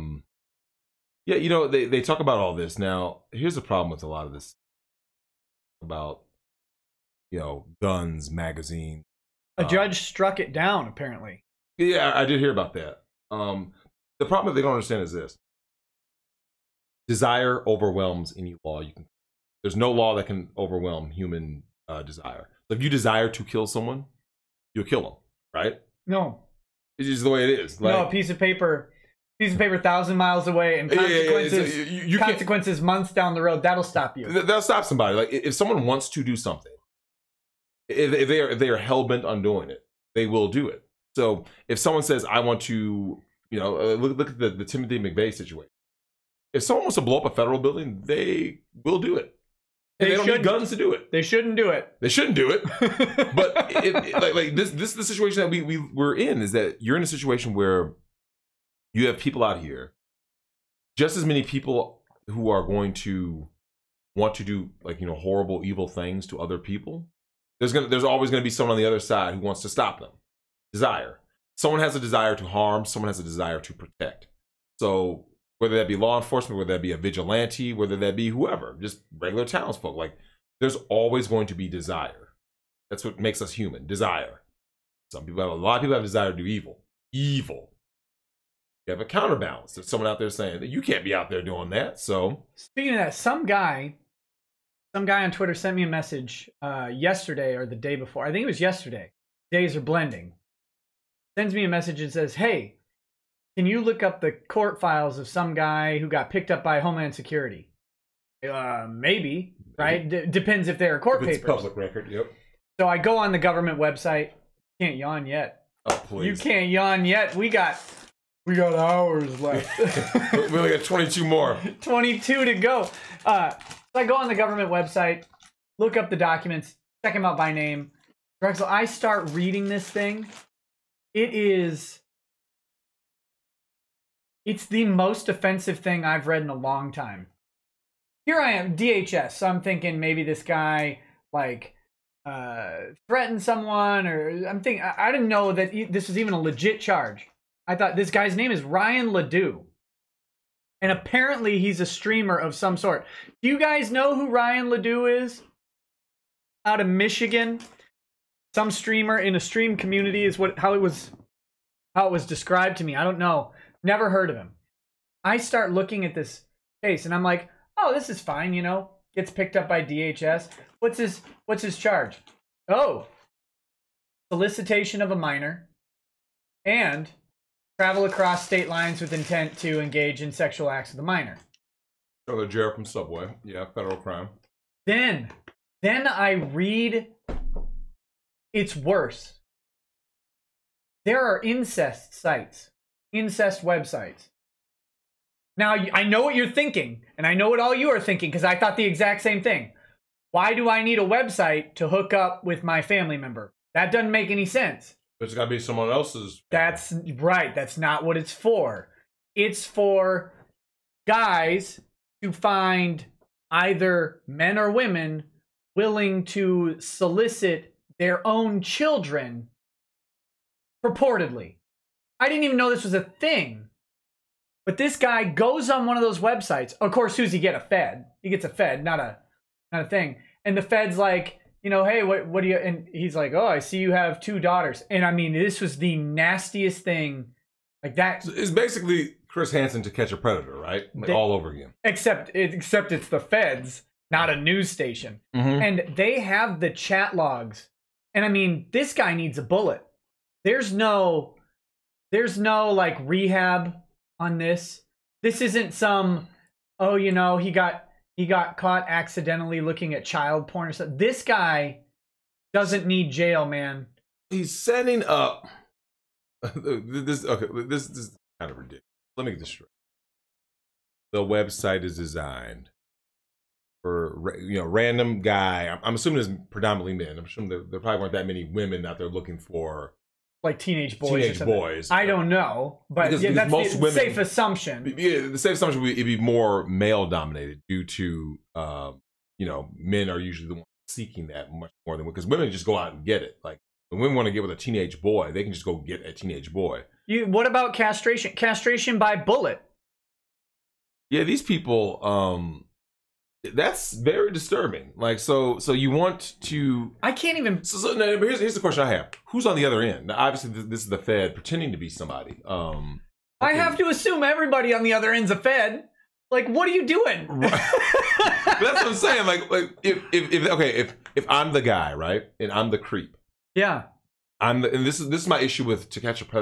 you know, they talk about all this. Now, here's the problem with a lot of this about, you know, guns, magazines. A judge struck it down, apparently. Yeah, I did hear about that. The problem that they don't understand is this. Desire overwhelms any law you can. There's no law that can overwhelm human desire. So if you desire to kill someone, you'll kill them, right? No. It's just the way it is. Like, no, a piece of paper 1,000 miles away and consequences, you consequences months down the road, that'll stop you. That'll stop somebody. Like if someone wants to do something, if they are hell-bent on doing it, they will do it. So if someone says, I want to, you know, look at the Timothy McVeigh situation. If someone wants to blow up a federal building, they will do it. And they don't need guns to do it. They shouldn't do it. They shouldn't do it. But this is the situation that we're in, is that you're in a situation where you have people out here, just as many people who are going to want to do, like, you know, horrible, evil things to other people. There's always going to be someone on the other side who wants to stop them. Desire. Someone has a desire to harm. Someone has a desire to protect. So whether that be law enforcement, whether that be a vigilante, whether that be whoever, just regular townsfolk, like, there's always going to be desire. That's what makes us human. Desire. A lot of people have desire to do evil. Evil. You have a counterbalance. There's someone out there saying that you can't be out there doing that. So speaking of that, some guy on Twitter sent me a message yesterday or the day before. I think it was yesterday. Days are blending. Sends me a message and says, hey, can you look up the court files of some guy who got picked up by Homeland Security? Maybe, right? Depends if they're court papers. It's public record, yep. So I go on the government website. Can't yawn yet. Oh, please. You can't yawn yet. We got hours left. We only got 22 more. 22 to go. So I go on the government website, look up the documents, check them out by name. Drexel, I start reading this thing. It's the most offensive thing I've read in a long time. Here I am, DHS. So I'm thinking maybe this guy, like, threatened someone, or I'm thinking, I didn't know that this was even a legit charge. I thought this guy's name is Ryan Ledoux. And apparently he's a streamer of some sort. Do you guys know who Ryan Ledoux is? Out of Michigan. Some streamer in a stream community is how it was described to me. I don't know. Never heard of him. I start looking at this case and I'm like, oh, this is fine, you know. Gets picked up by DHS. What's his charge? Oh, solicitation of a minor and travel across state lines with intent to engage in sexual acts with a minor. Oh, the jail from Subway. Yeah, federal crime. Then I read, it's worse. There are incest sites, incest websites. Now, I know what you're thinking, and I know what all you are thinking, because I thought the exact same thing. Why do I need a website to hook up with my family member? That doesn't make any sense. It's got to be someone else's. That's right. That's not what it's for. It's for guys to find either men or women willing to solicit their own children, purportedly. I didn't even know this was a thing. But this guy goes on one of those websites. Of course, who's he get? A Fed. He gets a Fed, not a thing. And the Fed's like, you know, hey, what do you? And he's like, oh, I see you have 2 daughters. And I mean, this was the nastiest thing, like that. It's basically Chris Hansen to Catch a Predator, right? Like all over again. Except it's the Feds, not a news station. Mm-hmm. And they have the chat logs. And I mean, this guy needs a bullet. There's no like rehab on this. This isn't some, oh, you know, he got caught accidentally looking at child porn or something. This guy doesn't need jail, man. He's setting up this. Okay, this is kind of ridiculous. Let me get this straight. The website is designed random guy. I'm assuming there's predominantly men. I'm assuming there probably weren't that many women out there looking for like teenage boys. I don't know, but because that's most the women, safe assumption. Yeah, the safe assumption would be it'd be more male dominated due to men are usually the ones seeking that much more than because women just go out and get it. Like when women want to get with a teenage boy, they can just go get a teenage boy. What about castration? Castration by bullet. Yeah, these people. That's very disturbing. Like, so you want to? I can't even. So no, here's the question I have: who's on the other end? Now, obviously, this is the Fed pretending to be somebody. I have to assume everybody on the other end's a Fed. Like, what are you doing? Right. That's what I'm saying. Like if I'm the guy, right, and I'm the creep. Yeah. And this is my issue with To Catch a Predator.